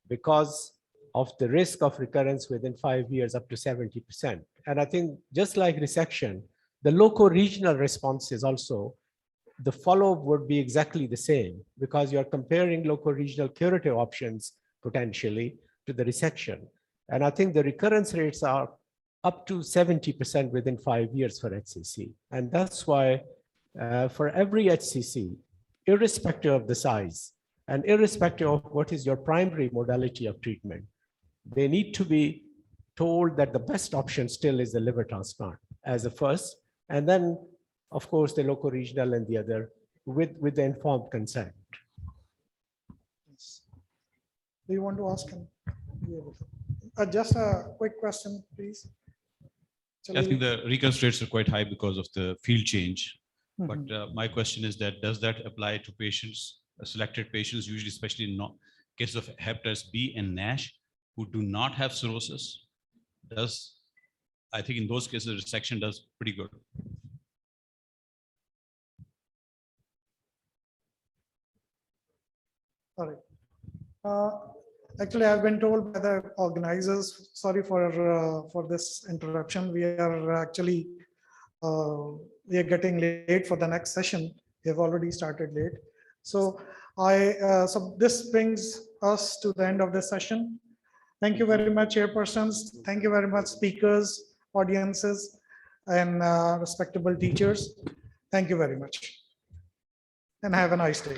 because of the risk of recurrence within 5 years up to 70%. And I think just like resection, the local regional responses also, the follow-up would be exactly the same because you're comparing local regional curative options potentially to the resection. And I think the recurrence rates are up to 70% within 5 years for HCC. And that's why for every HCC, irrespective of the size and irrespective of what is your primary modality of treatment, they need to be told that the best option still is the liver transplant as a first, and then of course the local regional and the other with the informed consent. Do you want to ask him? Just a quick question, please. I think the recurrence rates are quite high because of the field change. Mhm. But my question is that does that apply to patients, selected patients, usually especially in cases of hepatitis B and NASH, who do not have cirrhosis? I think in those cases, resection does pretty good. All right. Actually, I've been told by the organizers, sorry for this interruption. We are actually we are getting late for the next session. We have already started late. So so this brings us to the end of the session. Thank you very much, chairpersons. Thank you very much, speakers, audiences, and respectable teachers. Thank you very much. And have a nice day.